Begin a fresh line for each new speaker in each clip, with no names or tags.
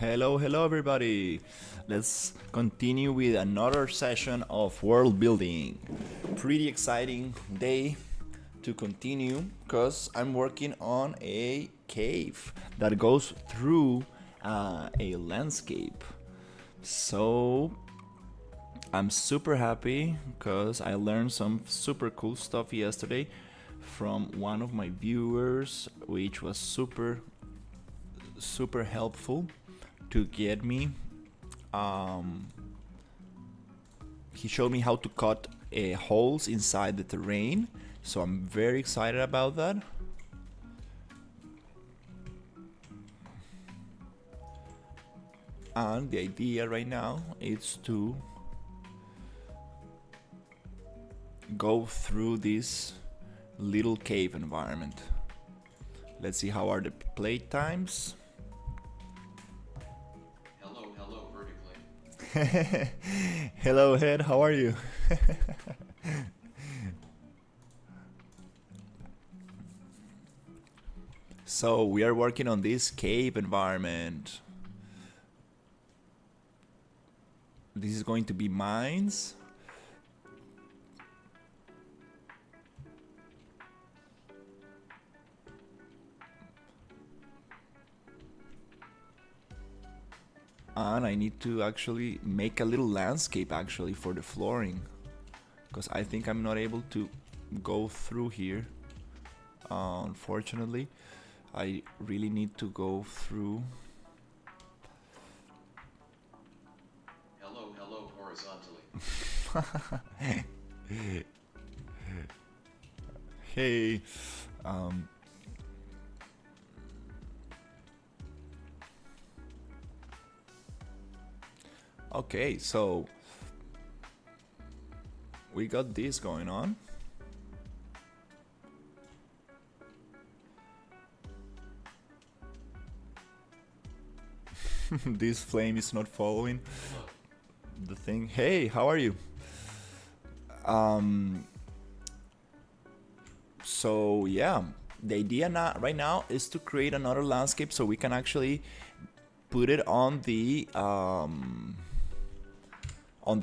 Hello everybody. Let's continue with another session of world building. Pretty exciting day to continue because I'm working on a cave that goes through a landscape. So I'm super happy because I learned some super cool stuff yesterday from one of my viewers, which was super helpful to get me. He showed me how to cut holes inside the terrain, so I'm very excited about that. And the idea right now is to go through this little cave environment. Let's see how are the play times.
Hello, vertically.
Hello, Head, how are you? So we are working on this cave environment. This is going to be mines. And I need to actually make a little landscape actually for the flooring, because I think I'm not able to go through here. Unfortunately, I really need to go through.
Hello, horizontally.
Hey, okay, so we got this going on. This flame is not following the thing. Hey, how are you? So yeah, the idea right now is to create another landscape so we can actually put it on the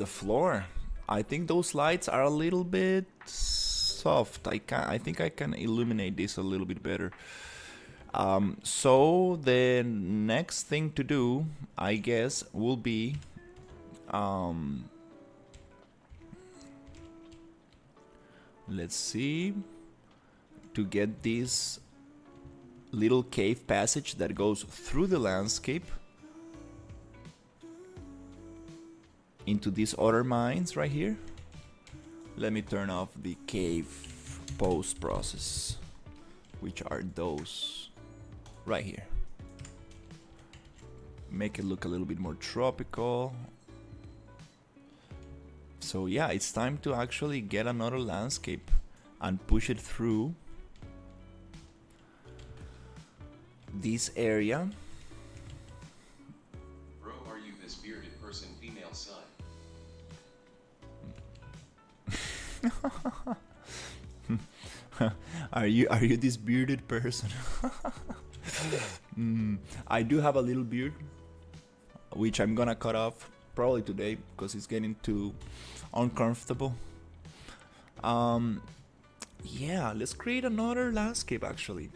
floor. I think those lights are a little bit soft. I think I can illuminate this a little bit better. So the next thing to do, I guess, will be let's see, to get this little cave passage that goes through the landscape into these other mines right here. Let me turn off the cave post process, which are those right here. Make it look a little bit more tropical. So yeah, it's time to actually get another landscape and push it through this area.
Bro, are you this bearded person, female side?
Are you this bearded person? I do have a little beard, which I'm gonna cut off probably today because it's getting too uncomfortable. Yeah, let's create another landscape actually,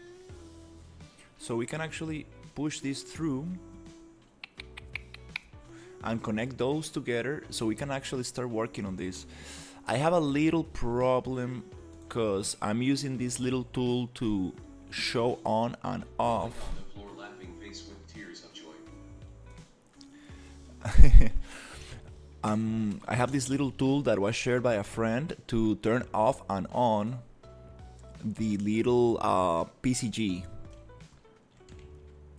so we can actually push this through and connect those together so we can actually start working on this. I have a little problem because I'm using this little tool to show on and off.
On the floor, laughing face with tears of joy.
I have this little tool that was shared by a friend to turn off and on the little PCG,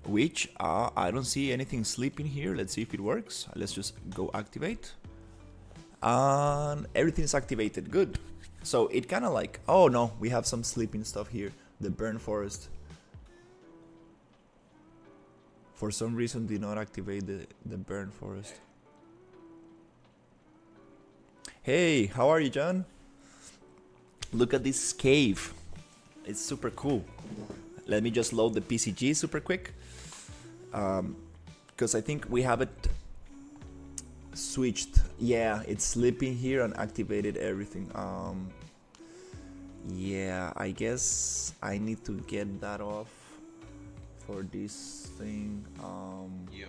which I don't see anything sleeping here. Let's see if it works. Let's just go activate, and everything is activated. Good. So it kind of like, oh no, we have some sleeping stuff here. The burn forest for some reason did not activate the burn forest. Hey, how are you, John? Look at this cave. It's super cool. Let me just load the PCG super quick. because I think we have it switched. Yeah, it's sleeping here and activated everything. Yeah, I guess I need to get that off for this thing.
Yo.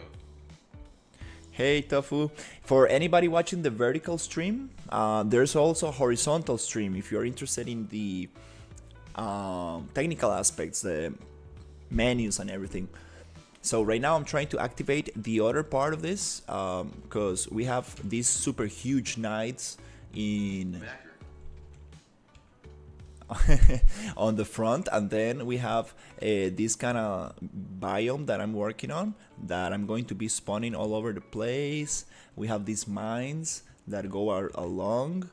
Hey Tofu, for anybody watching the vertical stream, there's also a horizontal stream if you're interested in the technical aspects, the menus and everything. So right now I'm trying to activate the other part of this because we have these super huge knights in on the front, and then we have this kind of biome that I'm working on, that I'm going to be spawning all over the place. We have these mines that go along,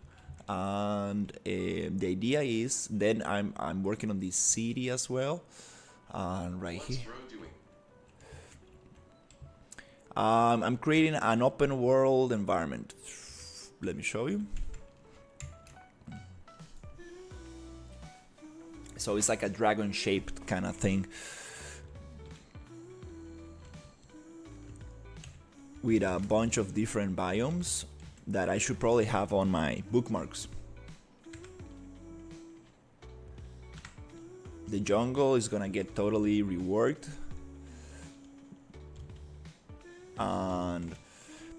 and the idea is then I'm working on this city as well. And right
What's
here,
Bro doing?
I'm creating an open world environment. Let me show you. So it's like a dragon shaped kind of thing with a bunch of different biomes that I should probably have on my bookmarks. The jungle is gonna get totally reworked, and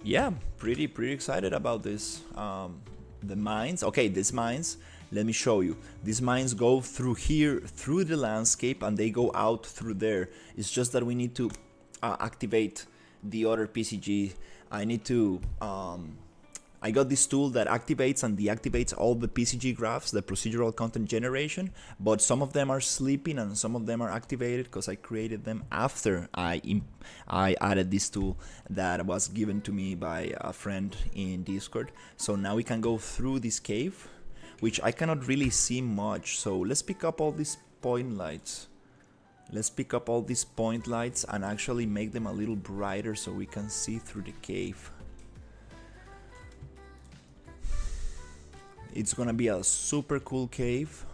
yeah, pretty excited about this. The mines, okay, these mines, let me show you. These mines go through here, through the landscape, and they go out through there. It's just that we need to activate the other PCG. I need to I got this tool that activates and deactivates all the PCG graphs, the procedural content generation, but some of them are sleeping and some of them are activated because I created them after I added this tool that was given to me by a friend in Discord. So now we can go through this cave, which I cannot really see much. So let's pick up all these point lights. Let's pick up all these point lights and actually make them a little brighter so we can see through the cave. It's gonna be a super cool cave.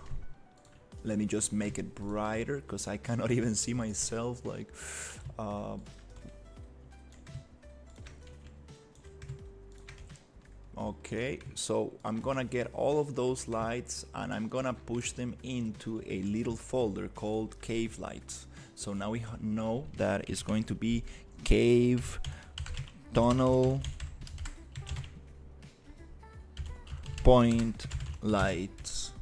Let me just make it brighter because I cannot even see myself. Like, okay, so I'm gonna get all of those lights and I'm gonna push them into a little folder called cave lights. So now we know that it's going to be cave tunnel point lights.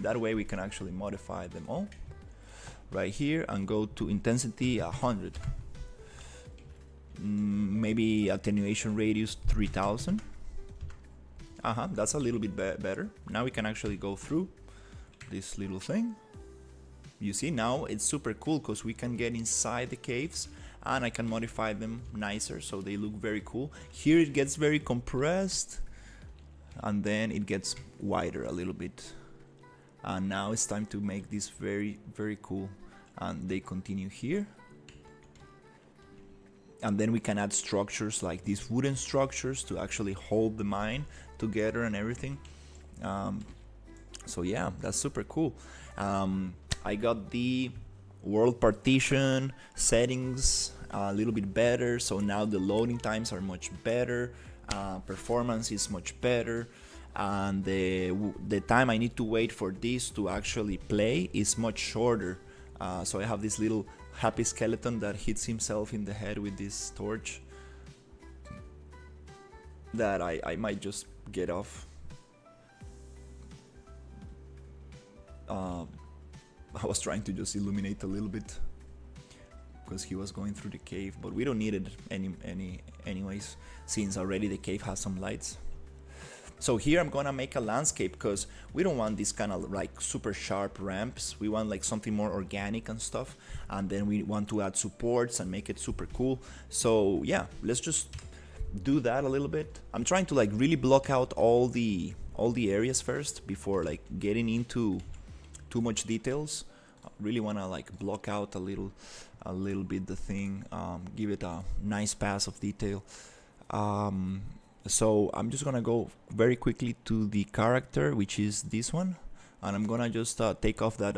That way we can actually modify them all right here and go to intensity 100, maybe attenuation radius 3000. That's a little bit better. Now we can actually go through this little thing. You see, now it's super cool because we can get inside the caves and I can modify them nicer so they look very cool. Here it gets very compressed and then it gets wider a little bit, and now it's time to make this very cool, and they continue here, and then we can add structures like these wooden structures to actually hold the mine together and everything. So yeah, that's super cool. I got the world partition settings a little bit better, so now the loading times are much better. Performance is much better, and the time I need to wait for this to actually play is much shorter. So I have this little happy skeleton that hits himself in the head with this torch that I might just get off. I was trying to just illuminate a little bit because he was going through the cave, but we don't need it anyways, since already the cave has some lights. So here I'm gonna make a landscape because we don't want these kind of like super sharp ramps. We want like something more organic and stuff, and then we want to add supports and make it super cool. So yeah, let's just do that a little bit. I'm trying to like really block out all the areas first before like getting into too much details. I really want to like block out a little bit the thing, give it a nice pass of detail. So I'm just gonna go very quickly to the character, which is this one, and I'm gonna just take off that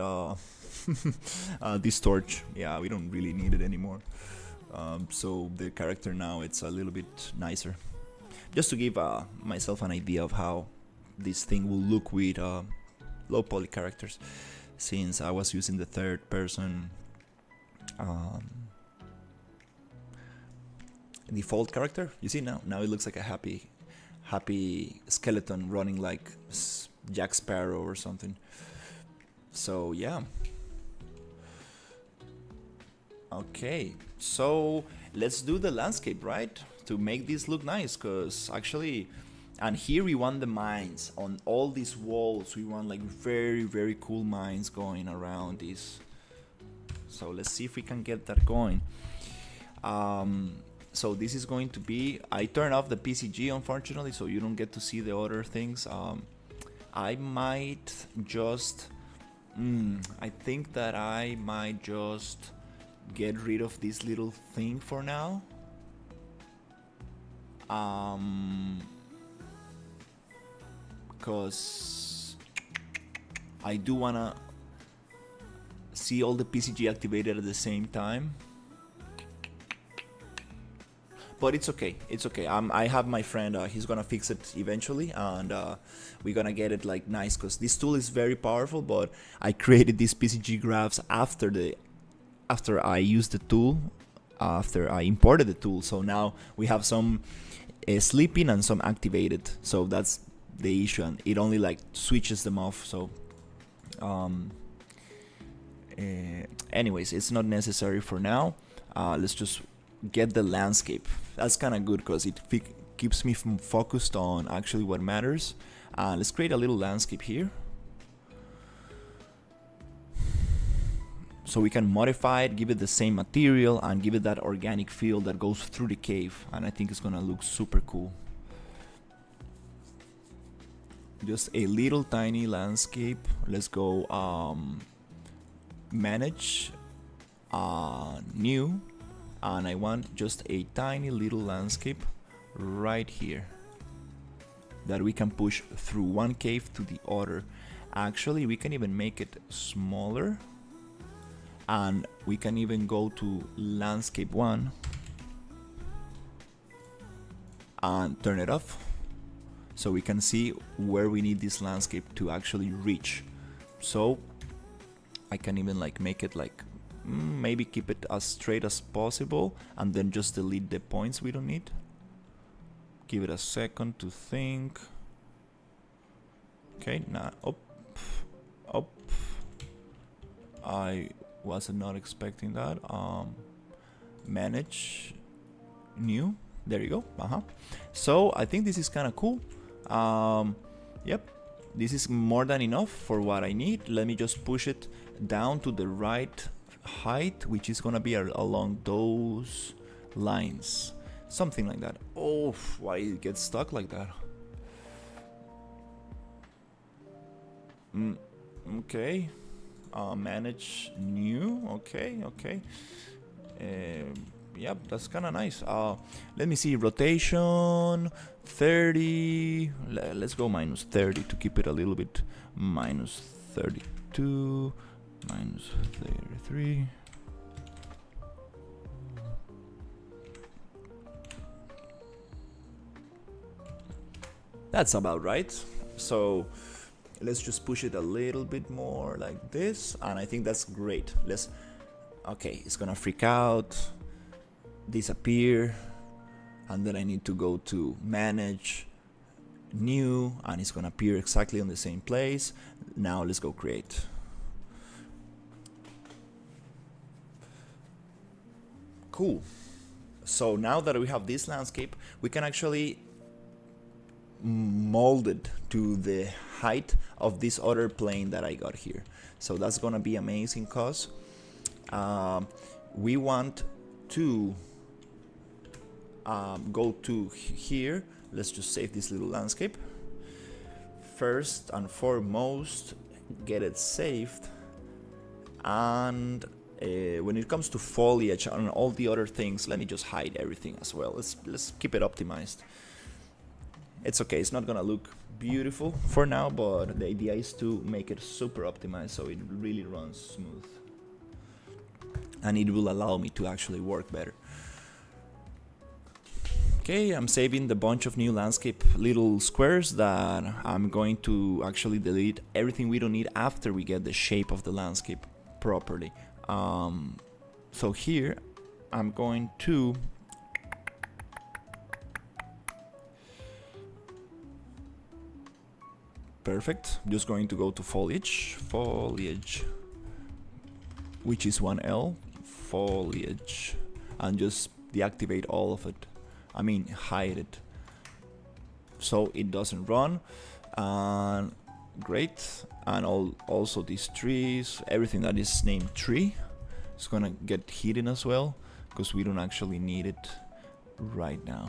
this torch. Yeah, we don't really need it anymore. So the character now it's a little bit nicer. Just to give myself an idea of how this thing will look with low poly characters, since I was using the third person default character. You see now it looks like a happy skeleton running like Jack Sparrow or something. So yeah. Okay, so let's do the landscape, right? To make this look nice, because actually, and here we want the mines on all these walls. We want like very cool mines going around this. So let's see if we can get that going. So this is going to be, I turned off the PCG unfortunately, so you don't get to see the other things. I might just, I think that I might just get rid of this little thing for now. Because I do wanna see all the PCG activated at the same time. But it's okay, it's okay. I have my friend, he's gonna fix it eventually, and we're gonna get it like nice, because this tool is very powerful, but I created these PCG graphs after I used the tool, after I imported the tool. So now we have some sleeping and some activated. So that's the issue, and it only like switches them off. So anyways, it's not necessary for now. Let's just get the landscape. That's kind of good because it keeps me focused on actually what matters. Let's create a little landscape here, so we can modify it, give it the same material, and give it that organic feel that goes through the cave, and I think it's gonna look super cool. Just a little tiny landscape. Let's go manage new, and I want just a tiny little landscape right here that we can push through one cave to the other. Actually, we can even make it smaller, and we can even go to landscape 1 and turn it off, so we can see where we need this landscape to actually reach. So I can even like make it like maybe keep it as straight as possible, and then just delete the points we don't need. Give it a second to think. Okay, now up. I was not expecting that. Manage new. There you go. So I think this is kind of cool. Yep, this is more than enough for what I need. Let me just push it down to the right height, which is gonna be along those lines, something like that. Oh, why it gets stuck like that? Okay. Manage new. Okay. Yep, that's kind of nice. Let me see, rotation 30. Let's go minus 30 to keep it a little bit. Minus 32, minus 33. That's about right. So let's just push it a little bit more like this, and I think that's great. Okay, it's gonna freak out, disappear, and then I need to go to manage new, and it's gonna appear exactly on the same place. Now let's go create. Cool. So now that we have this landscape, we can actually mold it to the height of this other plane that I got here. So that's gonna be amazing, cause we want to go to here. Let's just save this little landscape. First and foremost, get it saved, and when it comes to foliage and all the other things, let me just hide everything as well. Let's keep it optimized. It's okay, it's not gonna look beautiful for now, but the idea is to make it super optimized so it really runs smooth. and it will allow me to actually work better. Okay, I'm saving the bunch of new landscape little squares that I'm going to actually delete everything we don't need after we get the shape of the landscape properly. So here I'm going to perfect. I'm just going to go to foliage, which is 1L, foliage, and just deactivate all of it. I mean, hide it so it doesn't run. And great. And also these trees, everything that is named tree is gonna get hidden as well, because we don't actually need it right now.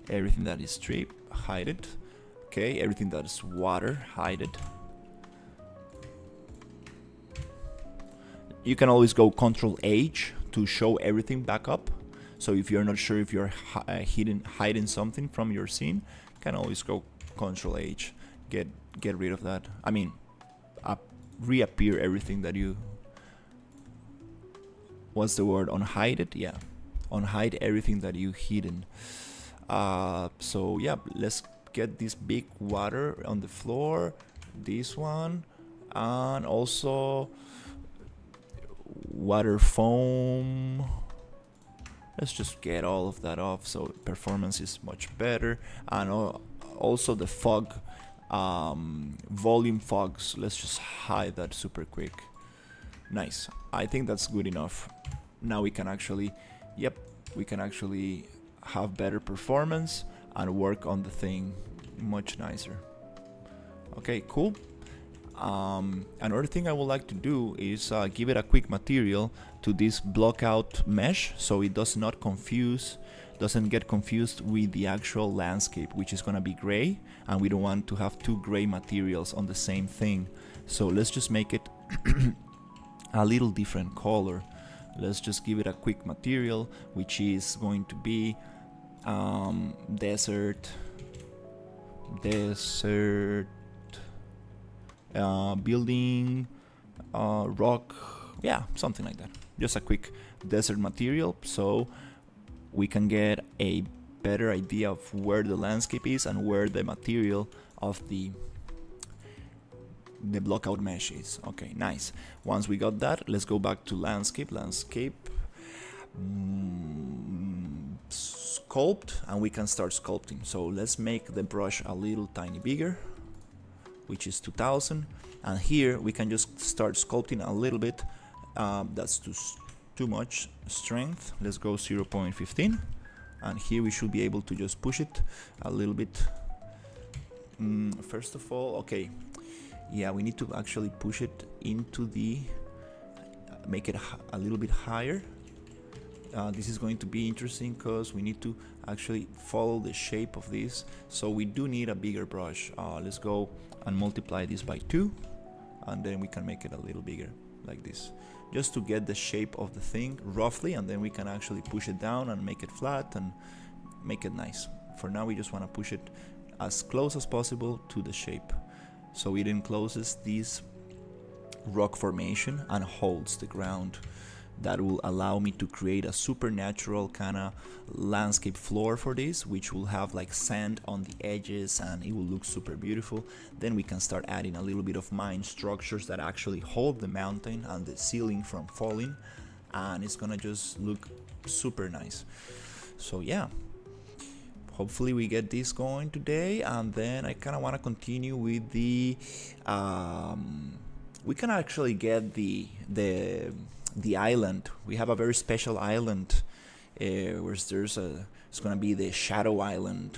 Everything that is tree, hide it. Okay, everything that is water, hide it. You can always go Control H to show everything back up. So if you're not sure if you're hiding something from your scene, you can always go Control H, get rid of that. I mean, reappear everything that you. What's the word? Unhide it? Yeah, unhide everything that you hidden. So yeah, let's get this big water on the floor. This one, and also water foam. Let's just get all of that off so performance is much better. And also the fog, volume fogs, let's just hide that super quick. Nice. I think that's good enough. Now we can actually, we can actually have better performance and work on the thing much nicer. Okay, cool. Another thing I would like to do is give it a quick material to this block out mesh, so it doesn't get confused with the actual landscape, which is gonna be gray, and we don't want to have two gray materials on the same thing. So let's just make it a little different color. Let's just give it a quick material, which is going to be desert, building, rock, yeah, something like that. Just a quick desert material, so we can get a better idea of where the landscape is and where the material of the blockout mesh is. Okay, nice. Once we got that, let's go back to landscape, sculpt, and we can start sculpting. So let's make the brush a little tiny bigger, which is 2000, and here we can just start sculpting a little bit. That's too much strength. Let's go 0.15, and here we should be able to just push it a little bit. First of all, okay, yeah, we need to actually push it into the, make it a little bit higher. This is going to be interesting because we need to actually follow the shape of this, so we do need a bigger brush. Let's go and multiply this by 2, and then we can make it a little bigger like this, just to get the shape of the thing roughly, and then we can actually push it down and make it flat and make it nice. For now we just want to push it as close as possible to the shape, so it encloses this rock formation and holds the ground. That will allow me to create a supernatural kind of landscape floor for this, which will have like sand on the edges and it will look super beautiful. Then we can start adding a little bit of mine structures that actually hold the mountain and the ceiling from falling, and it's gonna just look super nice. So yeah, hopefully we get this going today, and then I kind of want to continue with the we can actually get the island. We have a very special island where it's gonna be the shadow island.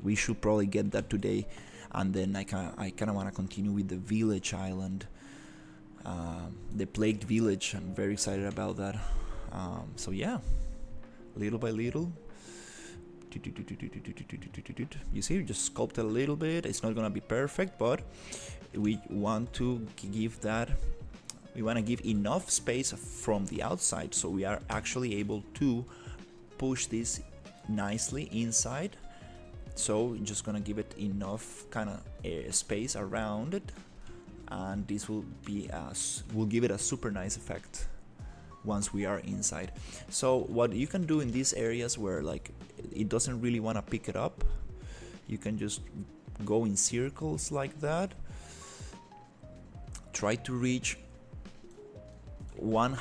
We should probably get that today, and then I kind of want to continue with the village island, the plagued village. I'm very excited about that. So yeah, little by little, you see, just sculpt a little bit. It's not gonna be perfect, but we want to give that. We want to give enough space from the outside so we are actually able to push this nicely inside. So just gonna give it enough kind of space around it, and this will be will give it a super nice effect. once we are inside. So what you can do in these areas where like it doesn't really want to pick it up, you can just go in circles like that. Try to reach one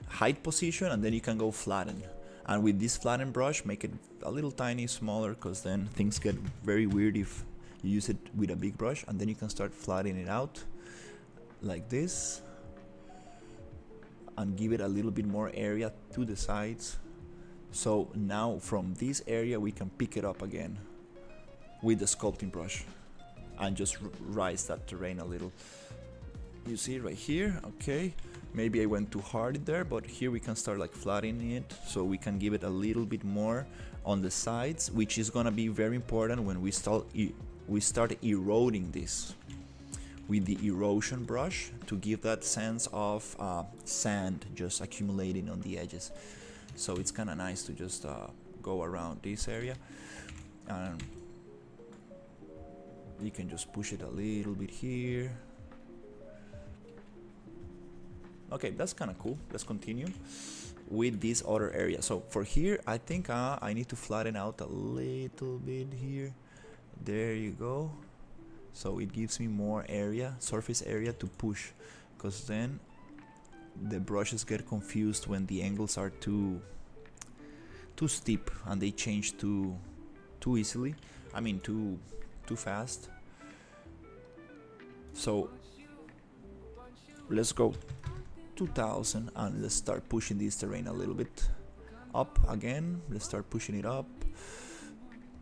height position, and then you can go flatten. And with this flatten brush, make it a little tiny smaller, because then things get very weird if you use it with a big brush. And then you can start flattening it out like this, and give it a little bit more area to the sides. So now from this area we can pick it up again with the sculpting brush and just rise that terrain a little. You see right here, okay, maybe I went too hard there, but here we can start like flattening it, so we can give it a little bit more on the sides, which is gonna be very important when we start eroding this with the erosion brush, to give that sense of sand just accumulating on the edges. So it's kind of nice to just go around this area, and you can just push it a little bit here. Okay, that's kind of cool. Let's continue with this other area. So for here, I think I need to flatten out a little bit here. There you go. So it gives me more area, surface area to push, because then the brushes get confused when the angles are too steep and they change too easily. I mean too fast. So let's go 2000 and let's start pushing this terrain a little bit up again. Let's start pushing it up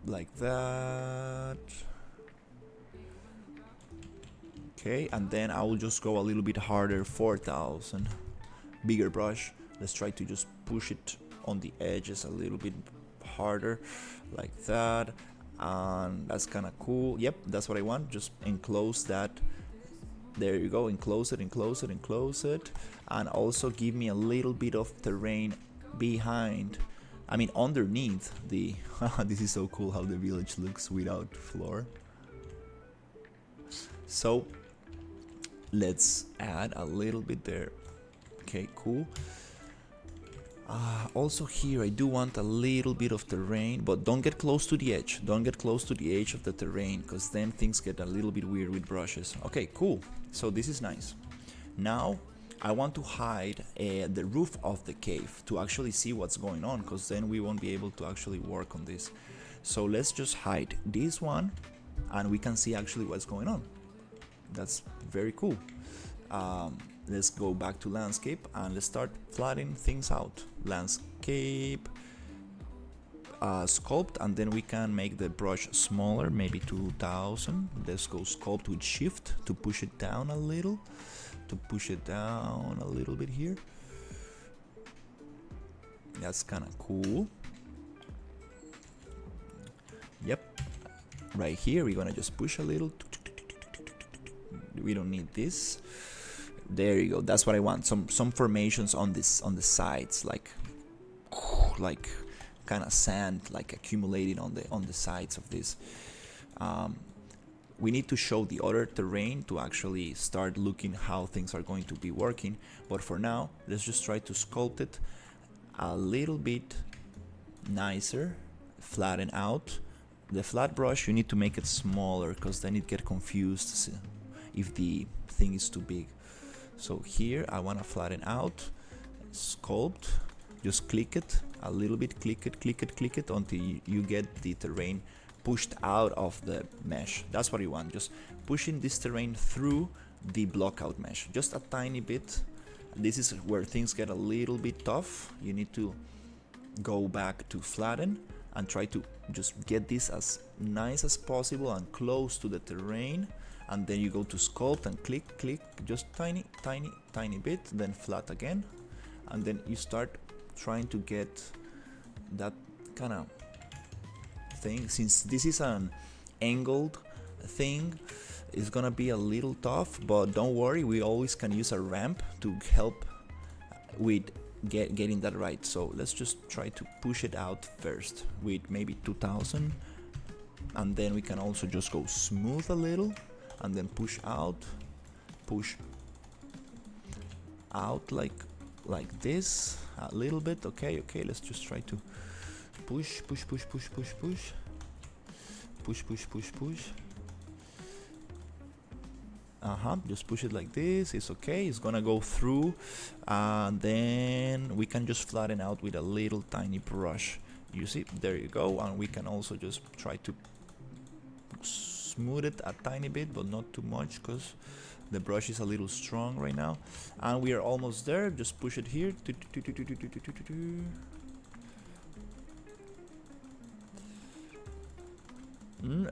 like that. Okay, and then I will just go a little bit harder, 4000, bigger brush. Let's try to just push it on the edges a little bit harder like that, and that's kind of cool. Yep, that's what I want. Just enclose that. There you go, enclose it, enclose it, enclose it, and also give me a little bit of terrain behind, I mean underneath the this is so cool how the village looks without floor. So let's add a little bit there. Okay, cool. Also here I do want a little bit of terrain, but don't get close to the edge. Don't get close to the edge of the terrain, because then things get a little bit weird with brushes. Okay, cool. So this is nice. Now I want to hide the roof of the cave to actually see what's going on, because then we won't be able to actually work on this. So let's just hide this one, and we can see actually what's going on. That's very cool. Let's go back to landscape and let's start flattening things out. Landscape, sculpt, and then we can make the brush smaller, maybe 2000. Let's go sculpt with shift to push it down a little, bit here. That's kind of cool. Yep, right here we're gonna just push a little. We don't need this. There you go. That's what I want. Some formations on this, on the sides, like kind of sand, like accumulating on the sides of this. We need to show the other terrain to actually start looking how things are going to be working. But for now, let's just try to sculpt it a little bit nicer, flatten out. The flat brush, you need to make it smaller, because then it gets confused if the thing is too big. So here I want to flatten out, sculpt, just click it a little bit, click it until you get the terrain pushed out of the mesh. That's what you want, just pushing this terrain through the blockout mesh, just a tiny bit. This is where things get a little bit tough. You need to go back to flatten and try to just get this as nice as possible and close to the terrain. And then you go to sculpt and click, just tiny bit, then flat again. And then you start trying to get that kind of thing. Since this is an angled thing, it's gonna be a little tough, but don't worry, we always can use a ramp to help with getting that right. So let's just try to push it out first with maybe 2000, and then we can also just go smooth a little and then push out, push out like this a little bit. Okay, let's just try to push. Just push it like this. It's okay, it's gonna go through, and then we can just flatten out with a little tiny brush. You see, there you go. And we can also just try to smooth it a tiny bit, but not too much, because the brush is a little strong right now. And we are almost there. Just push it here.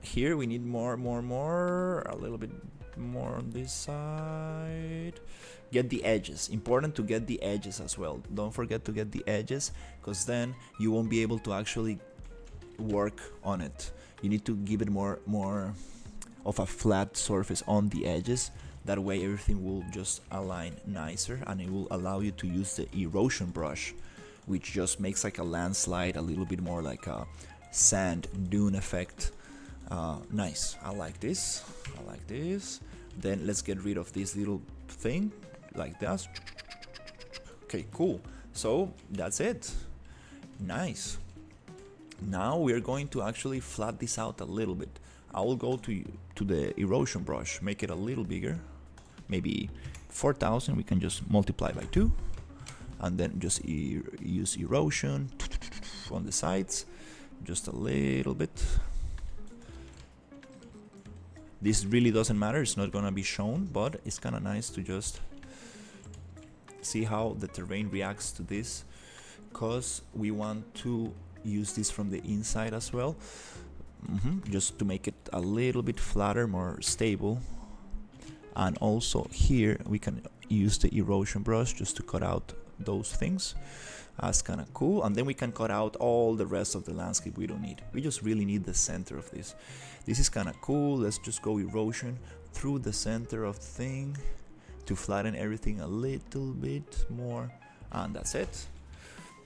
Here we need more, a little bit more on this side. Get the edges. Important to get the edges as well. Don't forget to get the edges, because then you won't be able to actually work on it. You need to give it more of a flat surface on the edges. That way everything will just align nicer, and it will allow you to use the erosion brush, which just makes like a landslide a little bit more like a sand dune effect. Nice. I like this. Then let's get rid of this little thing like that. Okay, cool. So that's it. Nice. Now we're going to actually flat this out a little bit. I will go to the erosion brush, make it a little bigger, maybe 4000. We can just multiply by 2, and then just use erosion on the sides, just a little bit. This really doesn't matter, it's not gonna be shown, but it's kind of nice to just see how the terrain reacts to this, because we want to use this from the inside as well. Just to make it a little bit flatter, more stable. And also here we can use the erosion brush just to cut out those things. That's kind of cool. And then we can cut out all the rest of the landscape we don't need. We just really need the center of this. This is kind of cool. Let's just go erosion through the center of the thing to flatten everything a little bit more. And that's it.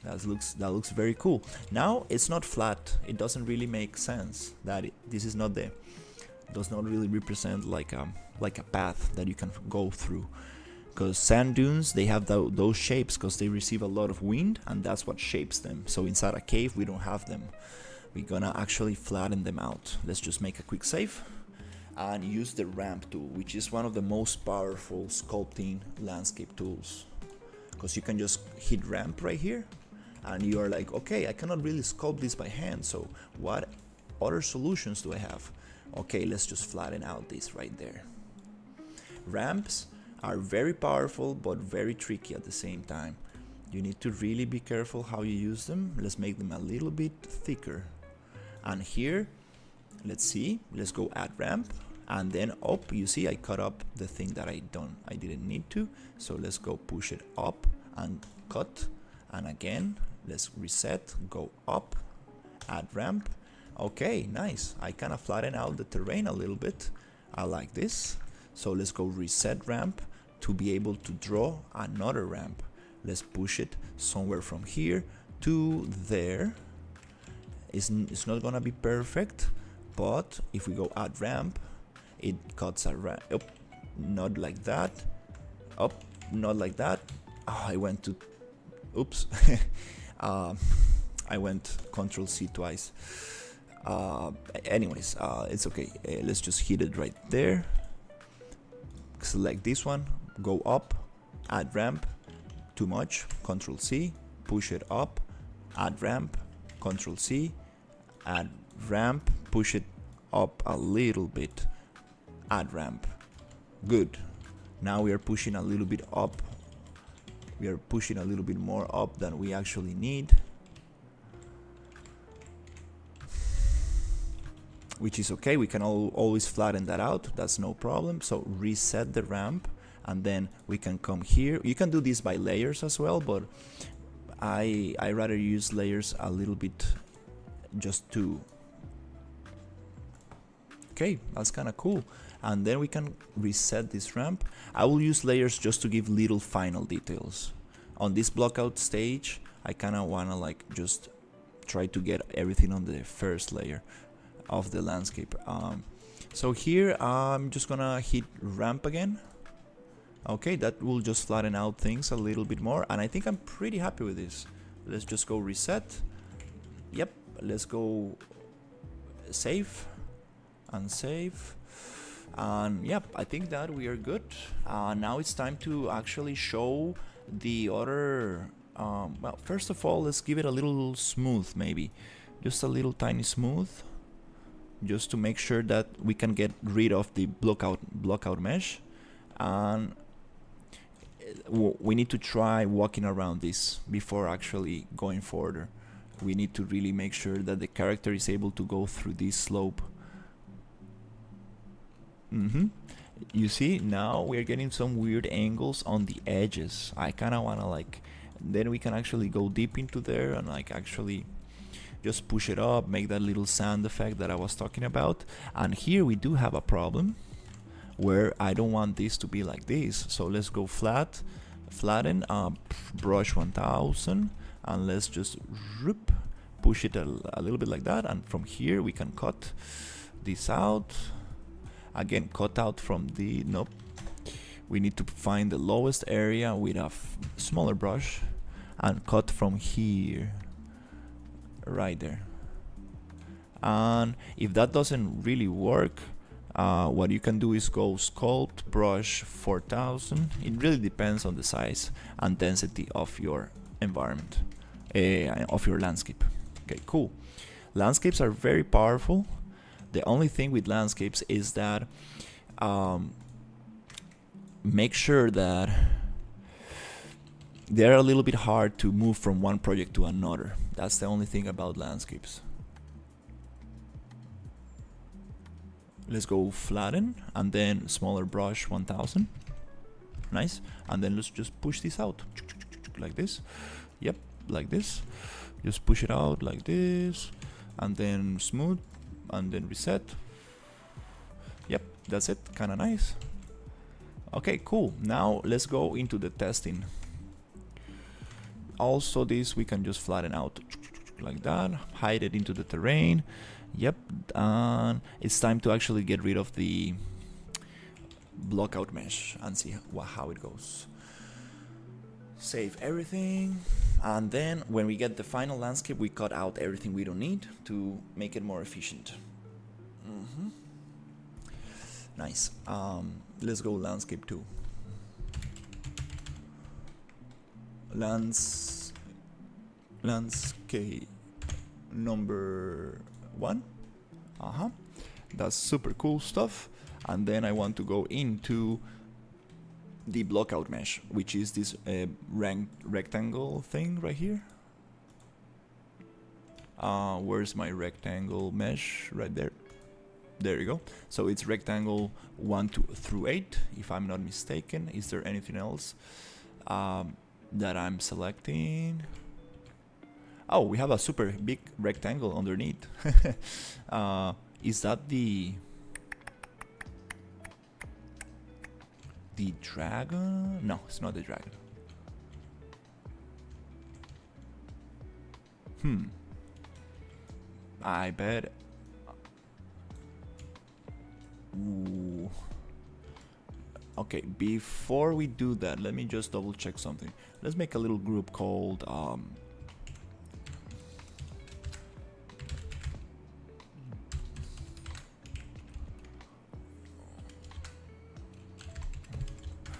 That looks very cool. Now it's not flat. It doesn't really make sense that this is not does not really represent like a path that you can go through, because sand dunes, they have those shapes because they receive a lot of wind, and that's what shapes them. So inside a cave we don't have them. We're gonna actually flatten them out. Let's just make a quick save and use the ramp tool, which is one of the most powerful sculpting landscape tools, because you can just hit ramp right here and you are like, okay, I cannot really sculpt this by hand, so what other solutions do I have? Okay, let's just flatten out this right there. Ramps are very powerful but very tricky at the same time. You need to really be careful how you use them. Let's make them a little bit thicker. And here, let's go add ramp, and then up, you see I cut up the thing that I didn't need to. So let's go push it up and cut, and again let's reset, go up, add ramp. Okay, nice. I kind of flatten out the terrain a little bit. I like this. So let's go reset ramp to be able to draw another ramp. Let's push it somewhere from here to there. It's not gonna be perfect, but if we go add ramp, it cuts a ramp. Up, not like that. Up, not like that. Oh, I went to, oops. I went Control C twice. Anyways, it's okay. Let's just hit it right there. Select this one, go up, add ramp. Too much, Control C, push it up, add ramp, Control C, add ramp, push it up a little bit, add ramp. Good. Now we are pushing a little bit up. We are pushing a little bit more up than we actually need, which is okay. We can always flatten that out. That's no problem. So reset the ramp, and then we can come here. You can do this by layers as well, but I rather use layers a little bit just to. Okay, that's kind of cool. And then we can reset this ramp. I will use layers just to give little final details. On this blockout stage, I kind of want to like just try to get everything on the first layer of the landscape. So here I'm just gonna hit ramp again, Okay, that will just flatten out things a little bit more, and I think I'm pretty happy with this. Let's just go reset. Yep, let's go save and save. And yep, I think that we are good. Now it's time to actually show the other. Well, first of all, let's give it a little smooth, maybe. Just a little tiny smooth. Just to make sure that we can get rid of the blockout mesh. And we need to try walking around this before actually going further. We need to really make sure that the character is able to go through this slope. You see, now we're getting some weird angles on the edges. I kind of want to like, then we can actually go deep into there and like actually just push it up, make that little sand effect that I was talking about. And here we do have a problem where I don't want this to be like this. So let's go flatten, brush 1000, and let's just push it a little bit like that. And from here we can cut this out. Again, cut out from the, nope. We need to find the lowest area with a smaller brush and cut from here, right there. And if that doesn't really work, what you can do is go sculpt brush 4000. It really depends on the size and density of your environment, of your landscape. Okay, cool. Landscapes are very powerful. The only thing with landscapes is that make sure that they're a little bit hard to move from one project to another. That's the only thing about landscapes. Let's go flatten and then smaller brush 1000. Nice. And then let's just push this out like this. Yep, like this. Just push it out like this and then smooth and then reset. Yep, that's it. Kind of nice. Okay, cool. Now let's go into the testing. Also, this we can just flatten out like that, hide it into the terrain. Yep, and it's time to actually get rid of the blockout mesh and see how it goes. Save everything, and then when we get the final landscape, we cut out everything we don't need to make it more efficient. Nice. Let's go landscape 2. Landscape number 1. That's super cool stuff. And then I want to go into the blockout mesh, which is this rectangle thing right here. Where's my rectangle mesh? Right there. There you go. So it's rectangle 1 through 8, if I'm not mistaken. Is there anything else that I'm selecting? Oh, we have a super big rectangle underneath. Is that the dragon? No, it's not the dragon. I bet. Ooh. Okay, before we do that, let me just double check something. Let's make a little group called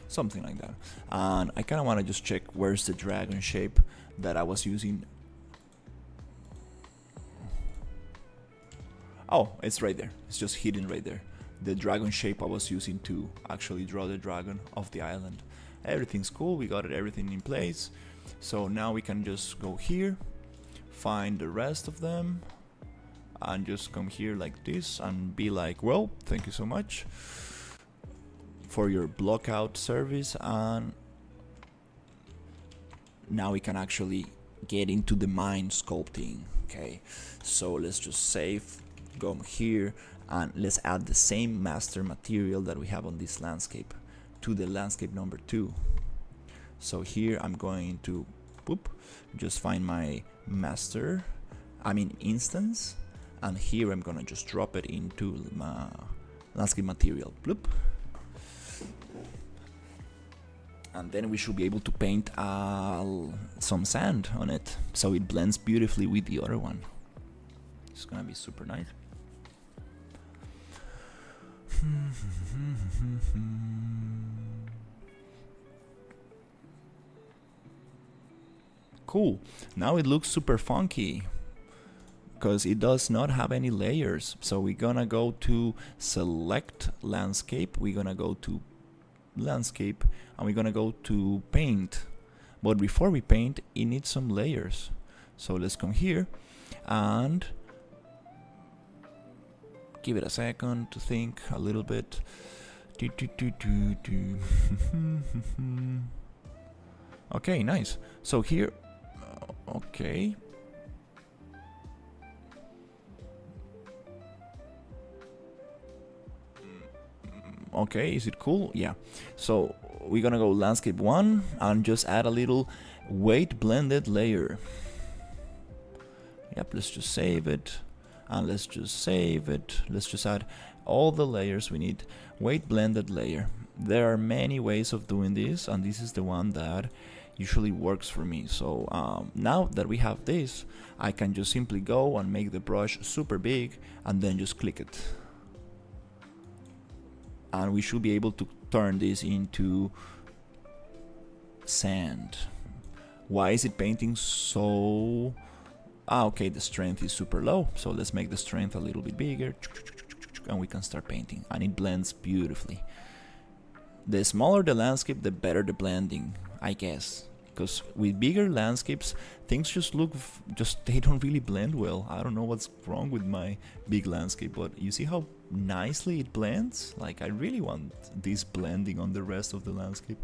something like that. And I kind of want to just check where's the dragon shape that I was using. Oh, it's right there. It's just hidden right there. The dragon shape I was using to actually draw the dragon of the island. Everything's cool. We got everything in place. So now we can just go here, find the rest of them, and just come here like this and be like, well, thank you so much for your blockout service. And now we can actually get into the mine sculpting. Okay, so let's just save, go here, and let's add the same master material that we have on this landscape to the landscape number 2. So here I'm going to just find my master, instance, and here I'm gonna just drop it into my landscape material. Bloop. And then we should be able to paint some sand on it, so it blends beautifully with the other one. It's gonna be super nice. Cool. Now it looks super funky because it does not have any layers. So we're gonna go to select landscape, we're gonna go to landscape, and we're gonna go to paint. But before we paint, it needs some layers. So let's come here and give it a second to think a little bit. Okay, nice. So here, okay. Okay, is it cool? Yeah. So we're gonna go landscape 1 and just add a little weight blended layer. Yep, let's just save it. And let's just save it. Let's just add all the layers we need. Weight blended layer. There are many ways of doing this, and this is the one that usually works for me. So now that we have this, I can just simply go and make the brush super big and then just click it. And we should be able to turn this into sand. Why is it painting so... okay, the strength is super low, so let's make the strength a little bit bigger, and we can start painting, and it blends beautifully. The smaller the landscape, the better the blending, I guess, because with bigger landscapes, things just look, they don't really blend well. I don't know what's wrong with my big landscape, but you see how nicely it blends? Like, I really want this blending on the rest of the landscape.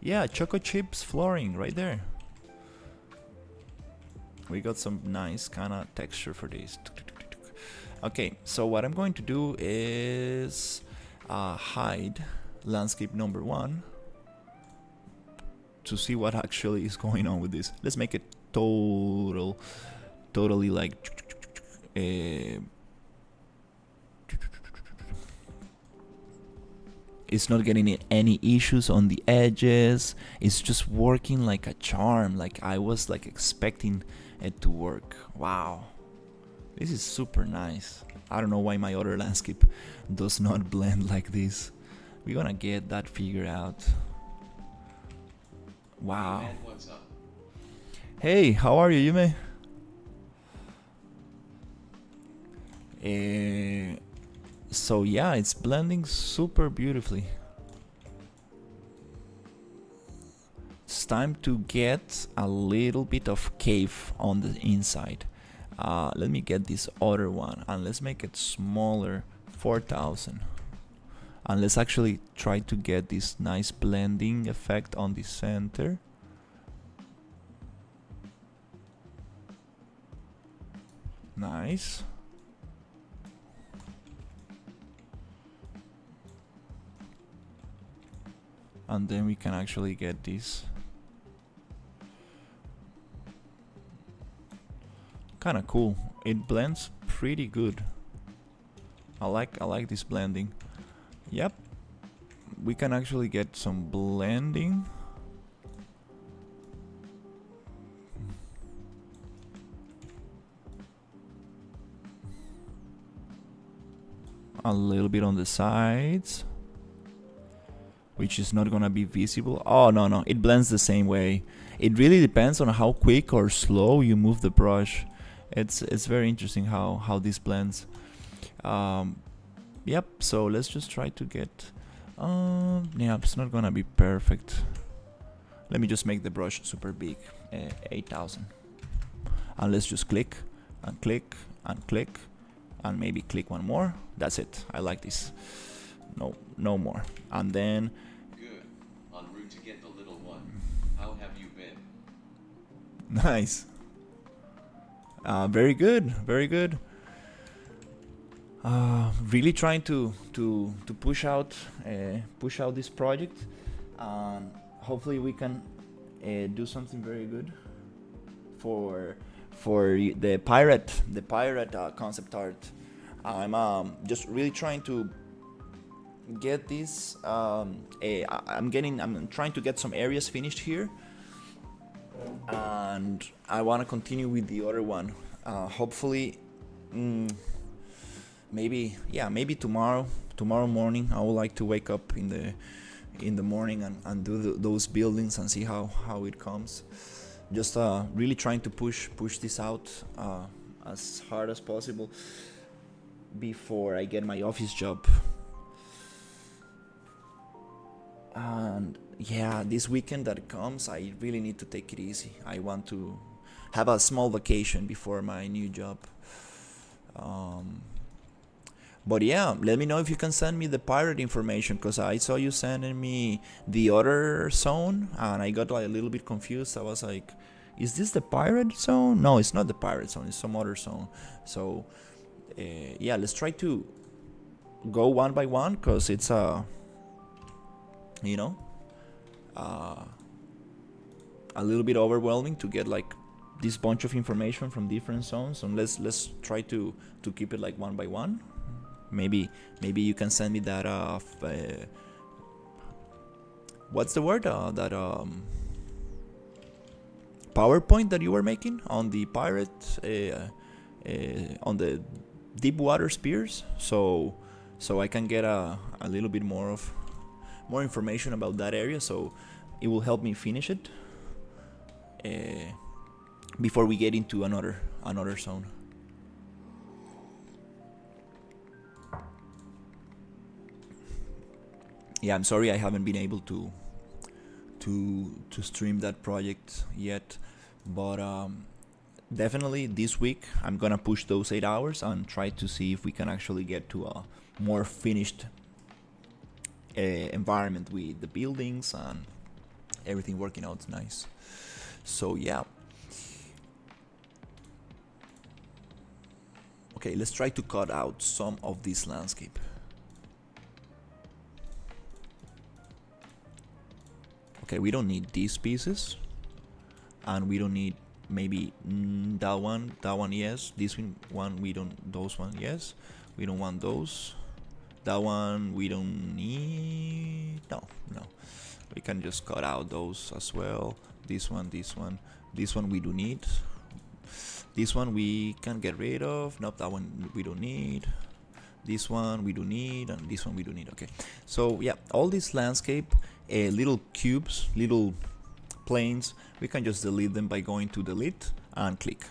Yeah, choco chips flooring right there. We got some nice kind of texture for this. Okay, so what I'm going to do is hide landscape number 1 to see what actually is going on with this. Let's make it totally like it's not getting any issues on the edges. It's just working like a charm, like I was like expecting it to work. Wow, this is super nice. I don't know why my other landscape does not blend like this. We're gonna get that figured out. Wow.
Man, what's up?
Hey, how are you, Yume? So yeah, it's blending super beautifully. It's time to get a little bit of cave on the inside. Let me get this other one and let's make it smaller, 4000. And let's actually try to get this nice blending effect on the center. Nice. And then we can actually get this kind of cool. It blends pretty good. I like this blending. Yep, we can actually get some blending. A little bit on the sides, which is not gonna be visible. Oh no, it blends the same way. It really depends on how quick or slow you move the brush. It's very interesting how this blends. Yep, so let's just try to get yeah, it's not gonna be perfect. Let me just make the brush super big, 8000. And let's just click and click and click and maybe click one more. That's it. I like this. No more. And then
Good. En route to get the little one. How have you been?
nice. Very good, very good. Really trying to push out this project, and hopefully we can do something very good for the pirate concept art. I'm just really trying to get this. I'm trying to get some areas finished here, and I want to continue with the other one. Hopefully, maybe tomorrow morning. I would like to wake up in the morning and do those buildings and see how it comes. Just really trying to push this out as hard as possible before I get my office job. And yeah, this weekend that comes, I really need to take it easy. I want to have a small vacation before my new job. But yeah, let me know if you can send me the pirate information, because I saw you sending me the other zone and I got like a little bit confused. I was like, is this the pirate zone? No, it's not the pirate zone, it's some other zone. So yeah, let's try to go one by one, because it's a little bit overwhelming to get like this bunch of information from different zones. So let's try to keep it like one by one. Maybe you can send me that what's the word, that PowerPoint that you were making on the pirate on the deep water spears, so I can get a little bit more information about that area, so it will help me finish it before we get into another zone. Yeah, I'm sorry I haven't been able to stream that project yet, but definitely this week I'm gonna push those 8 hours and try to see if we can actually get to a more finished environment with the buildings and everything working out nice. So yeah, okay, let's try to cut out some of this landscape. Okay, we don't need these pieces, and we don't need maybe that one, yes. This one we don't, those one, yes. We don't want those. That one we don't need. No. We can just cut out those as well. This one we do need. This one we can get rid of. Nope, that one we don't need. This one we do need, and this one we do need. Okay, so yeah, all this landscape, little cubes, little planes, we can just delete them by going to delete and click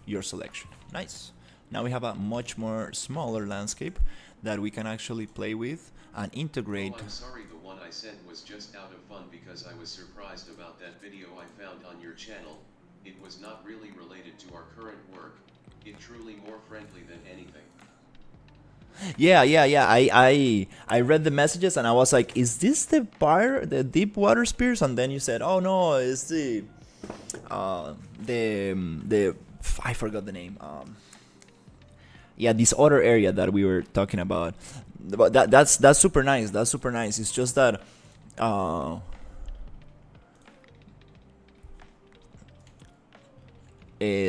your selection. Nice. Now we have a much more smaller landscape that we can actually play with and integrate.
Oh, I'm sorry, the one I sent was just out of fun because I was surprised about that video I found on your channel. It was not really related to our current work. It truly more friendly than anything.
Yeah. I read the messages and I was like, is this the deep water spears? And then you said, oh no, it's the I forgot the name. Yeah, this other area that we were talking about. But that's super nice. That's super nice. It's just that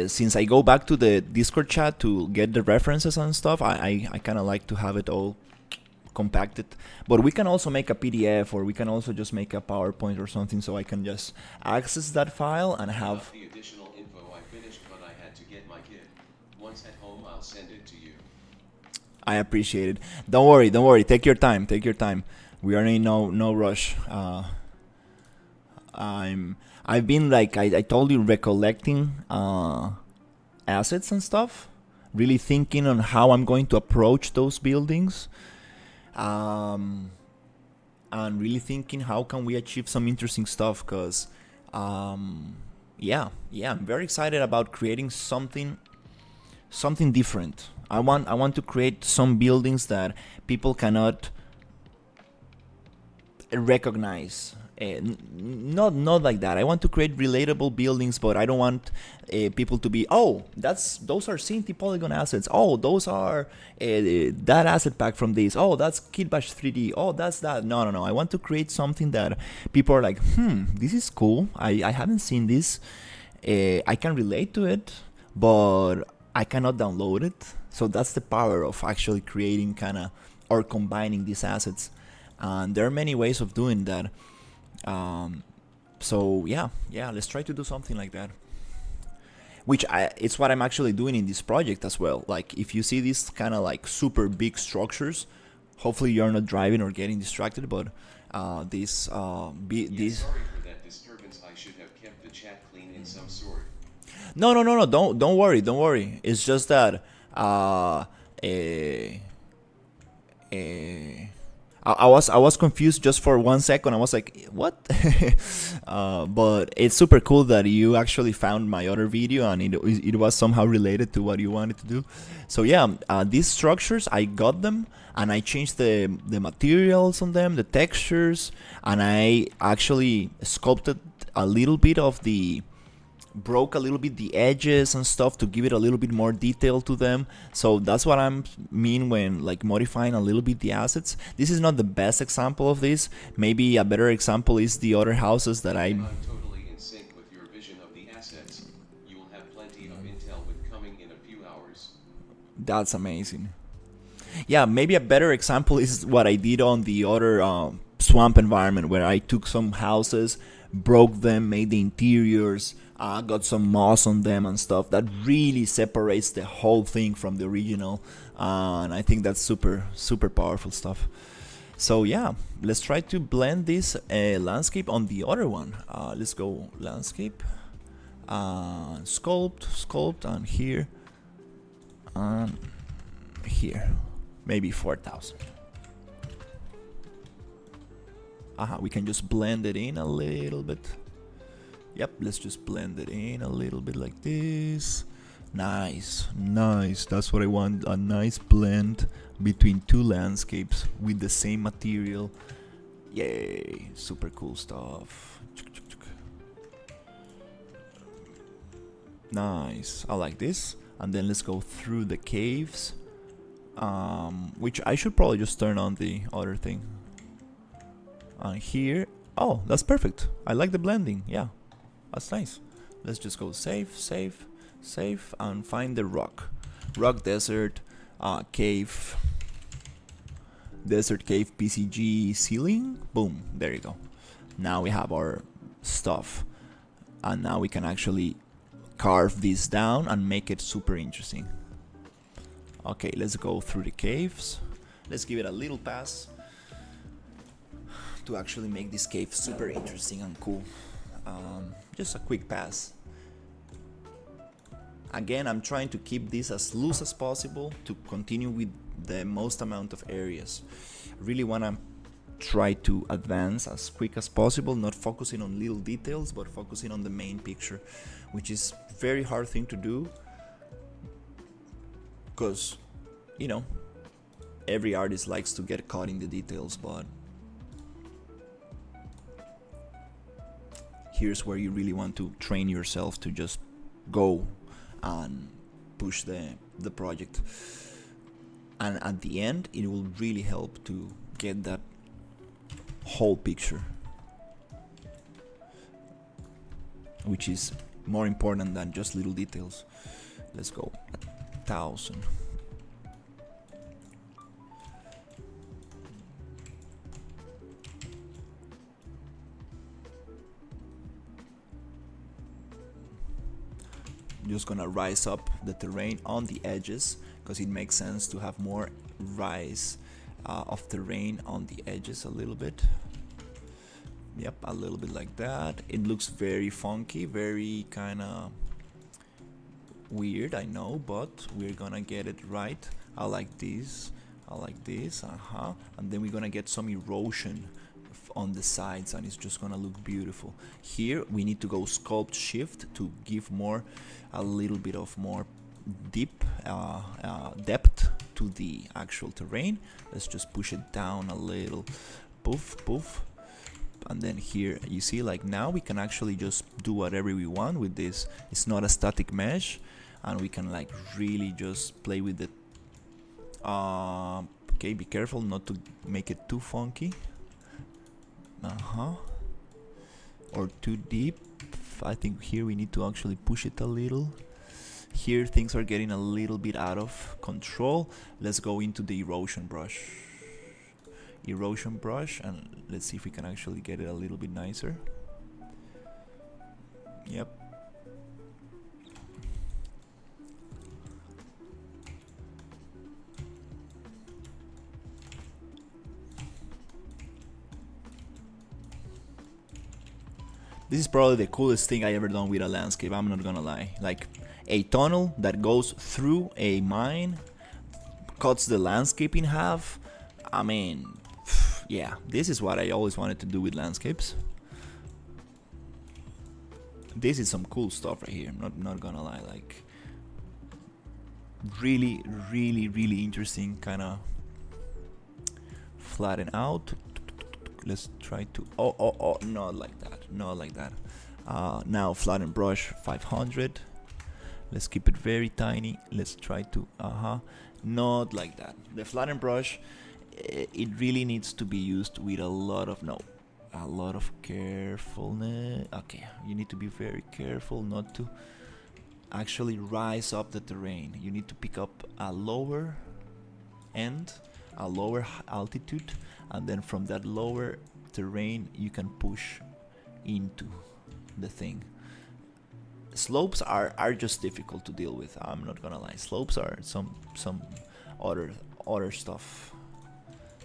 since I go back to the Discord chat to get the references and stuff, I kind of like to have it all compacted. But we can also make a PDF, or we can also just make a PowerPoint or something, so I can just access that file and have
the additional info I finished, but I had to get my kid. Once at home, I'll send it to you.
I appreciate it. Don't worry. Take your time. We are in no rush. I've been, like I told you, recollecting assets and stuff, really thinking on how I'm going to approach those buildings, and really thinking how can we achieve some interesting stuff, because yeah, I'm very excited about creating something different. I want to create some buildings that people cannot recognize. Not like that. I want to create relatable buildings, but I don't want people to be, oh, those are Cinti Polygon assets. Oh, those are that asset pack from this. Oh, that's Kitbash 3D. Oh, that's that. No. I want to create something that people are like, this is cool. I haven't seen this. I can relate to it, but I cannot download it. So that's the power of actually creating kind of or combining these assets. And there are many ways of doing that. So yeah, let's try to do something like that. It's what I'm actually doing in this project as well. Like if you see these kind of like super big structures, hopefully you're not driving or getting distracted. But these
Yes, sorry for that disturbance. I should have kept the chat clean in some sort.
No. Don't worry. It's just that eh, eh, I was confused just for 1 second. I was like, what? But it's super cool that you actually found my other video and it was somehow related to what you wanted to do. So yeah, these structures, I got them and I changed the materials on them, the textures, and I actually sculpted a little bit of broke a little bit the edges and stuff to give it a little bit more detail to them. So that's what I mean when like modifying a little bit the assets. This is not the best example of this. Maybe a better example is the other houses that
I'm totally in sync with your vision of the assets. You will have plenty of intel with coming in a few hours.
That's amazing. Yeah, maybe a better example is what I did on the other swamp environment, where I took some houses, broke them, made the interiors, got some moss on them and stuff. That really separates the whole thing from the original, and I think that's super powerful stuff. So yeah, let's try to blend this landscape on the other one. Let's go landscape, sculpt, and here, and here, maybe 4,000. We can just blend it in a little bit. Yep, let's just blend it in a little bit like this. Nice. That's what I want. A nice blend between two landscapes with the same material. Yay, super cool stuff. Nice, I like this. And then let's go through the caves, which I should probably just turn on the other thing. And here, oh, that's perfect. I like the blending. Yeah, that's nice. Let's just go save, and find the rock desert cave, PCG ceiling. Boom, there you go. Now we have our stuff, and now we can actually carve this down and make it super interesting. Okay, let's go through the caves. Let's give it a little pass to actually make this cave super interesting and cool. Just a quick pass. Again, I'm trying to keep this as loose as possible to continue with the most amount of areas. Really want to try to advance as quick as possible, not focusing on little details, but focusing on the main picture, which is very hard thing to do, because, you know, every artist likes to get caught in the details, but here's where you really want to train yourself to just go and push the project, and at the end it will really help to get that whole picture, which is more important than just little details. Let's go 1,000. Just gonna rise up the terrain on the edges, because it makes sense to have more rise of terrain on the edges a little bit. Yep, a little bit like that. It looks very funky, very kind of weird, I know, but we're gonna get it right. I like this, and then we're gonna get some erosion on the sides, and it's just gonna look beautiful. Here we need to go sculpt shift to give a little bit of more deep depth to the actual terrain. Let's just push it down a little, poof, and then here you see, like, now we can actually just do whatever we want with this. It's not a static mesh, and we can like really just play with it. Okay, be careful not to make it too funky. Or too deep. I think here we need to actually push it a little. Here things are getting a little bit out of control. Let's go into the erosion brush. erosion brush, and let's see if we can actually get it a little bit nicer. Yep. This is probably the coolest thing I ever done with a landscape, I'm not gonna lie. Like, a tunnel that goes through a mine, cuts the landscape in half. I mean, yeah, this is what I always wanted to do with landscapes. This is some cool stuff right here, not gonna lie. Like, really interesting, kind of flatten out. Let's try to, oh, not like that, not like that. Now flatten brush 500. Let's keep it very tiny. Let's try to, not like that. The flatten brush, it really needs to be used with a lot of carefulness. Okay, you need to be very careful not to actually rise up the terrain. You need to pick up a lower end, a lower altitude, and then from that lower terrain you can push into the thing. Slopes are just difficult to deal with, I'm not gonna lie. Slopes are some other stuff.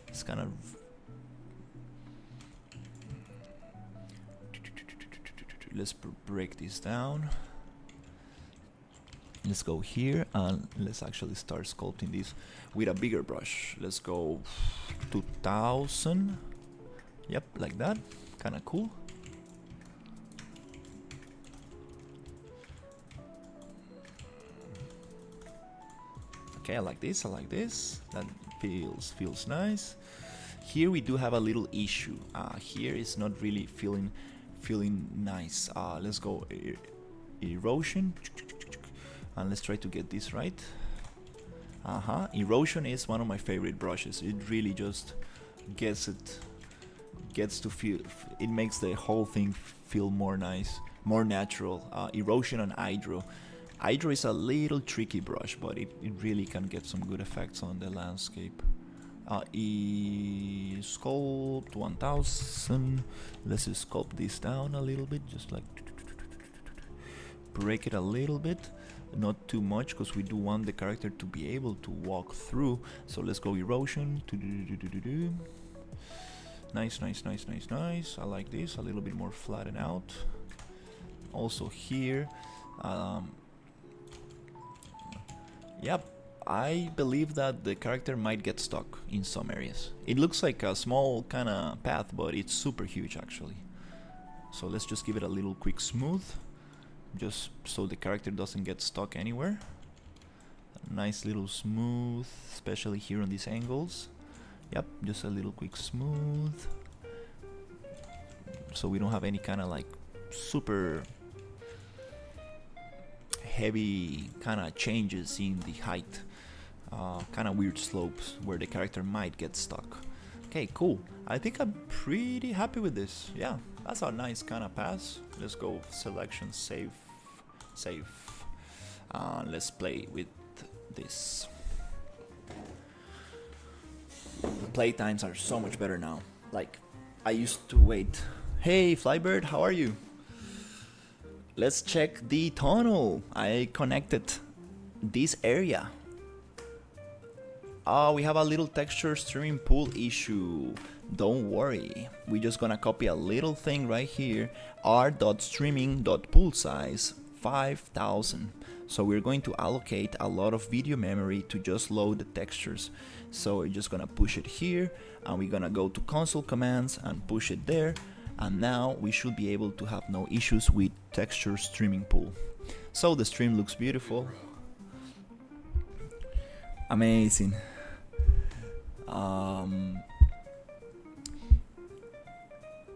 It's kind of, let's break this down. Let's go here and let's actually start sculpting this with a bigger brush. Let's go 2000. Yep, like that. Kind of cool. Okay, I like this. I like this. That feels nice. Here we do have a little issue. Here is not really feeling nice. Let's go erosion. And let's try to get this right. Erosion is one of my favorite brushes. It really just gets to feel, it makes the whole thing feel more nice, more natural. Erosion and hydro. Hydro is a little tricky brush, but it really can get some good effects on the landscape. Sculpt 1000. Let's just sculpt this down a little bit, just like break it a little bit. Not too much, because we do want the character to be able to walk through. So let's go erosion. Nice. I like this. A little bit more flattened out. Also here. Yep. I believe that the character might get stuck in some areas. It looks like a small kind of path, but it's super huge actually. So let's just give it a little quick smooth, just so the character doesn't get stuck anywhere. A nice little smooth, especially here on these angles. Yep, just a little quick smooth, so we don't have any kind of like super heavy kind of changes in the height, kind of weird slopes where the character might get stuck. Okay, cool. I think I'm pretty happy with this. Yeah, that's a nice kind of pass. Let's go selection, save. Let's play with this. The play times are so much better now. Like, I used to wait. Hey, Flybird, how are you? Let's check the tunnel. I connected this area. Oh, we have a little texture streaming pool issue. Don't worry. We're just gonna copy a little thing right here. r.streaming.pool size 5000. So we're going to allocate a lot of video memory to just load the textures. So we're just gonna push it here, and we're gonna go to console commands and push it there. And now we should be able to have no issues with texture streaming pool. So the stream looks beautiful. Amazing.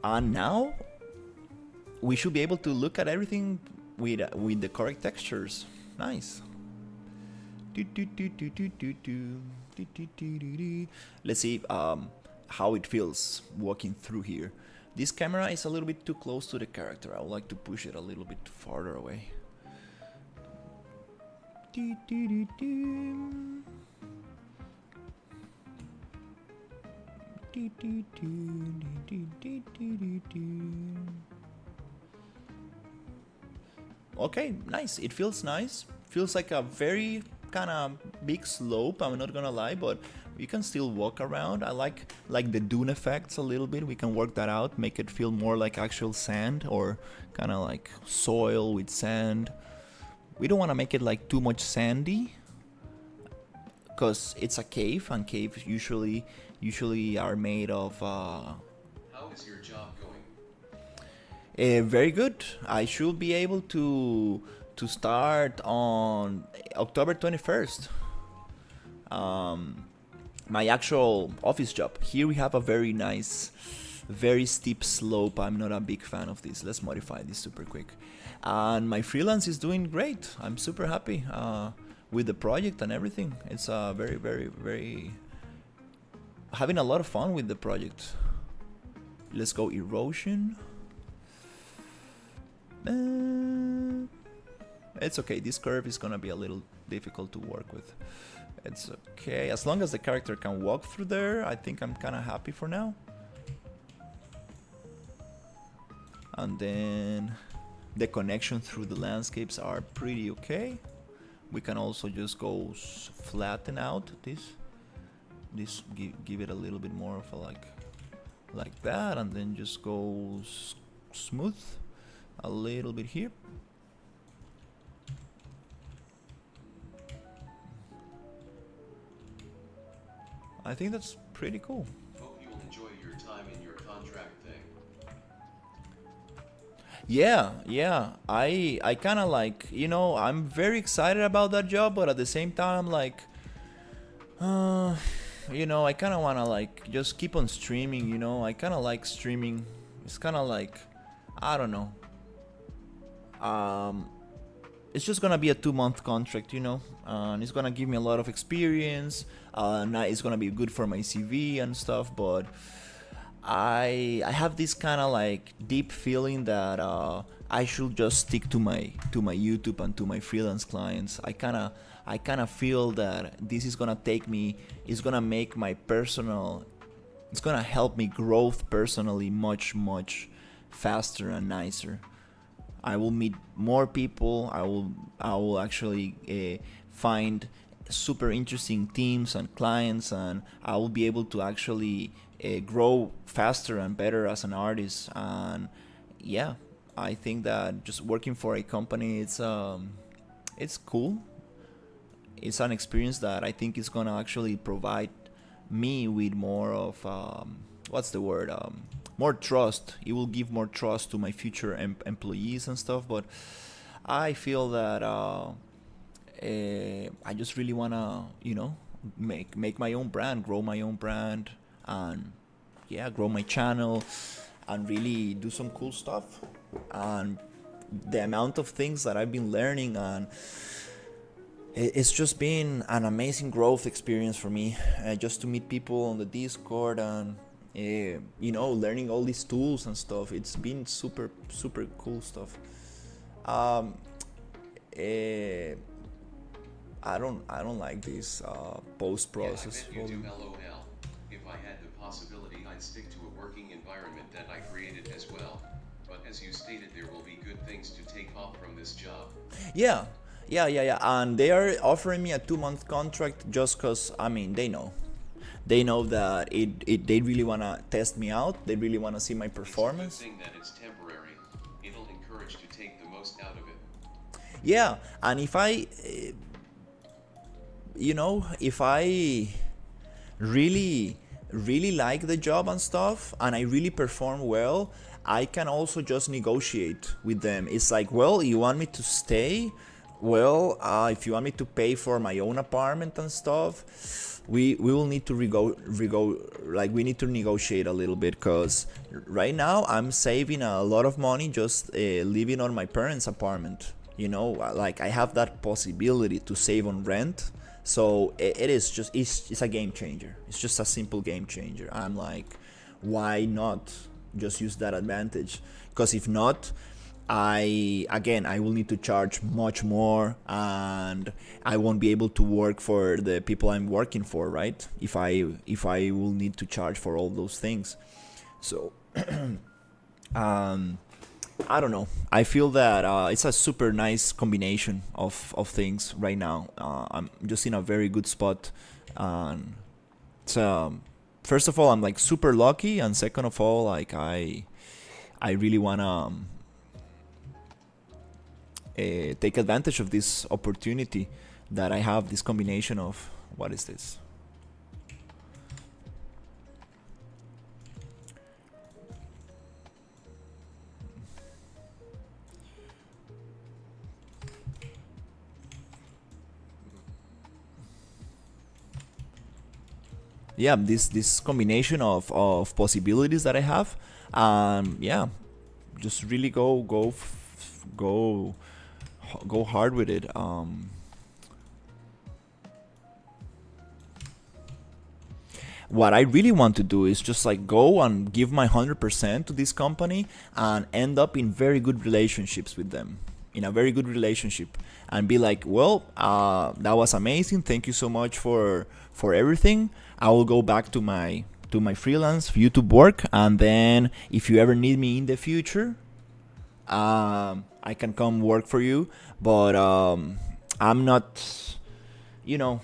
And now we should be able to look at everything with the correct textures. Nice. Let's see how it feels walking through here. This camera is a little bit too close to the character. I would like to push it a little bit farther away. Okay, nice. It feels nice. Feels like a very kind of big slope. I'm not gonna lie, but you can still walk around. I like the dune effects a little bit. We can work that out, make it feel more like actual sand or kind of like soil with sand. We don't want to make it like too much sandy, because it's a cave, and caves usually are made of.
How is your job going?
Very good. I should be able to start on October 21st. My actual office job. Here we have a very nice, very steep slope. I'm not a big fan of this. Let's modify this super quick. And my freelance is doing great. I'm super happy with the project and everything. It's very, very, very having a lot of fun with the project. Let's go erosion. It's okay. This curve is gonna be a little difficult to work with. It's okay. As long as the character can walk through there, I think I'm kind of happy for now. And then the connection through the landscapes are pretty okay. We can also just go flatten out this. Give it a little bit more of a like that, and then just go smooth a little bit here. I think that's pretty cool.
Hope you will enjoy your time in your contract thing.
Yeah. I kind of like, I'm very excited about that job, but at the same time, I'm like, I kind of want to like just keep on streaming, I kind of like streaming. It's kind of like, I don't know. It's just gonna be a 2-month contract, and it's gonna give me a lot of experience. It's gonna be good for my CV and stuff, but I have this kind of like deep feeling that I should just stick to my YouTube and to my freelance clients. I kind of feel that this is gonna take me. It's gonna make my personal. It's gonna help me grow personally much faster and nicer. I will meet more people. I will actually find super interesting teams and clients, and I will be able to actually grow faster and better as an artist. And yeah, I think that just working for a company, it's cool. It's an experience that I think is gonna actually provide me with more of what's the word? More trust. It will give more trust to my future employees and stuff. But I feel that I just really wanna, make my own brand, grow my own brand, and grow my channel, and really do some cool stuff. And the amount of things that I've been learning, and it's just been an amazing growth experience for me. Just to meet people on the Discord and learning all these tools and stuff. It's been super cool stuff. I don't like this post process.
Yeah, I bet you do. LOL. If I had the possibility, I'd stick to a working environment that I created as well. But as you stated, there will be good things to take off from this job.
Yeah. And they are offering me a 2-month contract just because, they know that they really want to test me out. They really want to see my performance.
It's a good thing that it's temporary. It'll encourage to take the most out of it.
Yeah, and if I really like the job and stuff, and I really perform well, I can also just negotiate with them. It's like, well, you want me to stay? Well, if you want me to pay for my own apartment and stuff, we will need to we need to negotiate a little bit, because right now I'm saving a lot of money just living on my parents' apartment. Like I have that possibility to save on rent. So it's a game changer. It's just a simple game changer. I'm like, why not just use that advantage? Because if not, I will need to charge much more, and I won't be able to work for the people I'm working for, right? If I will need to charge for all those things. So um, I don't know. I feel that it's a super nice combination of things right now. I'm just in a very good spot. And so, first of all, I'm like super lucky, and second of all, like I really wanna take advantage of this opportunity that I have. This combination of what is this? Yeah, this combination of possibilities that I have. Yeah, just really go hard with it. What I really want to do is just like go and give my 100% to this company and end up in very good relationships with them, in a very good relationship, and be like, well, that was amazing. Thank you so much for everything. I will go back to my freelance YouTube work, and then if you ever need me in the future, I can come work for you. But I'm not, you know,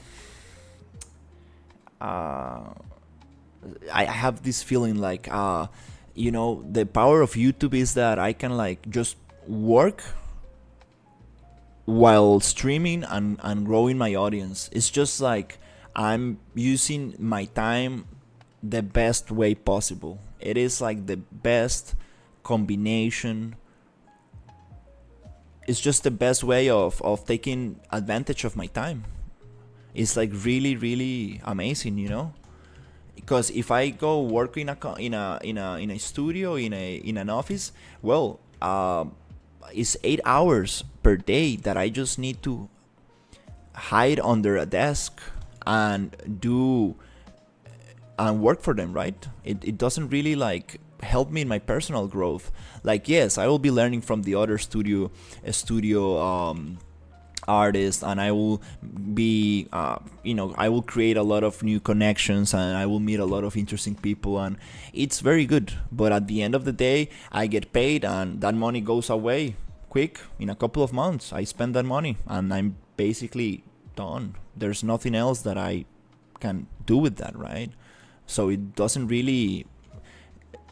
uh, I have this feeling like, the power of YouTube is that I can like just work while streaming and growing my audience. It's just like I'm using my time the best way possible. It is like the best combination. It's just the best way of taking advantage of my time. It's like really, really amazing, because if I go work in a studio, in an office, well, it's 8 hours per day that I just need to hide under a desk and do and work for them, right? It doesn't really like help me in my personal growth. Like, yes, I will be learning from the other studio artist, and I will be I will create a lot of new connections, and I will meet a lot of interesting people, and it's very good. But at the end of the day, I get paid, and that money goes away quick. In a couple of months, I spend that money and I'm basically done. There's nothing else that I can do with that, right? So it doesn't really,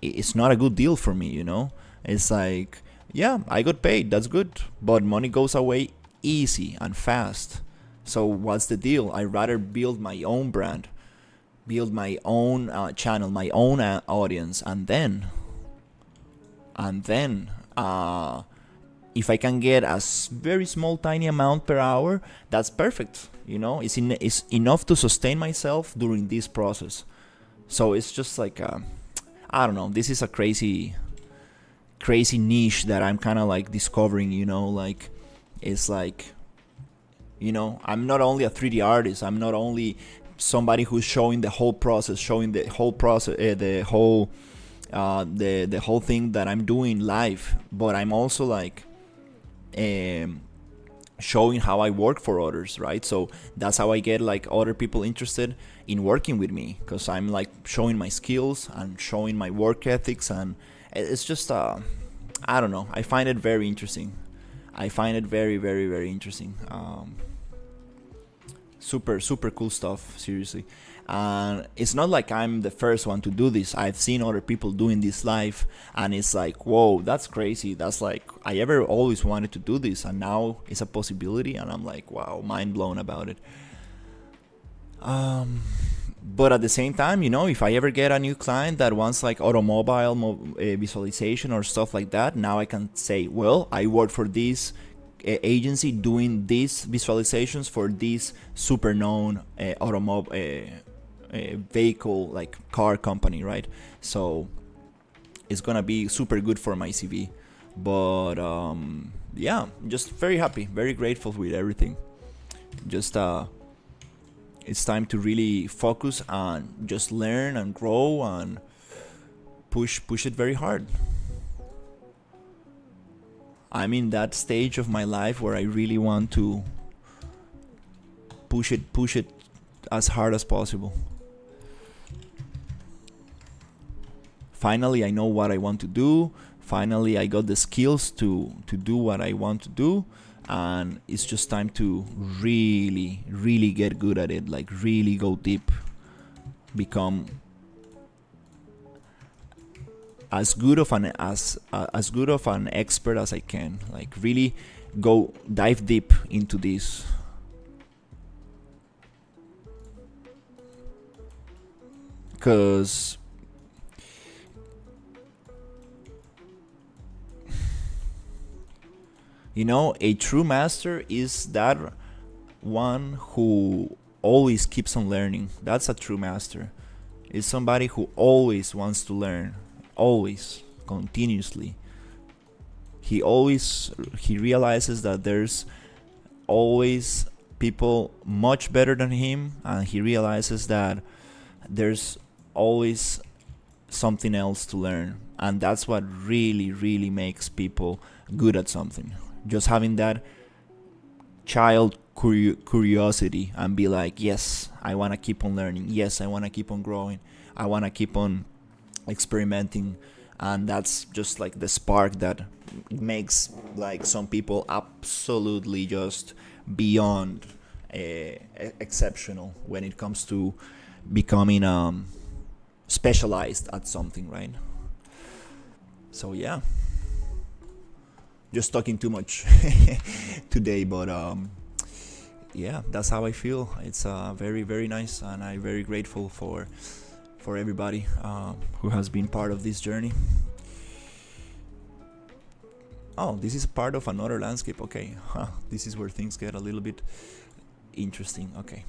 it's not a good deal for me. It's like, yeah, I got paid, that's good, but money goes away easy and fast. So what's the deal? I rather build my own brand, build my own channel, my own audience, and then if I can get a very small tiny amount per hour, that's perfect. It's enough to sustain myself during this process. So it's just like I don't know, this is a crazy niche that I'm kind of like discovering. Like, it's like, I'm not only a 3D artist, I'm not only somebody who's showing the whole process, the whole thing that I'm doing live, but I'm also like showing how I work for others, right? So that's how I get like other people interested in working with me, because I'm like showing my skills and showing my work ethics, and it's just I don't know, I find it very interesting. I find it very, very, very interesting. Super, super cool stuff, seriously. And it's not like I'm the first one to do this. I've seen other people doing this live, and it's like, whoa, that's crazy. That's like, I ever always wanted to do this, and now it's a possibility, and I'm like, wow, mind blown about it. But at the same time, if I ever get a new client that wants like automobile visualization or stuff like that, now I can say, well, I work for this agency doing these visualizations for this super known automobile vehicle, like car company, right? So it's gonna be super good for my CV. But yeah, just very happy, very grateful with everything. Just it's time to really focus and just learn and grow and push it very hard. I'm in that stage of my life where I really want to push it as hard as possible. Finally, I know what I want to do. Finally, I got the skills to do what I want to do, and it's just time to really get good at it, like really go deep, become as good of an expert as I can, like really go dive deep into this. Because a true master is that one who always keeps on learning. That's a true master. Is somebody who always wants to learn, always, continuously. He realizes that there's always people much better than him, and he realizes that there's always something else to learn, and that's what really makes people good at something. Just having that child curiosity and be like, yes, I want to keep on learning, yes, I want to keep on growing, I want to keep on experimenting. And that's just like the spark that makes like some people absolutely just beyond exceptional when it comes to becoming specialized at something, right? So yeah, just talking too much today, but yeah, that's how I feel. It's very nice, and I'm very grateful for everybody who has been part of this journey. Oh, this is part of another landscape. Okay, this is where things get a little bit interesting. Okay.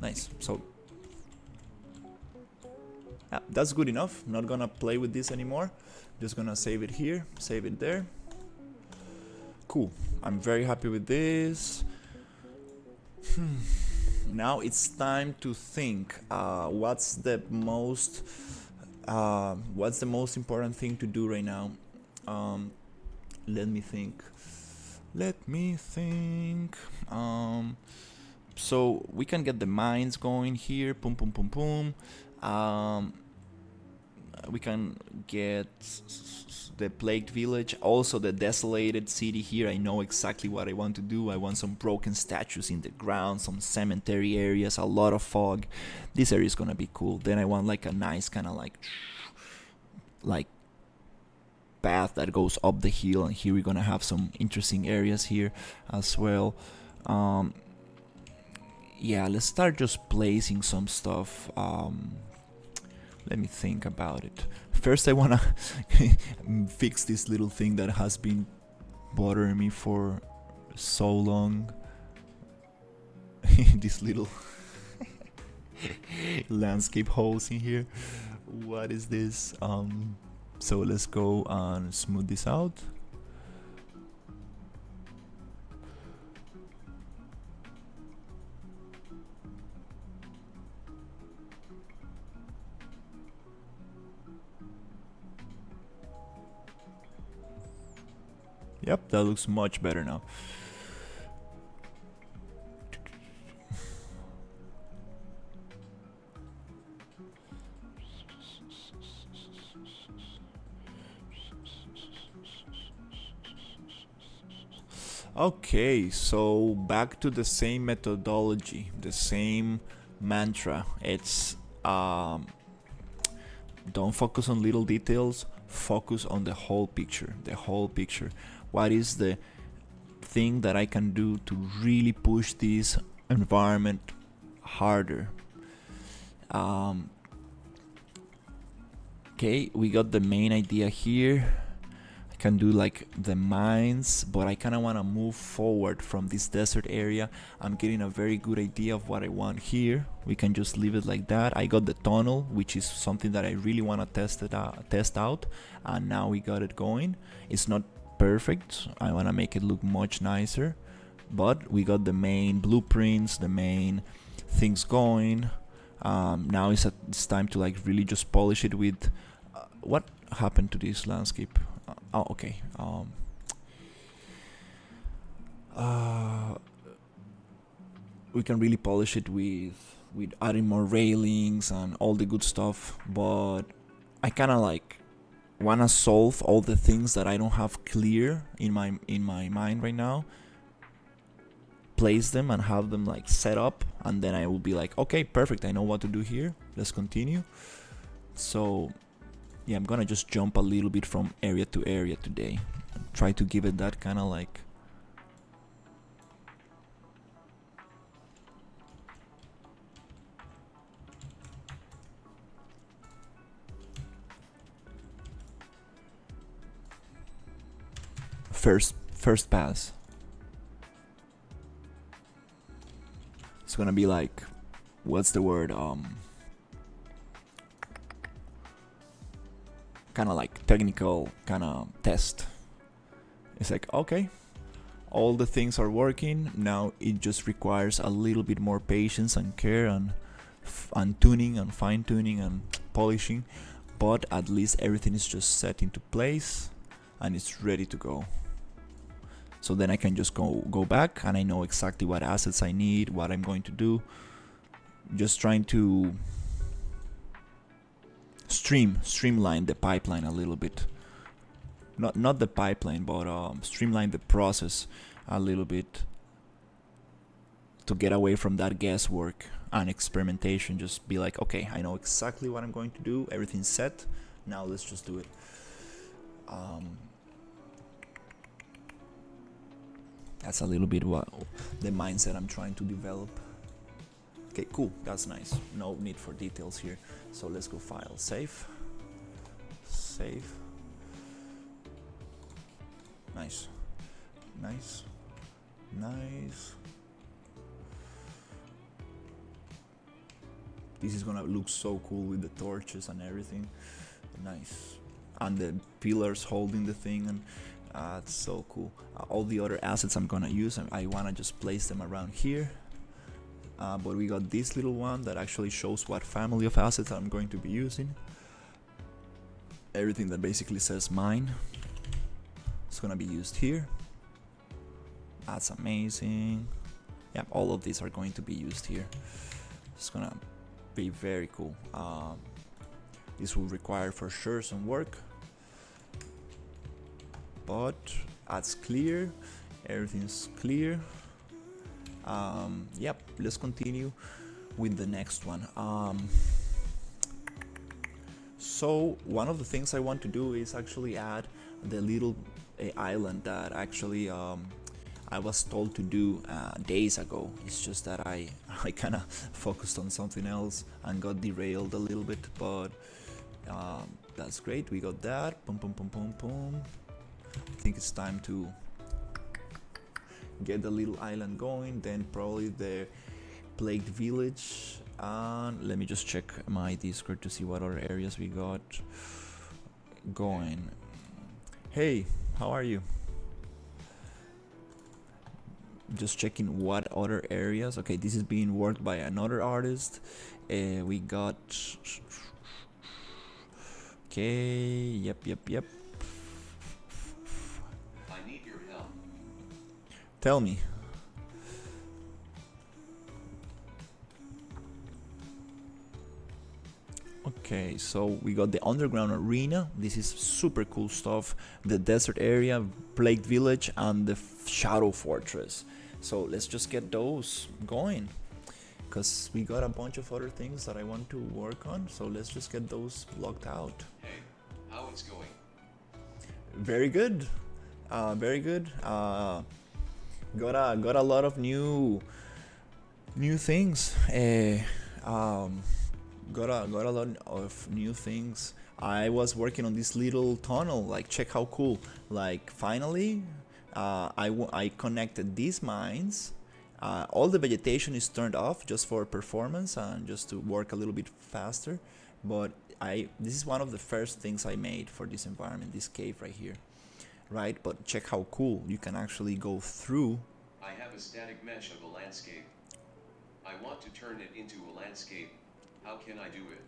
Nice. So that's good enough. Not gonna play with this anymore. Just gonna save it here, save it there. Cool. I'm very happy with this. Now it's time to think. What's the most important thing to do right now? Let me think. So we can get the mines going here. Boom, boom, boom, boom. We can get the plagued village, also the desolated city here. I know exactly what I want to do. I want some broken statues in the ground, some cemetery areas, a lot of fog. This area is gonna be cool. Then I want like a nice kind of like path that goes up the hill, and here we're gonna have some interesting areas here as well. Yeah, let's start just placing some stuff. Let me think about it. First, I wanna fix this little thing that has been bothering me for so long. These little landscape holes in here. What is this? So let's go and smooth this out. Yep, that looks much better now. Okay, so back to the same methodology, the same mantra. It's don't focus on little details, focus on the whole picture. What is the thing that I can do to really push this environment harder? Okay, we got the main idea here. I can do like the mines, but I kind of want to move forward from this desert area. I'm getting a very good idea of what I want here. We can just leave it like that. I got the tunnel, which is something that I really want to test out, and now we got it going. It's not perfect. I want to make it look much nicer, but we got the main blueprints, the main things going. Now it's time to like really just polish it with what happened to this landscape. Oh, okay. We can really polish it with adding more railings and all the good stuff, but I kind of like wanna solve all the things that I don't have clear in my mind right now. Place them and have them like set up, and then I will be like, okay, perfect, I know what to do here. Let's continue. So yeah, I'm gonna just jump a little bit from area to area today. Try to give it that kind of like first pass. It's gonna be like, what's the word? Kind of like technical kind of test. It's like, okay, all the things are working. Now it just requires a little bit more patience and care and tuning and fine tuning and polishing, but at least everything is just set into place and it's ready to go. So then I can just go back and I know exactly what assets I need, what I'm going to do. Just trying to streamline the pipeline a little bit. Not the pipeline, but streamline the process a little bit to get away from that guesswork and experimentation. Just be like, okay, I know exactly what I'm going to do. Everything's set. Now let's just do it. That's a little bit what the mindset I'm trying to develop. Okay, cool, that's nice. No need for details here. So let's go file, save. Nice. This is gonna look so cool with the torches and everything. Nice. And the pillars holding the thing, and it's so cool. All the other assets I'm gonna use, I wanna just place them around here. But we got this little one that actually shows what family of assets I'm going to be using. Everything that basically says mine, it's gonna be used here. That's amazing. Yeah, all of these are going to be used here. It's gonna be very cool. This will require for sure some work, but that's clear. Everything's clear. Yep, let's continue with the next one. So one of the things I want to do is actually add the little island that actually I was told to do days ago. It's just that I kind of focused on something else and got derailed a little bit, but that's great. We got that. Boom. I think it's time to get the little island going, then probably the plagued village. And let me just check my Discord to see what other areas we got going. Hey, how are you? Just checking what other areas. Okay, this is being worked by another artist. We got okay, yep.
I need your help.
Tell me. Okay, so we got the underground arena. This is super cool stuff. The desert area, plagued village, and the shadow fortress. So let's just get those going, because we got a bunch of other things that I want to work on. So let's just get those blocked out.
Hey, how it's going?
Very good. Very good. Got a lot of new things. Got a lot of new things. I was working on this little tunnel. Like, check how cool. Like, finally, I connected these mines. All the vegetation is turned off just for performance and just to work a little bit faster. But this is one of the first things I made for this environment, this cave right here. Right? But check how cool you can actually go through.
I have a static mesh of a landscape. I want to turn it into a landscape. How can I do it?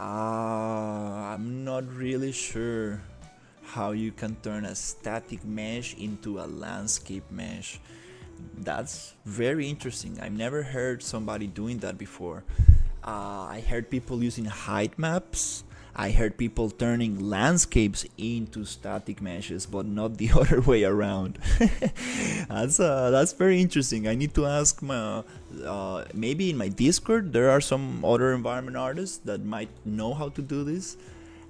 I'm not really sure how you can turn a static mesh into a landscape mesh. That's very interesting. I've never heard somebody doing that before. I heard people using height maps. I heard people turning landscapes into static meshes, but not the other way around. That's very interesting. I need to ask my maybe in my Discord there are some other environment artists that might know how to do this.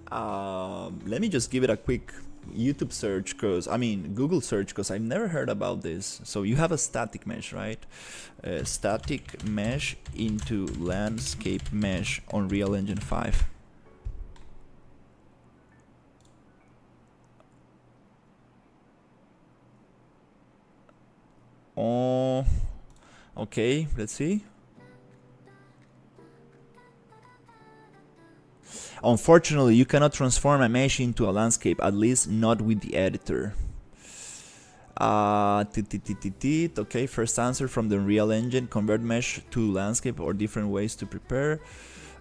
Let me just give it a quick YouTube search, Google search, because I've never heard about this. So you have a static mesh, right? Static mesh into landscape mesh on Unreal Engine 5. Oh, okay, let's see. Unfortunately, you cannot transform a mesh into a landscape, at least not with the editor. Okay, first answer from the Unreal Engine: convert mesh to landscape or different ways to prepare.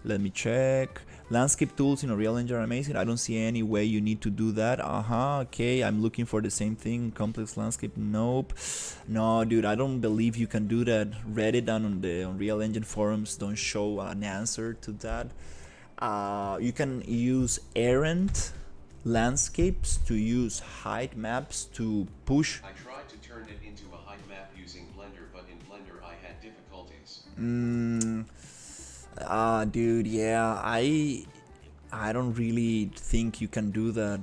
Let me check. Landscape tools in Unreal Engine are amazing. I don't see any way you need to do that. Okay, I'm looking for the same thing. Complex landscape, nope. No, dude, I don't believe you can do that. Reddit and on the Unreal Engine forums don't show an answer to that. You can use errant landscapes to use height maps to push.
I tried to turn it into a height map using Blender, but in Blender I had difficulties.
Dude, yeah, I don't really think you can do that.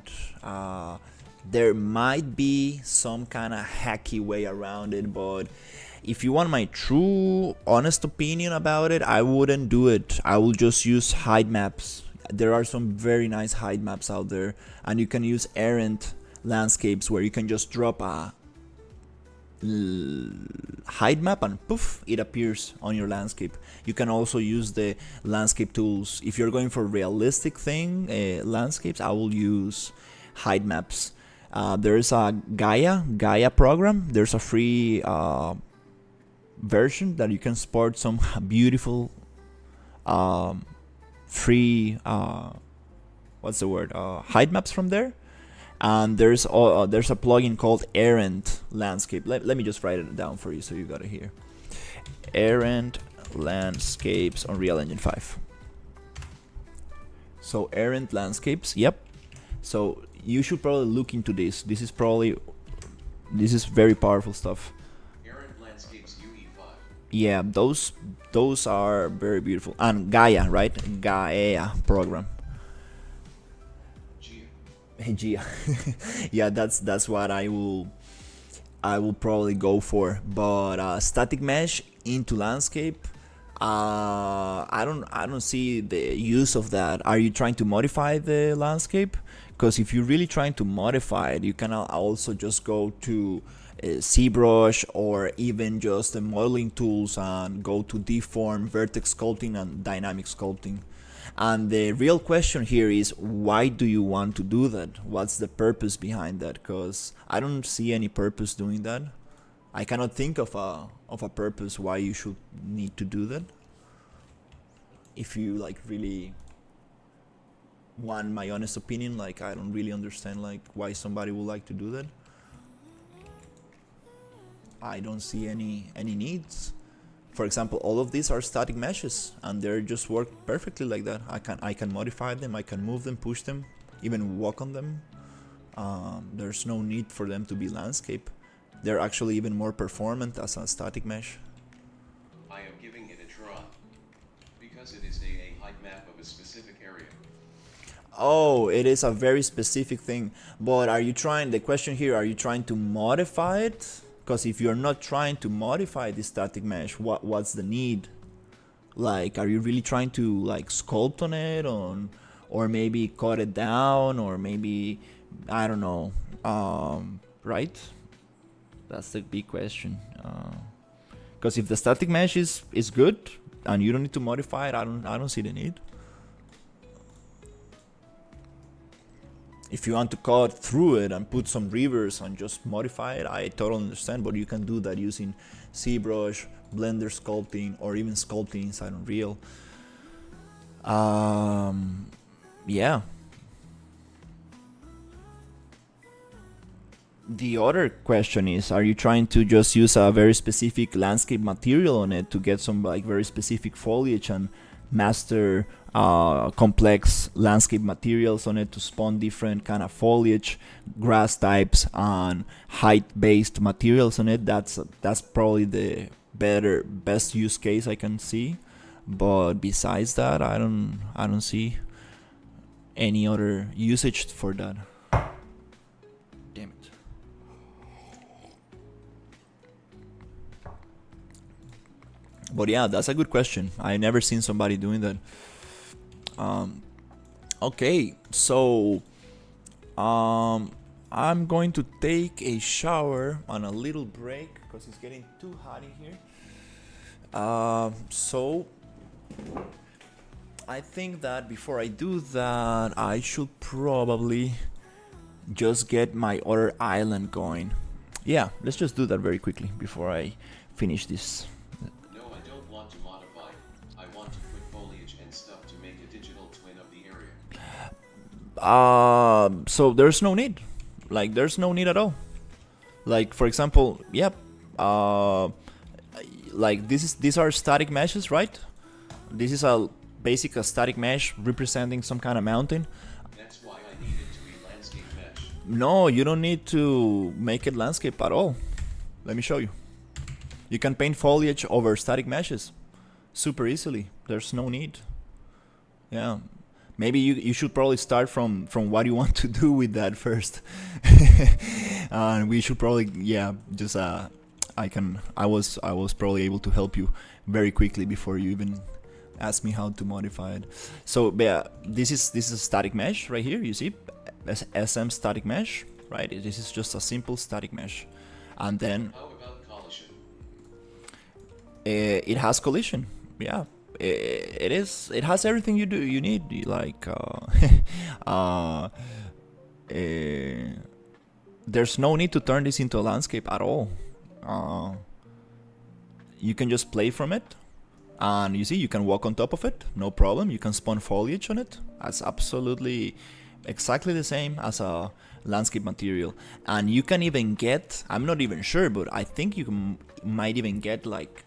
There might be some kind of hacky way around it, but if you want my true, honest opinion about it, I wouldn't do it. I will just use height maps. There are some very nice height maps out there, and you can use errant landscapes where you can just drop a height map and poof, it appears on your landscape. You can also use the landscape tools. If you're going for realistic landscapes, I will use height maps. There's a Gaia program. There's a free version that you can sport some beautiful free height maps from there. And there's a plugin called Errant Landscape. Let me just write it down for you so you got it here. Errant Landscapes on Unreal Engine 5. So Errant Landscapes, yep. So you should probably look into this. This is very powerful stuff.
Errant Landscapes UE5.
Yeah, those are very beautiful. And Gaia, right? Gaia program. Gia. Yeah, that's what I will probably go for. But static mesh into landscape, I don't see the use of that. Are you trying to modify the landscape? Because if you're really trying to modify it, you can also just go to ZBrush or even just the modeling tools and go to deform, vertex sculpting, and dynamic sculpting. And the real question here is, why do you want to do that? What's the purpose behind that? Because I don't see any purpose doing that. I cannot think of a purpose why you should need to do that. If you really want my honest opinion, I don't really understand why somebody would like to do that. I don't see any needs. For example, all of these are static meshes, and they just work perfectly like that. I can modify them, I can move them, push them, even walk on them. There's no need for them to be landscape. They're actually even more performant as a static mesh.
I am giving it a try, because it is a height map of a specific area.
Oh, it is a very specific thing. But the question here, are you trying to modify it? Because if you're not trying to modify the static mesh, what's the need? Are you really trying to sculpt on it, or maybe cut it down, or maybe, I don't know, right? That's the big question. Because if the static mesh is good and you don't need to modify it, I don't see the need. If you want to cut through it and put some reverse and just modify it, I totally understand, but you can do that using ZBrush, Blender sculpting, or even sculpting inside Unreal. Yeah. The other question is, are you trying to just use a very specific landscape material on it to get some like very specific foliage and master complex landscape materials on it to spawn different kind of foliage, grass types, and height-based materials on it? That's probably the best use case I can see. But besides that, I don't see any other usage for that. Damn it. But yeah, that's a good question. I never seen somebody doing that. Okay, so I'm going to take a shower on a little break because it's getting too hot in here. So I think that before I do that, I should probably just get my other island going. Yeah, let's just do that very quickly before I finish this.
No, I don't want to modify. I want to put foliage and stuff to make a digital twin of the area.
So there's no need. Like, there's no need at all. Like, for example, yep. Like these are static meshes, right? This is a basic static mesh representing some kind of mountain.
That's why I need it to be landscape mesh.
No, you don't need to make it landscape at all. Let me show you. You can paint foliage over static meshes super easily. There's no need. Yeah. Maybe you should probably start from what you want to do with that first. And we should probably, yeah, just I was probably able to help you very quickly before you even asked me how to modify it. So yeah, this is a static mesh right here. You see, SM static mesh, right? This is just a simple static mesh, and then
How about collision?
it has collision. Yeah, it is. It has everything you need. Like there's no need to turn this into a landscape at all. You can just play from it, and you see you can walk on top of it, no problem. You can spawn foliage on it. That's absolutely exactly the same as a landscape material. And you can even get, I'm not even sure, but I think you might even get, like,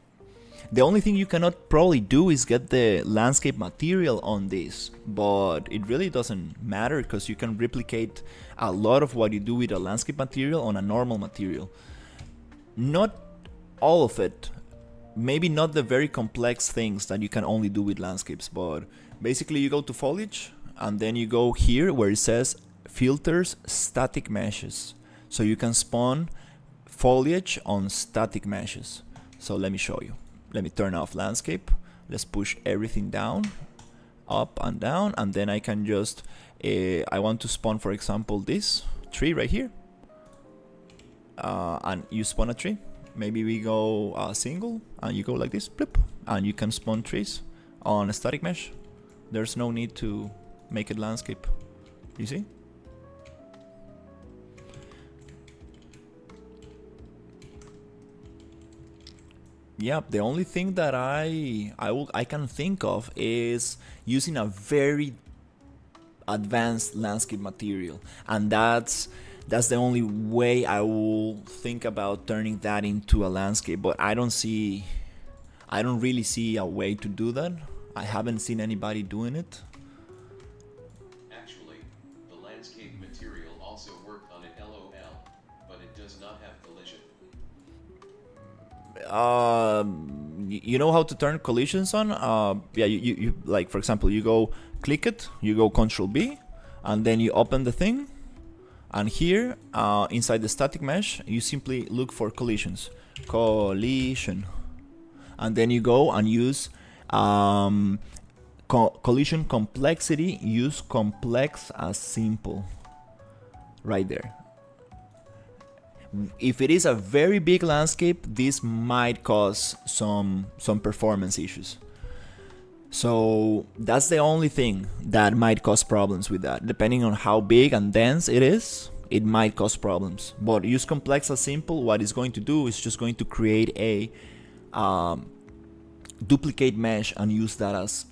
the only thing you cannot probably do is get the landscape material on this, but it really doesn't matter because you can replicate a lot of what you do with a landscape material on a normal material. Not all of it, maybe not the very complex things that you can only do with landscapes, but basically you go to foliage and then you go here where it says filters static meshes, so you can spawn foliage on static meshes. So let me show you. Let me turn off landscape. Let's push everything down, up and down, and then I can just I want to spawn, for example, this tree right here, and you spawn a tree. Maybe we go single, and you go like this, bloop, and you can spawn trees on a static mesh. There's no need to make it landscape. You see? Yeah, the only thing that I can think of is using a very advanced landscape material, and that's the only way I will think about turning that into a landscape. But I don't really see a way to do that. I haven't seen anybody doing it.
Actually, the landscape material also worked on an LOL, but it does not have collision.
You know how to turn collisions on? Yeah, you like, for example, you go click it, you go Control B, and then you open the thing, and here inside the static mesh you simply look for collisions, collision, and then you go and use collision complexity, use complex as simple. Right there. If it is a very big landscape, this might cause some performance issues. So that's the only thing that might cause problems with that. Depending on how big and dense it is, it might cause problems. But use complex as simple, what it's going to do is just going to create a duplicate mesh and use that as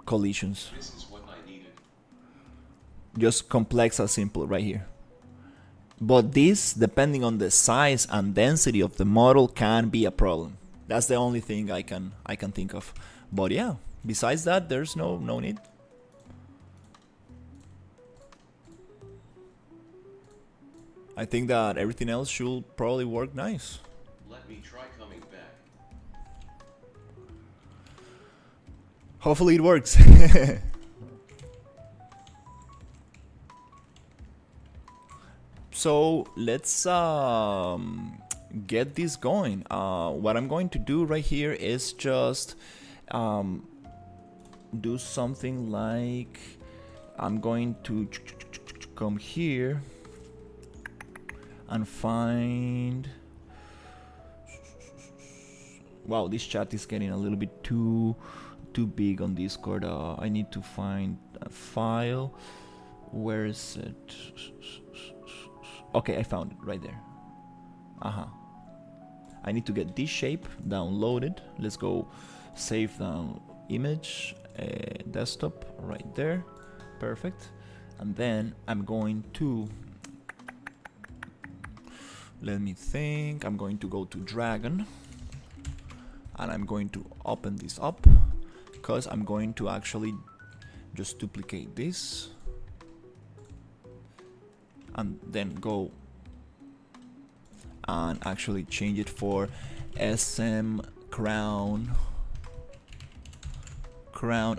collisions.
This is what I needed.
Just complex as simple right here. But this, depending on the size and density of the model, can be a problem. That's the only thing I can think of. But yeah, besides that, there's no need. I think that everything else should probably work nice.
Let me try coming back.
Hopefully it works. So let's get this going. What I'm going to do right here is just do something like, I'm going to come here and find, wow, this chat is getting a little bit too big on Discord. I need to find a file. Where is it? Okay, I found it right there. I need to get this shape downloaded. Let's go save down image, desktop right there. Perfect. And then I'm going to, let me think, I'm going to go to Dragon and I'm going to open this up because I'm going to actually just duplicate this and then go and actually change it for SM crown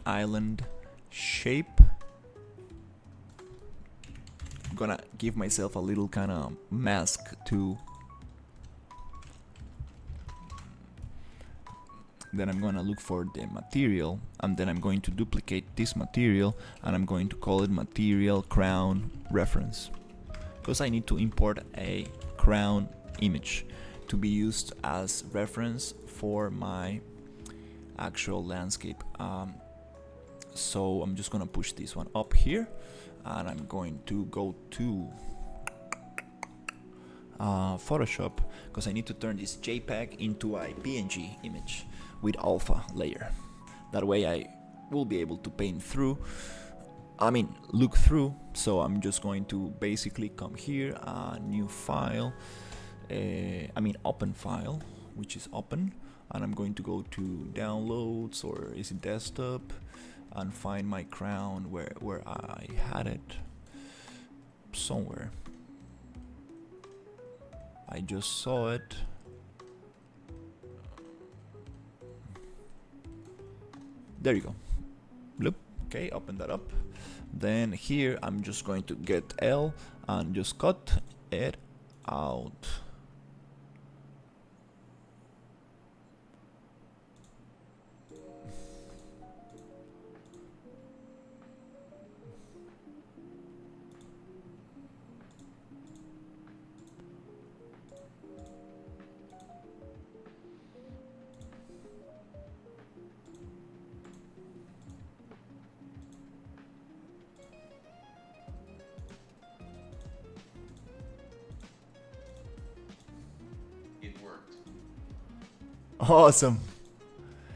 island shape. I'm gonna give myself a little kind of mask to, then I'm gonna look for the material and then I'm going to duplicate this material and I'm going to call it material crown reference, because I need to import a crown image to be used as reference for my actual landscape. So I'm just gonna push this one up here and I'm going to go to Photoshop because I need to turn this JPEG into a PNG image with alpha layer. That way I will be able to look through. So I'm just going to basically come here, new file, open file, which is open, and I'm going to go to downloads, or is it desktop, and find my crown where I had it somewhere. I just saw it. There you go. Look, okay, open that up. Then here I'm just going to get L and just cut it out. Awesome.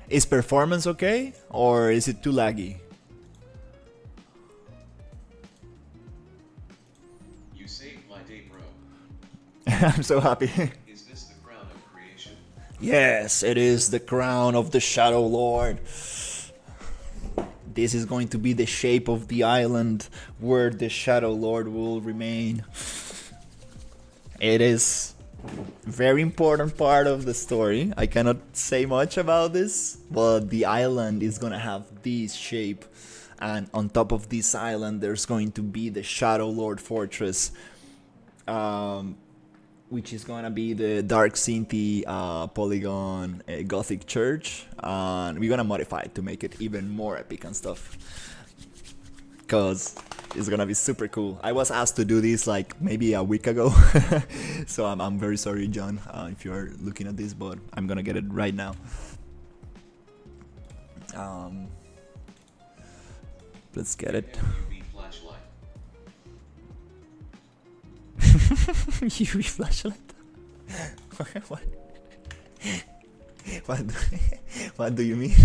Is performance okay, or is it too laggy?
You saved my day, bro.
I'm so happy.
Is this the crown of creation?
Yes, it is the crown of the Shadow Lord. This is going to be the shape of the island where the Shadow Lord will remain. It is very important part of the story. I cannot say much about this, but the island is gonna have this shape, and on top of this island there's going to be the Shadow Lord fortress. which is gonna be the dark synthy polygon gothic church, and we're gonna modify it to make it even more epic and stuff, because it's gonna be super cool. I was asked to do this like maybe a week ago, so I'm very sorry, John, if you're looking at this, but I'm gonna get it right now. Let's get it.
UV flashlight.
UV flashlight. what? What? What do you mean?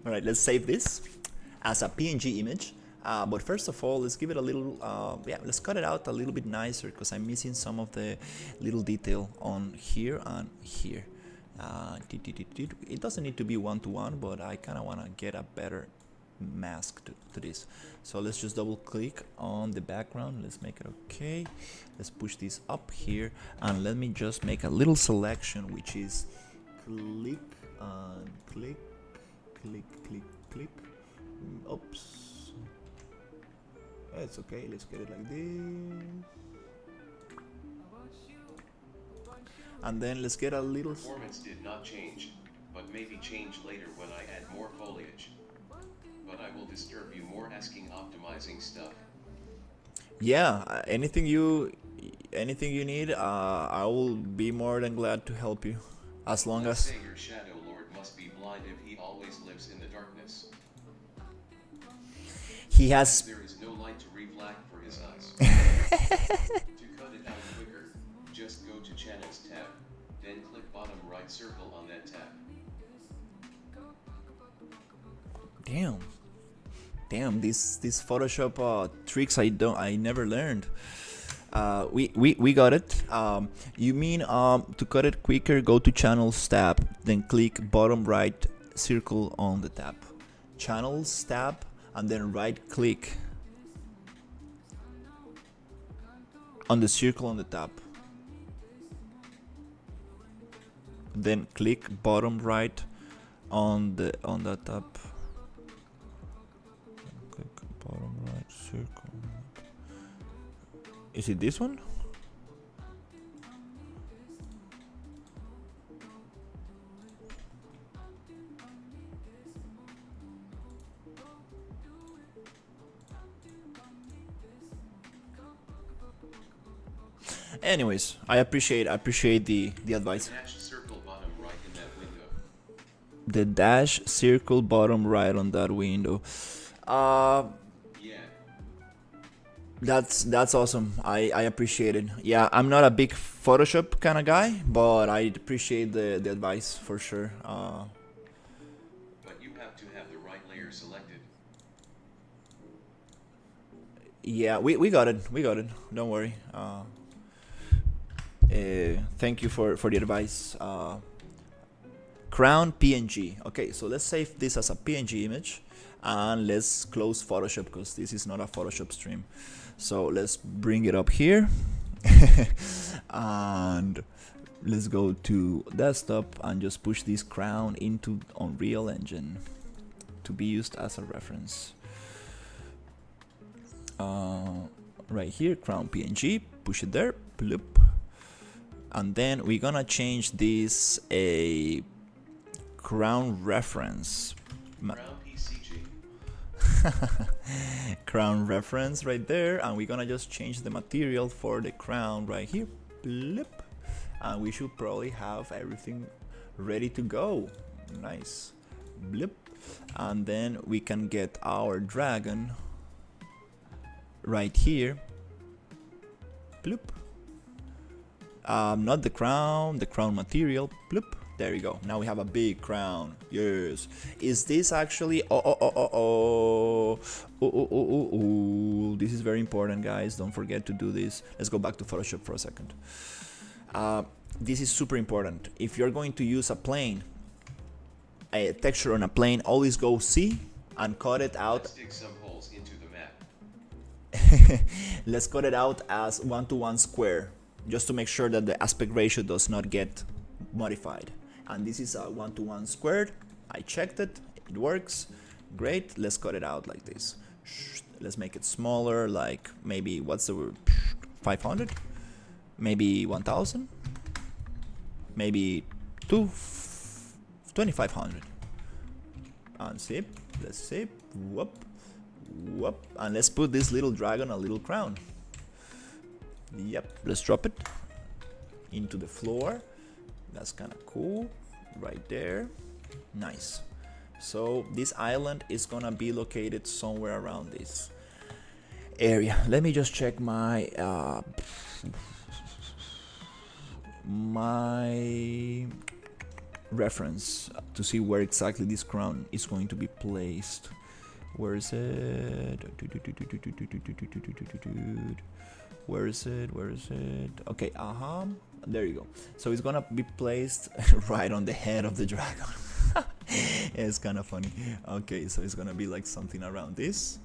All right, let's save this as a PNG image. But first of all, let's give it a little. Yeah, let's cut it out a little bit nicer because I'm missing some of the little detail on here and here. It doesn't need to be one-to-one, but I kind of want to get a better mask to this. So let's just double click on the background. Let's make it okay. Let's push this up here, and let me just make a little selection, which is click and click, click, click, click. Oops. It's okay. Let's get it like this. And then let's get a little.
Performance did not change, but maybe change later when I add more foliage. But I will disturb you more asking optimizing stuff.
Yeah, anything you need, I will be more than glad to help you, as long
Let's
as
say your shadow lord must be blind if he always lives in the darkness.
he has.
There is no light to reflect for his eyes. To cut it out quicker, just go to Channels tab, then click bottom right circle on that tab.
Damn, these Photoshop tricks I never learned. We got it. You mean to cut it quicker, go to Channels tab, then click bottom right circle on the tab. Channels tab, and then right click on the circle on the tab. Then click bottom right on the tab. Click bottom right circle. Is it this one? Anyways, I appreciate the advice.
Dash circle bottom right in that window.
The dash circle bottom right on that window.
Yeah.
That's awesome. I appreciate it. Yeah, I'm not a big Photoshop kind of guy, but I appreciate the advice for sure.
But you have to have the right layer selected.
Yeah, we got it. We got it. Don't worry. Thank you for the advice. Crown PNG. Okay, so let's save this as a PNG image, and let's close Photoshop because this is not a Photoshop stream. So let's bring it up here, and let's go to desktop and just push this crown into Unreal Engine to be used as a reference. Right here, crown PNG, push it there, bloop. And then we're gonna change this a crown reference.
Crown PCG.
Crown reference right there, and we're gonna just change the material for the crown right here, blip, and we should probably have everything ready to go. Nice, blip, and then we can get our dragon right here, bloop. Not the crown material, bloop. There you go. Now we have a big crown. Yes. Is this actually? Oh. This is very important, guys. Don't forget to do this. Let's go back to Photoshop for a second. This is super important. If you're going to use a plane, a texture on a plane, always go C and cut it out.
Let's dig some holes into the map.
Let's cut it out as 1:1 square, just to make sure that the aspect ratio does not get modified. And this is a 1:1 squared. I checked it. It works. Great. Let's cut it out like this. Let's make it smaller, like maybe, what's the word? 500? maybe 1000, maybe 2500. Unzip, let's zip, whoop, whoop, and let's put this little dragon a little crown. Yep, let's drop it into the floor. That's kind of cool, right there. Nice. So this island is gonna be located somewhere around this area. Let me just check my my reference to see where exactly this crown is going to be placed. Where is it? Where is it? Where is it? Okay, there you go. So it's gonna be placed right on the head of the dragon. It's kind of funny. Okay, so it's gonna be like something around this.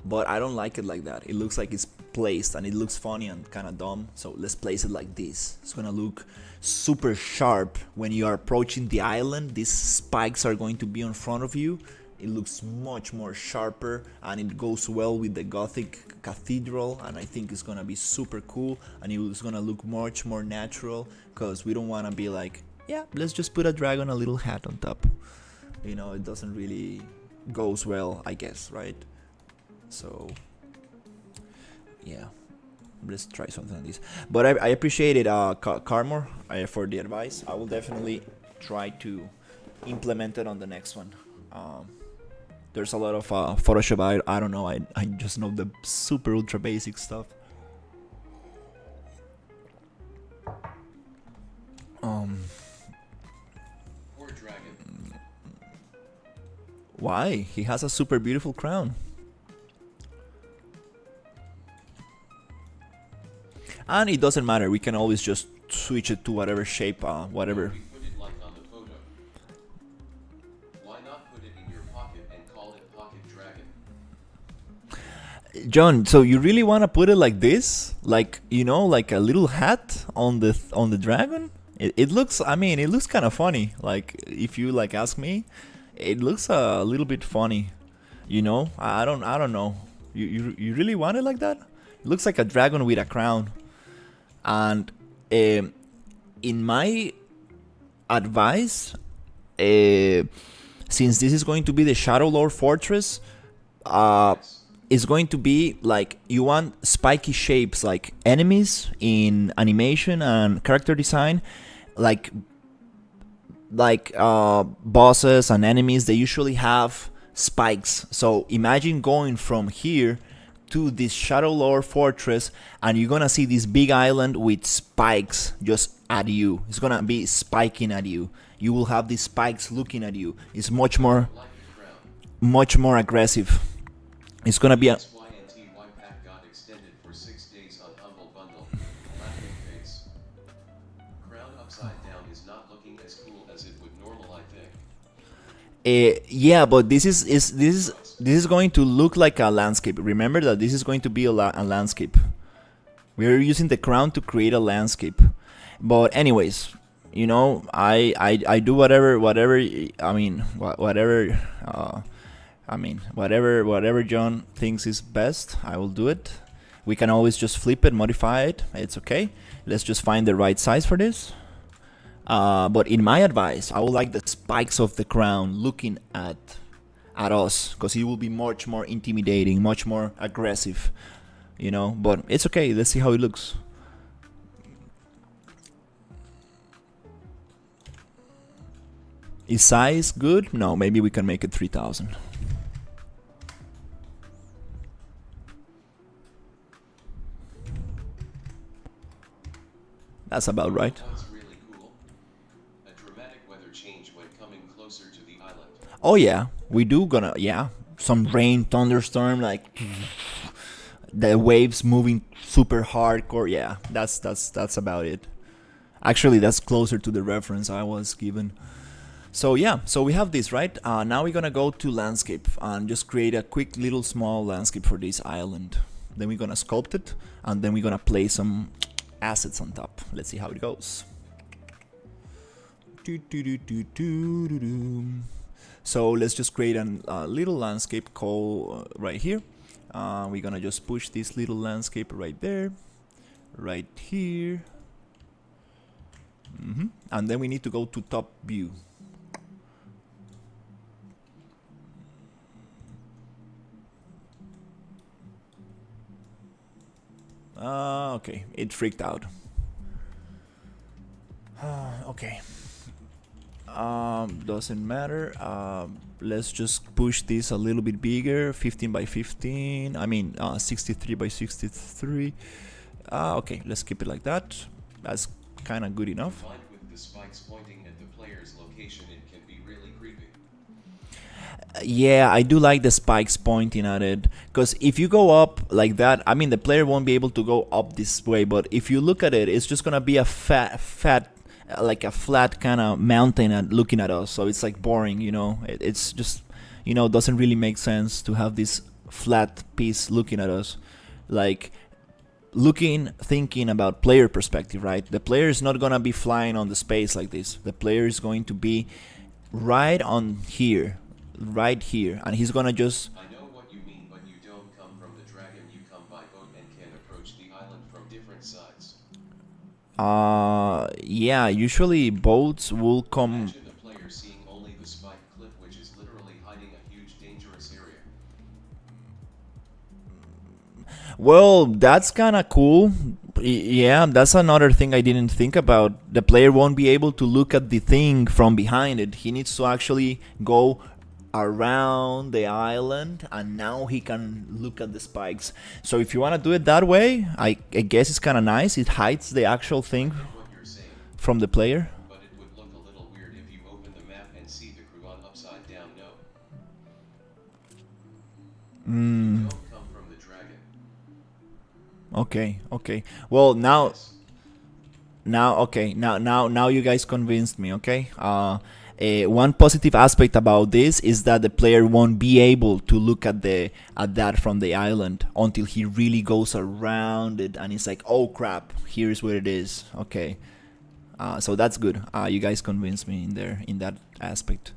But I don't like it like that. It looks like it's placed and it looks funny and kind of dumb. So let's place it like this. It's gonna look super sharp when you are approaching the island. These spikes are going to be in front of you. It looks much more sharper and it goes well with the Gothic cathedral, and I think it's gonna be super cool and it's gonna look much more natural, because we don't want to be like, yeah, let's just put a dragon a little hat on top. You know, it doesn't really goes well, I guess, right? So yeah, let's try something like this. But I appreciate it, Carmor, for the advice. I will definitely try to implement it on the next one. There's a lot of Photoshop. I don't know. I just know the super ultra basic stuff.
Poor dragon.
Why? He has a super beautiful crown. And it doesn't matter. We can always just switch it to whatever shape, whatever.
We put it like on the photo. Why not put it in your pocket and call it Pocket Dragon?
John, so you really want to put it like this? Like, you know, like a little hat on the dragon? It looks, I mean, it looks kind of funny. Like, if you like ask me, it looks a little bit funny. You know, I don't know. You really want it like that? It looks like a dragon with a crown. And in my advice, since this is going to be the Shadow Lord Fortress, it's going to be like, you want spiky shapes like enemies in animation and character design, like bosses and enemies. They usually have spikes. So imagine going from here to this Shadow Lord Fortress, and you're gonna see this big island with spikes just at you. It's gonna be spiking at you. You will have these spikes looking at you. It's much more aggressive. It's gonna be a
SYNTY pack got extended for 6 days on Humble Bundle. Laughing face. Crown upside down is not looking as cool as it would normal, I think.
yeah, but this is going to look like a landscape. Remember that this is going to be a landscape. We're using the crown to create a landscape. But anyways, you know, I do whatever whatever John thinks is best, I will do it. We can always just flip it, modify it. It's okay. Let's just find the right size for this. But in my advice, I would like the spikes of the crown looking at us, because it will be much more intimidating, much more aggressive, you know. But it's okay. Let's see how it looks. Is size good? No, maybe we can make it 3000. That's about right.
What's really cool? A dramatic weather change when coming closer to the island.
Oh yeah, we do some rain, thunderstorm, like the waves moving super hardcore. Yeah, that's about it. Actually, that's closer to the reference I was given. So yeah, so we have this, right? Now we're gonna go to landscape and just create a quick little small landscape for this island. Then we're gonna sculpt it, and then we're gonna place some assets on top. Let's see how it goes. So let's just create a little landscape called right here. We're gonna just push this little landscape right there. right here. And then we need to go to top view. Okay, it freaked out. Okay. Doesn't matter. Let's just push this a little bit bigger. 15 by 15. I mean, 63 by 63. Okay, let's keep it like that. That's kind of good enough.
Combined with the spikes pointing at the player's location, it can be really creepy.
Yeah, I do like the spikes pointing at it, because if you go up like that, I mean, the player won't be able to go up this way, but if you look at it, it's just gonna be a fat like a flat kind of mountain looking at us, so it's like boring, you know. It's just, you know, doesn't really make sense to have this flat piece looking at us, like thinking about player perspective, right? The player is not gonna be flying on the space like this. The player is going to be right on here, right here, and he's gonna just...
I know what you mean, but you don't come from the dragon, you come by boat and can approach the island from different sides.
Yeah, usually boats will come...
Imagine the player seeing only the spike cliff, which is literally hiding a huge dangerous area.
Well, that's kind of cool. Yeah, that's another thing I didn't think about. The player won't be able to look at the thing from behind it. He needs to actually go around the island, and now he can look at the spikes. So if you want to do it that way, I guess it's kind of nice. It hides the actual thing
What you're saying,
from the player.
but it would look a little weird if you open the map and see the crew on upside down. No. You don't come from the dragon.
Okay. Well, now
Yes.
now you guys convinced me. Okay. One positive aspect about this is that the player won't be able to look at that from the island until he really goes around it, and it's like, oh crap, here's where it is. Okay. So that's good. You guys convinced me in that aspect.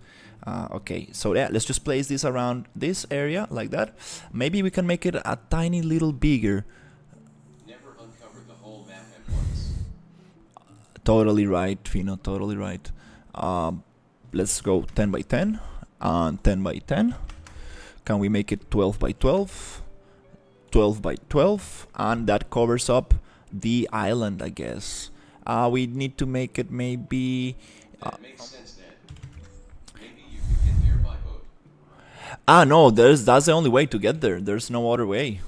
Okay, so yeah, let's just place this around this area like that. Maybe we can make it a tiny little bigger.
Never uncover the whole map at once.
Totally right, Fino, totally right. Let's go 10 by 10 and 10 by 10. Can we make it 12 by 12? 12 by 12, and that covers up the island, I guess. We need to make it maybe...
That makes sense then. Maybe you could get there by boat.
No, that's the only way to get there. There's no other way.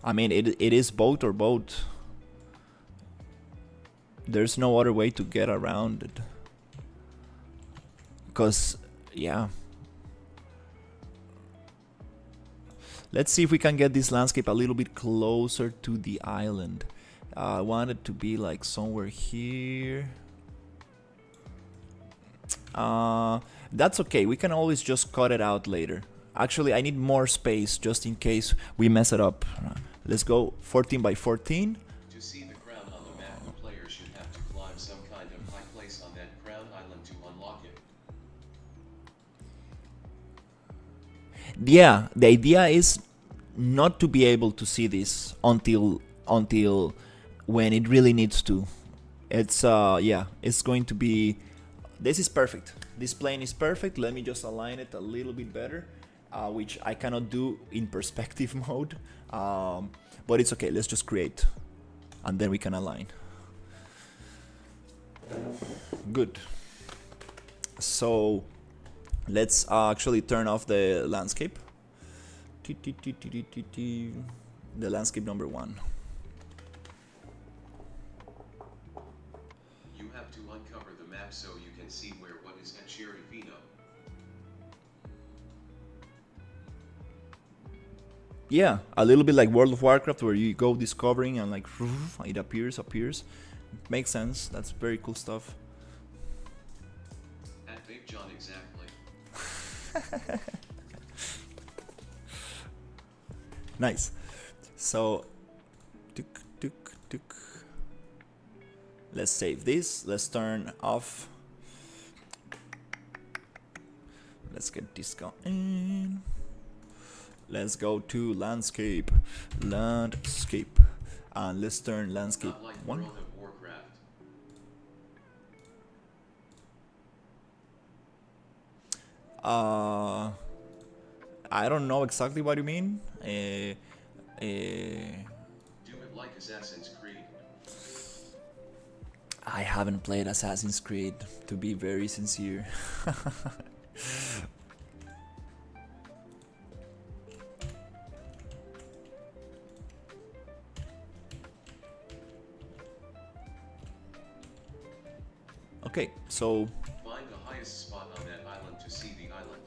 I mean, it is boat or boat. There's no other way to get around it. Because, yeah. Let's see if we can get this landscape a little bit closer to the island. I want it to be like somewhere here. That's okay. We can always just cut it out later. Actually, I need more space just in case we mess it up. Let's go 14 by 14.
To see the crown on the map, the player should have to climb some kind of high place on that crown island to unlock it.
Yeah, the idea is not to be able to see this until when it really needs to. It's yeah, it's going to be... This is perfect. This plane is perfect. Let me just align it a little bit better, which I cannot do in perspective mode. But it's okay. Let's just create, and then we can align. Good. So let's actually turn off the landscape. The landscape number 1.
You have to uncover the map so you can see where what is at Sherifino.
Yeah, a little bit like World of Warcraft, where you go discovering and like it appears. Makes sense. That's very cool stuff.
At Big John, exactly.
Nice. So, let's save this. Let's turn off. Let's get this going. Let's go to landscape. and let's turn landscape
Not like
1.
World of Warcraft.
uh I don't know exactly what you mean.
Do it like Assassin's Creed.
I haven't played Assassin's Creed, to be very sincere. Okay, so
Find the highest spot on that island to see the island.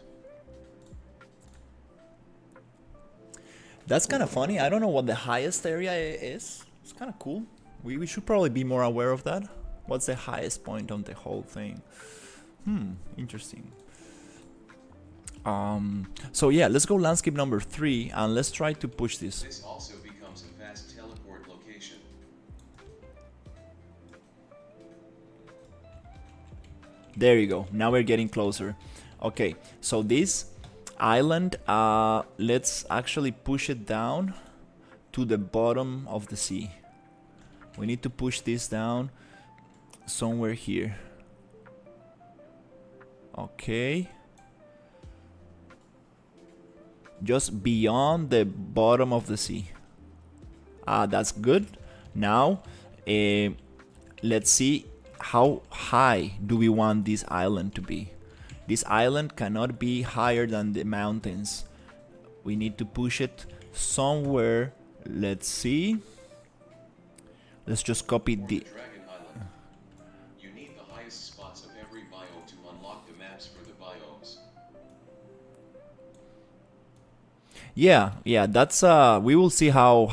that's kind of funny. I don't know what the highest area is. It's kind of cool. We should probably be more aware of that. What's the highest point on the whole thing? Interesting. So yeah, let's go landscape number 3 and let's try to push this.
This also becomes a fast teleport location.
There you go. Now we're getting closer. Okay, so this island, let's actually push it down to the bottom of the sea. We need to push this down somewhere here. Okay. Just beyond the bottom of the sea. That's good. Now, let's see how high do we want this island to be. This island cannot be higher than the mountains. We need to push it somewhere. Let's see. Let's just copy
For
the...
Dragon Island, you need the highest spots of every biome to unlock the maps for the biomes.
Yeah, that's we will see how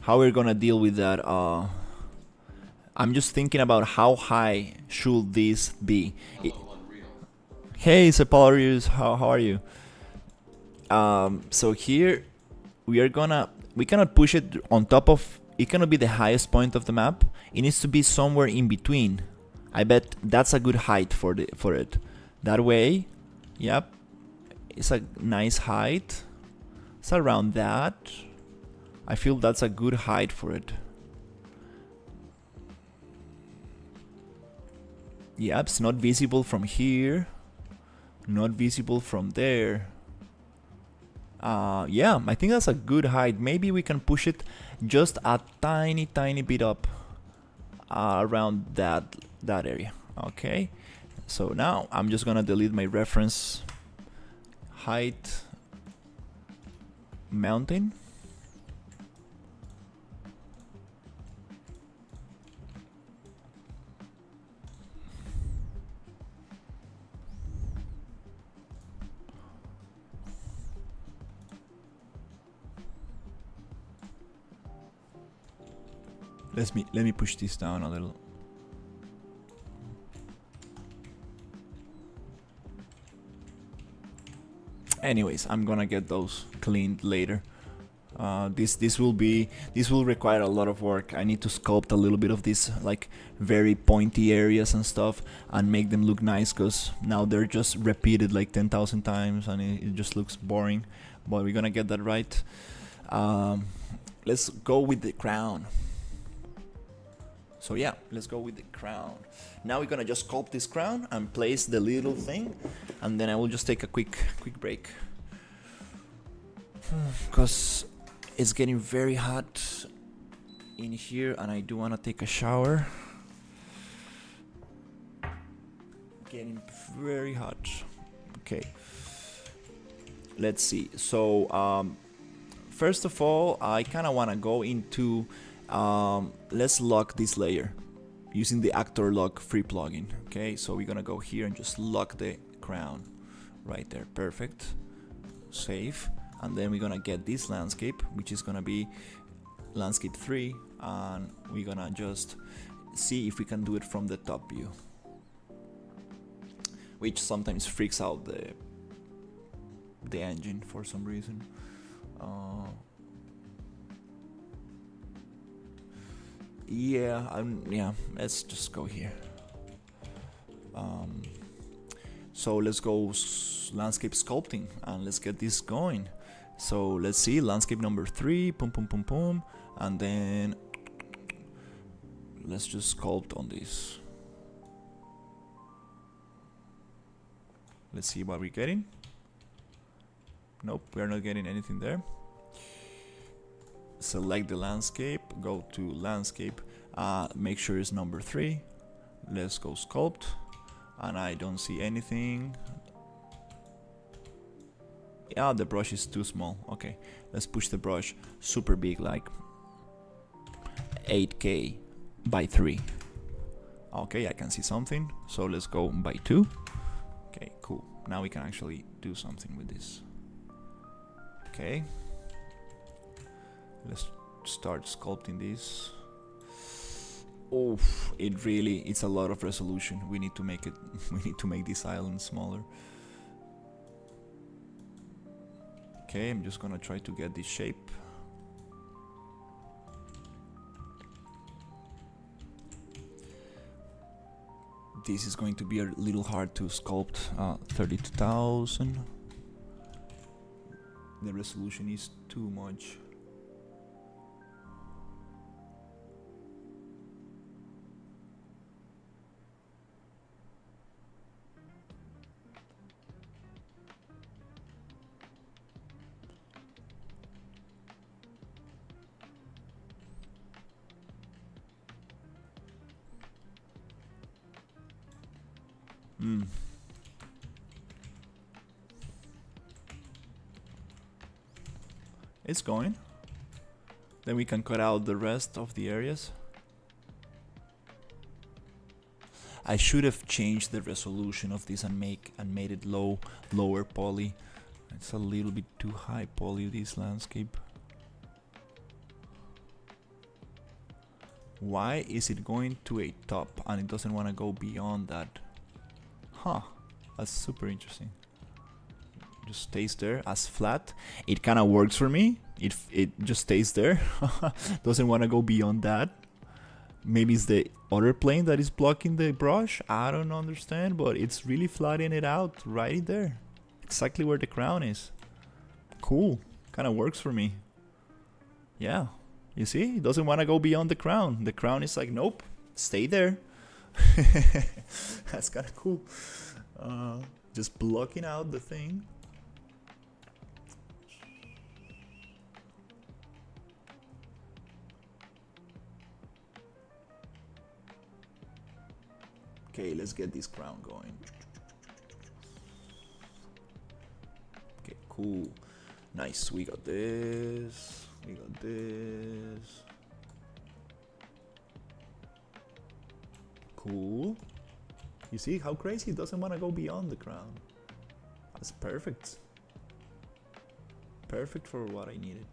we're gonna deal with that. I'm just thinking about how high should this be.
Hello, Unreal.
Hey, Sepularius, how are you? So here we cannot push it on top of. It cannot be the highest point of the map. It needs to be somewhere in between. I bet that's a good height for it. That way, yep, it's a nice height. It's around that. I feel that's a good height for it. Yep, it's not visible from here. Not visible from there. Yeah, I think that's a good height. Maybe we can push it just a tiny bit up around that area. Okay, so now I'm just gonna delete my reference height mountain. Let me push this down a little. Anyways, I'm gonna get those cleaned later. This will require a lot of work. I need to sculpt a little bit of these like very pointy areas and stuff and make them look nice, because now they're just repeated like 10,000 times and it just looks boring. But we're gonna get that right. Let's go with the crown. So yeah, let's go with the crown. Now we're gonna just sculpt this crown and place the little thing, and then I will just take a quick break. Because it's getting very hot in here and I do wanna take a shower. Getting very hot. Okay. Let's see. So first of all, I kinda wanna go into let's lock this layer using the actor lock free plugin. Okay, so we're gonna go here and just lock the crown right there. Perfect. Save. And then we're gonna get this landscape, which is gonna be landscape 3, and we're gonna just see if we can do it from the top view, which sometimes freaks out the engine for some reason. Yeah, let's just go here. So let's go landscape sculpting and let's get this going. So let's see, landscape number 3, boom, boom, boom, boom, and then let's just sculpt on this. Let's see what we're getting. Nope, we're not getting anything there. Select the landscape, go to landscape, make sure it's number 3. Let's go sculpt, and I don't see anything. Yeah, the brush is too small. Okay, let's push the brush super big, like 8K by 3. Okay, I can see something, so let's go by 2. Okay, cool. Now we can actually do something with this. Okay, let's start sculpting this. Oh, it's a lot of resolution. We need to make it, we need to make this island smaller. Okay, I'm just gonna try to get this shape. This is going to be a little hard to sculpt. 32,000. The resolution is too much. It's going. Then we can cut out the rest of the areas. I should have changed the resolution of this and made it lower poly. It's a little bit too high poly, this landscape. Why is it going to a top and it doesn't want to go beyond that? Huh, that's super interesting. Just stays there as flat. It kind of works for me. It just stays there. Doesn't want to go beyond that. Maybe it's the other plane that is blocking the brush. I don't understand, but it's really flattening it out right there. Exactly where the crown is. Cool. Kind of works for me. Yeah. You see? It doesn't want to go beyond the crown. The crown is like, nope, stay there. That's kind of cool. Just blocking out the thing. Okay, let's get this crown going. Okay, cool. Nice, we got this. We got this. Cool. You see how crazy? It doesn't want to go beyond the crown. That's perfect. Perfect for what I needed.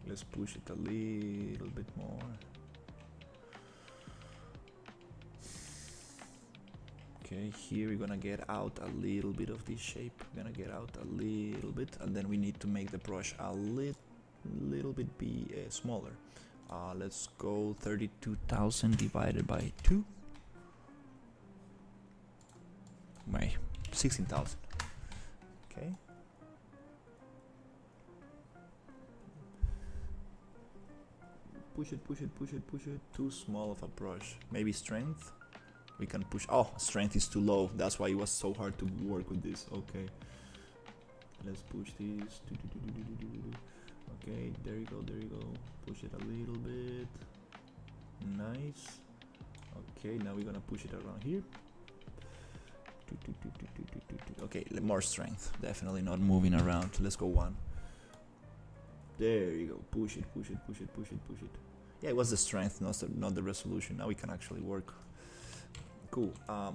Let's push it a little bit more. Okay, here we're gonna get out a little bit of this shape. We're gonna get out a little bit, and then we need to make the brush a little bit smaller. Let's go 32,000 divided by 2. My 16,000. Okay. Push it, push it, push it, push it. Too small of a brush. Maybe strength. We can push. Oh, strength is too low. That's why it was so hard to work with this. Okay. Let's push this. Okay, there you go, there you go. Push it a little bit. Nice. Okay, now we're gonna push it around here. Okay, more strength. Definitely not moving around. Let's go 1. There you go. Push it, push it, push it, push it, push it. Yeah, it was the strength, not the resolution. Now we can actually work. Cool.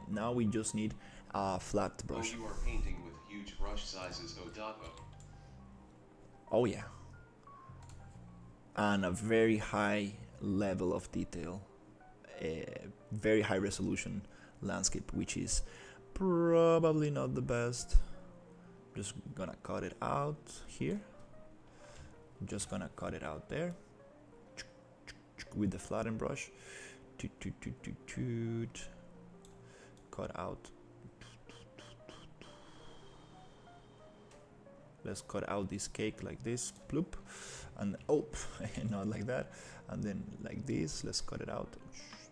Now we just need a flat brush.
Oh, you are painting with huge brush sizes, Odapo.
Oh yeah. And a very high level of detail. A very high resolution landscape, which is probably not the best. Just gonna cut it out here. Just gonna cut it out there with the flattened brush. Cut out. Let's cut out this cake like this, bloop, and oh, not like that, and then like this. Let's cut it out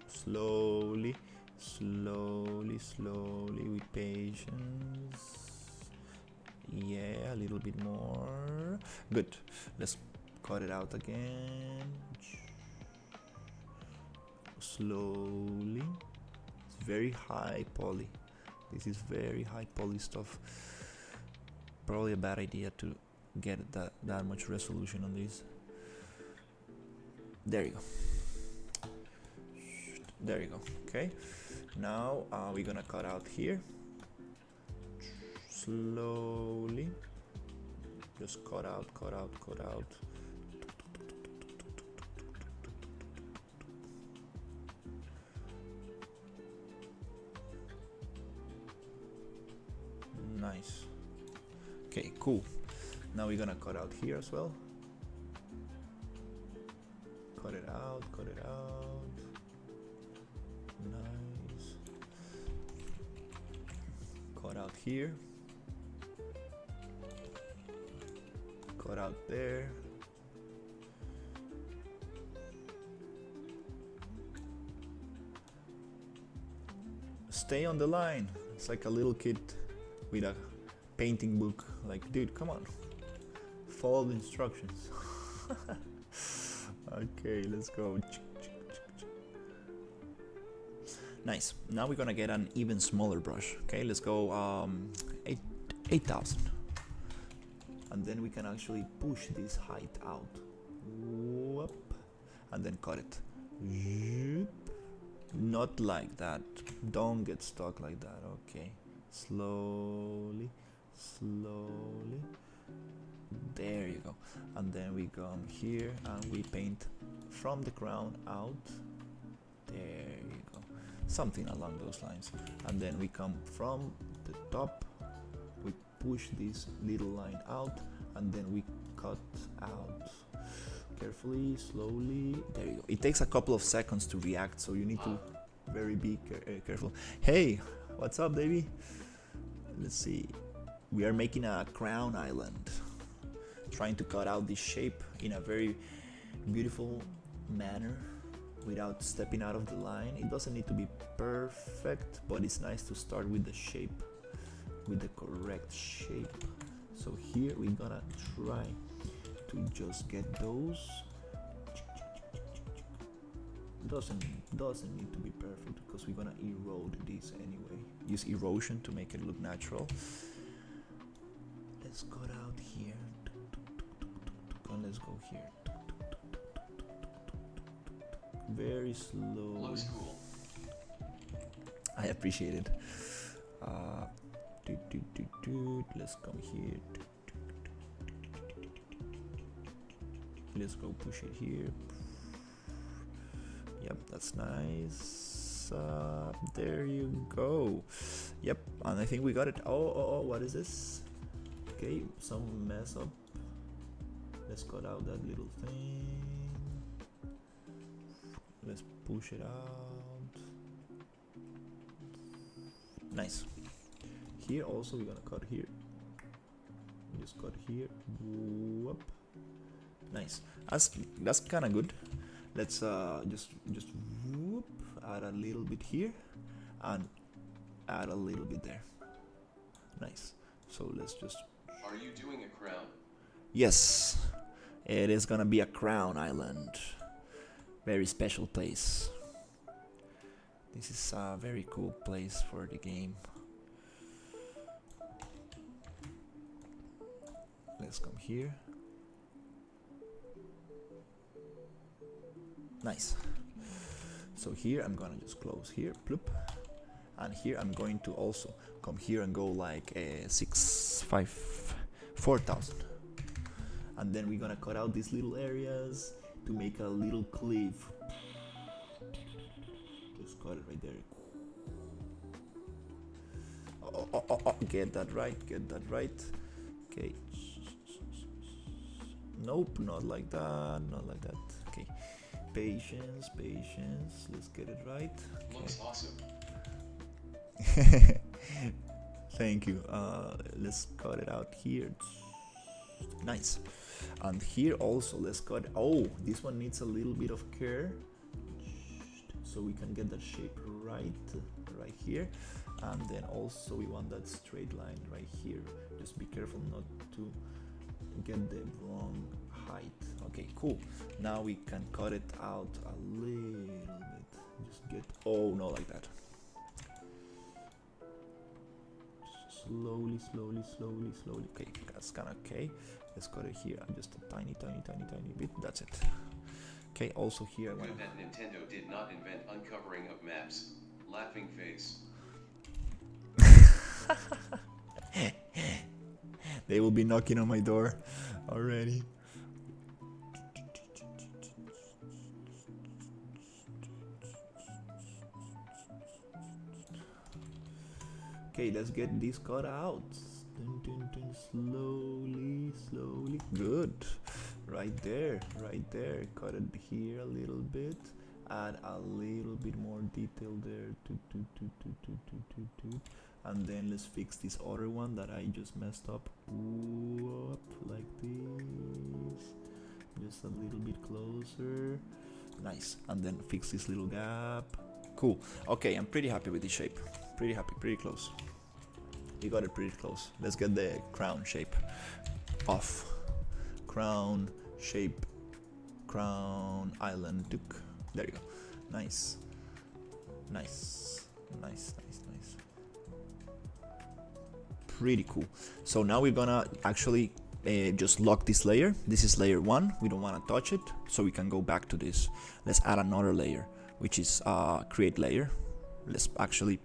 slowly, slowly, slowly, with patience. Yeah, a little bit more. Good. Let's cut it out again. Slowly. It's very high poly. This is very high poly stuff. Probably a bad idea to get that much resolution on this. There you go. There you go. Okay. Now we're gonna cut out here. Slowly. Just cut out, cut out, cut out. Nice. Okay, cool. Now we're gonna cut out here as well. Cut it out, cut it out. Nice. Cut out here. Cut out there. Stay on the line. It's like a little kid with a painting book. Like, dude, come on. Follow the instructions. Okay, let's go. Nice. Now we're gonna get an even smaller brush. Okay, let's go 8,000. And then we can actually push this height out. Whoop. And then cut it. Not like that. Don't get stuck like that. Okay. Slowly, slowly. There you go. And then we come here and we paint from the crown out. There you go. Something along those lines. And then we come from the top. We push this little line out and then we cut out. Carefully, slowly. There you go. It takes a couple of seconds to react, so you need to be careful. Hey, what's up, baby? Let's see. We are making a crown island. Trying to cut out this shape in a very beautiful manner without stepping out of the line. It doesn't need to be perfect, but it's nice to start with the shape, with the correct shape. So here we're gonna try to just get those. Doesn't need to be perfect because we're gonna erode this anyway. Use erosion to make it look natural. Let's cut out here. And let's go here. Very slow.
Looks cool.
I appreciate it. Let's come here. Let's go push it here. Yep, that's nice. There you go. Yep, and I think we got it. Oh, what is this? Okay, some mess up. Let's cut out that little thing. Let's push it out. Nice. Here also we're gonna cut here. Just cut here. Whoop. Nice. That's kind of good. Let's just whoop, add a little bit here and add a little bit there. Nice. So let's just.
Are you doing a crown?
Yes, it is gonna be a crown island. Very special place. This is a very cool place for the game. Let's come here. Nice. So here I'm gonna just close here, bloop, and here I'm going to also come here and go like 4,000, and then we're gonna cut out these little areas to make a little cliff. Just cut it right there. Oh, get that right, get that right. Okay. Nope, not like that, not like that. Okay. Patience, let's get it right.
Looks awesome.
Thank you. Let's cut it out here. Nice. And here also, let's cut. Oh, this one needs a little bit of care, so we can get that shape right here. And then also we want that straight line right here. Just be careful not to get the wrong height. Okay, cool. Now we can cut it out a little bit. Just get, oh no, like that. Slowly. Okay, that's kind of okay. Let's cut it here. Just a tiny bit. That's it. Okay, also here.
Good that Nintendo did not invent uncovering of maps. Laughing face.
They will be knocking on my door already. Okay, let's get this cut out. Slowly. Good. Right there. Cut it here a little bit. Add a little bit more detail there. And then let's fix this other one that I just messed up. Whoop, like this. Just a little bit closer. Nice. And then fix this little gap. Cool. Okay, I'm pretty happy with this shape. Pretty happy, pretty close. You got it pretty close. Let's get the crown shape off. Crown shape. Crown island duke. There you go. Nice. Pretty cool. So now we're gonna actually just lock this layer. This is layer 1. We don't want to touch it, so we can go back to this. Let's add another layer, which is create layer. Let's actually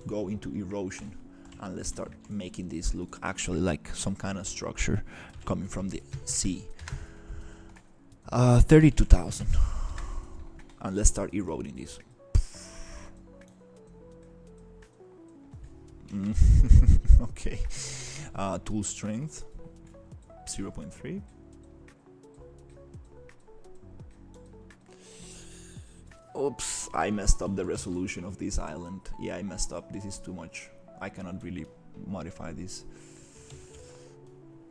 go into erosion, and let's start making this look actually like some kind of structure coming from the sea. 32,000. And let's start eroding this. Okay. Tool strength 0.3. Oops, I messed up the resolution of this island. Yeah, I messed up. This is too much. I cannot really modify this,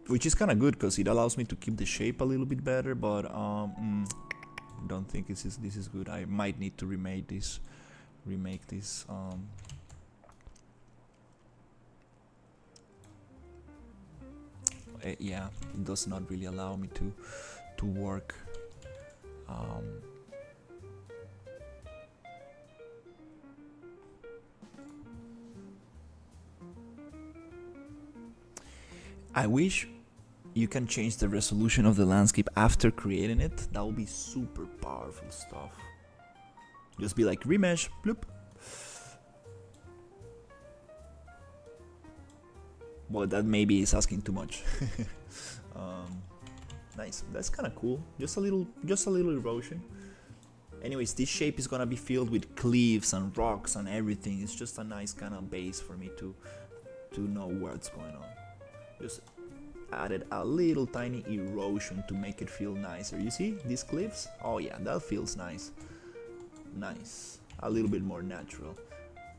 which is kind of good because it allows me to keep the shape a little bit better, but don't think this is good. I might need to remake this. Yeah, it does not really allow me to work. I wish you can change the resolution of the landscape after creating it. That would be super powerful stuff. Just be like remesh, bloop. Well, that maybe is asking too much. Nice, that's kind of cool. Just a little erosion. Anyways, this shape is gonna be filled with cliffs and rocks and everything. It's just a nice kind of base for me to know what's going on. Just added a little tiny erosion to make it feel nicer. You see these cliffs? Oh yeah, that feels nice. A little bit more natural.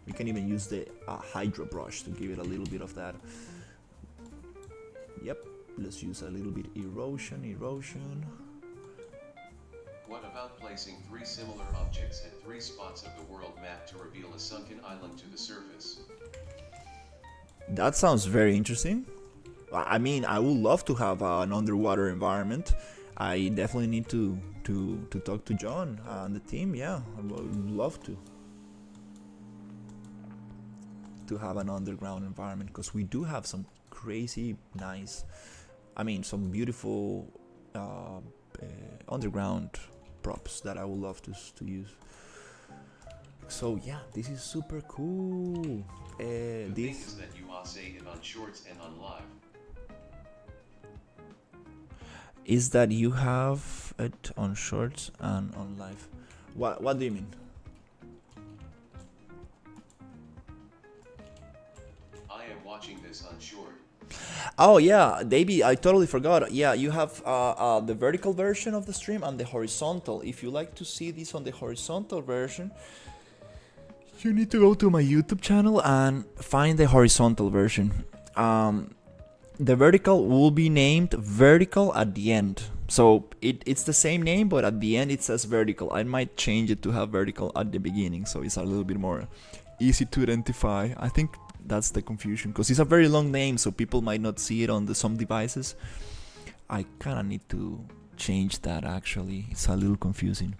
We can even use the hydro brush to give it a little bit of that. Yep, let's use a little bit erosion.
What about placing 3 similar objects at 3 spots of the world map to reveal a sunken island to the surface?
That sounds very interesting. I mean, I would love to have an underwater environment. I definitely need to talk to John and the team. Yeah, I would love to have an underground environment, because we do have some crazy nice, I mean, some beautiful underground props that I would love to use. So yeah, this is super cool.
The thing is that you are say it on shorts and on live.
Is that you have it on shorts and on live? What do you mean?
I am watching this on short.
Oh yeah, Davey, I totally forgot. Yeah, you have the vertical version of the stream and the horizontal. If you like to see this on the horizontal version, you need to go to my YouTube channel and find the horizontal version. the vertical will be named vertical at the end. So it's the same name, but at the end it says vertical. I might change it to have vertical at the beginning, so it's a little bit more easy to identify. I think that's the confusion, because it's a very long name, so people might not see it on some devices. I kind of need to change that, actually. It's a little confusing.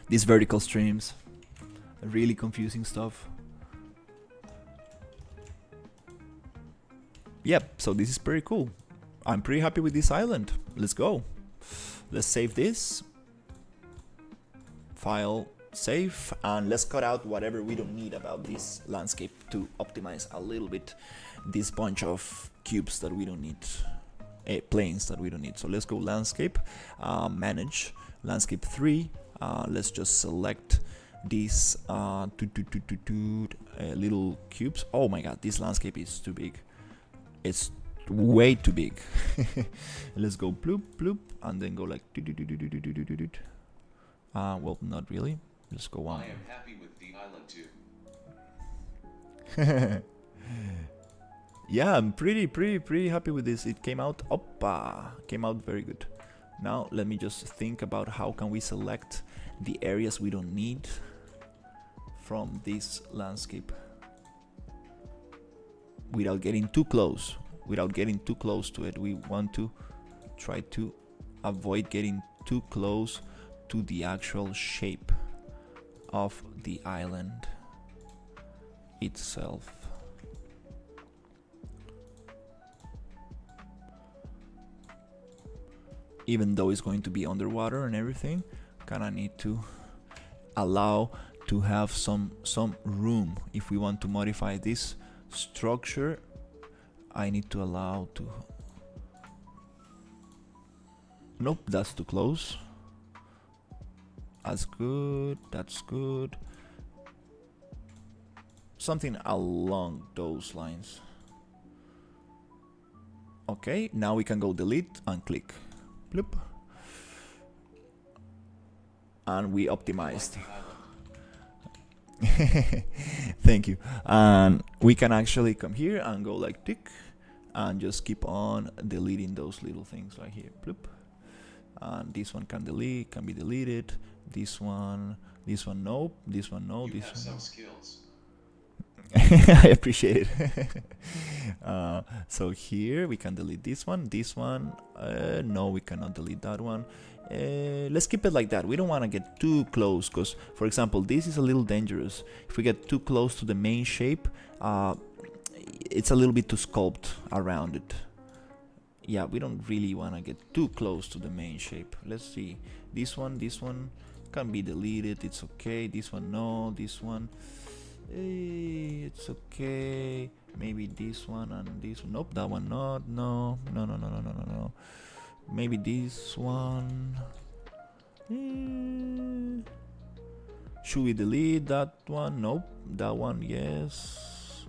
These vertical streams, really confusing stuff. Yep, so this is pretty cool. I'm pretty happy with this island. Let's go. Let's save this. File, save, and let's cut out whatever we don't need about this landscape to optimize a little bit this bunch of cubes that we don't need, planes that we don't need. So let's go landscape, manage, landscape 3. Let's just select these little cubes. Oh my god, this landscape is too big. It's way too big. Let's go bloop bloop and then go like well, not really. Let's go on.
I am happy with the island too.
Yeah, I'm pretty happy with this. It came out came out very good. Now let me just think about how can we select the areas we don't need from this landscape without getting too close. To it, we want to try to avoid getting too close to the actual shape of the island itself. Even though it's going to be underwater and everything, kinda need to allow to have some room. If we want to modify this structure, I need to allow to... Nope, that's too close. That's good, that's good. Something along those lines. Okay, now we can go delete and click. Bloop. And we optimized. Thank you. And we can actually come here and go like tick and just keep on deleting those little things right here. Bloop. And this one can be deleted. This one nope. This one no.
You
This
have
one.
some skills.
I appreciate it. So here we can delete this one. No, we cannot delete that one. Let's keep it like that. We don't want to get too close, because for example this is a little dangerous. If we get too close to the main shape, it's a little bit too sculpt around it. Yeah, we don't really want to get too close to the main shape. Let's see, this one can be deleted, it's okay. This one no, this one it's okay. Maybe this one and this one. Nope, that one not. No. Maybe this one. Should we delete that one? Nope. That one, yes.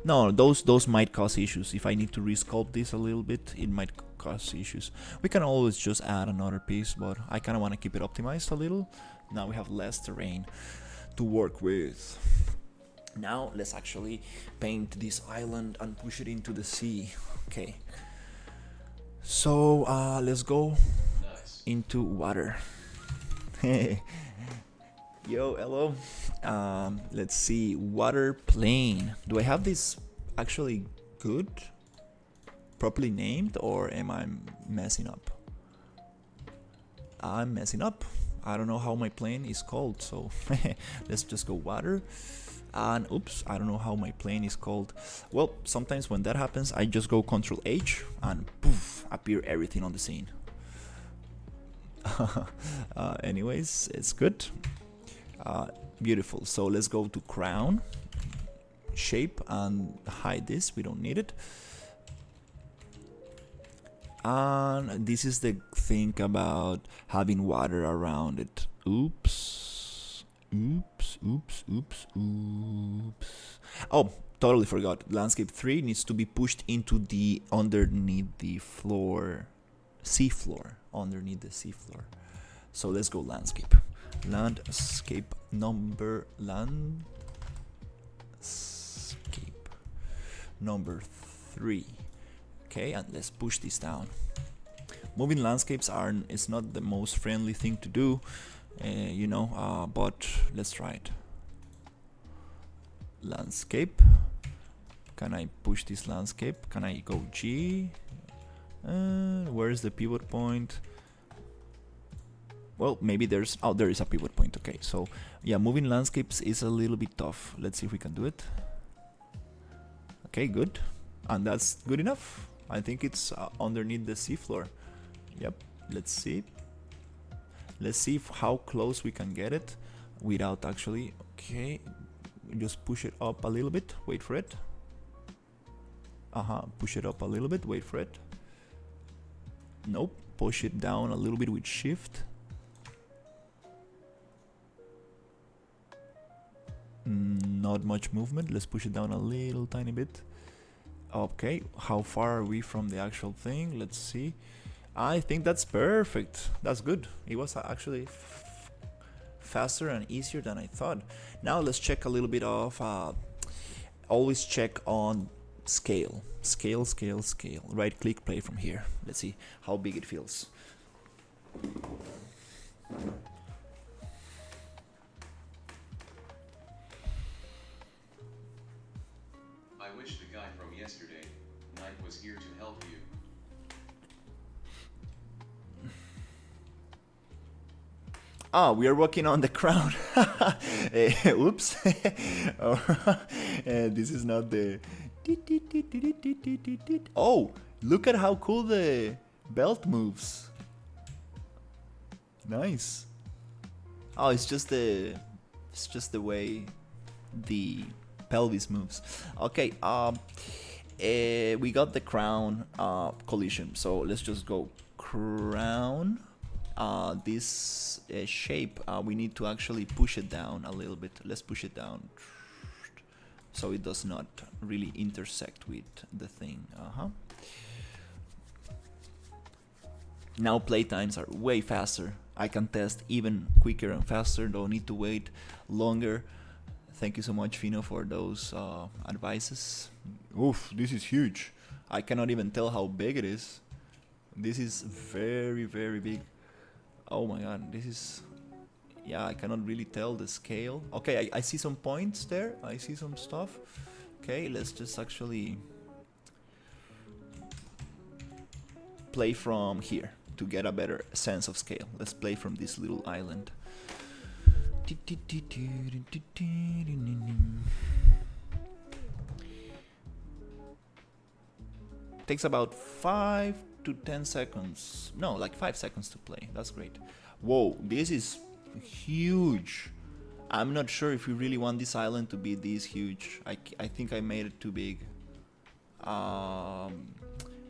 No, those might cause issues. If I need to resculpt this a little bit, it might cause issues. We can always just add another piece, but I kind of want to keep it optimized a little. Now we have less terrain to work with. Now let's actually paint this island and push it into the sea. Okay. So let's go into water. Yo, hello. Let's see, water plane. Do I have this actually good, properly named, or am I messing up? I'm messing up. I don't know how my plane is called, so let's just go water. And oops, I don't know how my plane is called. Well, sometimes when that happens, I just go Ctrl H and poof, appear everything on the scene. Anyways, it's good. Beautiful. So let's go to crown, shape, and hide this. We don't need it. And this is the thing about having water around it. Oops. Oh, totally forgot. Landscape 3 needs to be pushed into the underneath the floor, sea floor, underneath the sea floor. So let's go landscape. Landscape number 3. Okay, and let's push this down. Moving landscapes is not the most friendly thing to do, you know, but let's try it. Landscape. Can I push this landscape? Can I go G? Where is the pivot point? Well, maybe there's... oh, there is a pivot point. Okay, so yeah, moving landscapes is a little bit tough. Let's see if we can do it. Okay, good. And that's good enough. I think it's underneath the seafloor. Yep, let's see. Let's see how close we can get it without actually... okay, just push it up a little bit. Wait for it. Push it up a little bit. Wait for it. Nope. Push it down a little bit with shift. Not much movement. Let's push it down a little tiny bit. Okay, how far are we from the actual thing? Let's see. I think that's perfect. That's good. It was actually faster and easier than I thought. Now let's check a little bit of always check on scale. Scale. Right click, play from here. Let's see how big it feels.
I wish the guy from yesterday night was here to help you.
We are working on the crown. Oops. This is not the... oh, look at how cool the belt moves. Nice. Oh, it's just the way the pelvis moves. Okay, we got the crown collision, so let's just go crown. This shape, we need to actually push it down a little bit. Let's push it down so it does not really intersect with the thing. Now play times are way faster. I can test even quicker and faster. Don't need to wait longer. Thank you so much, Fino, for those advices. Oof, this is huge. I cannot even tell how big it is. This is very, very big. Oh my god, this is... yeah, I cannot really tell the scale. Okay, I see some points there. I see some stuff. Okay, let's just actually play from here to get a better sense of scale. Let's play from this little island. Takes about 5 to 10 seconds. No, like 5 seconds to play. That's great. Whoa, this is huge. I'm not sure if we really want this island to be this huge. I think I made it too big.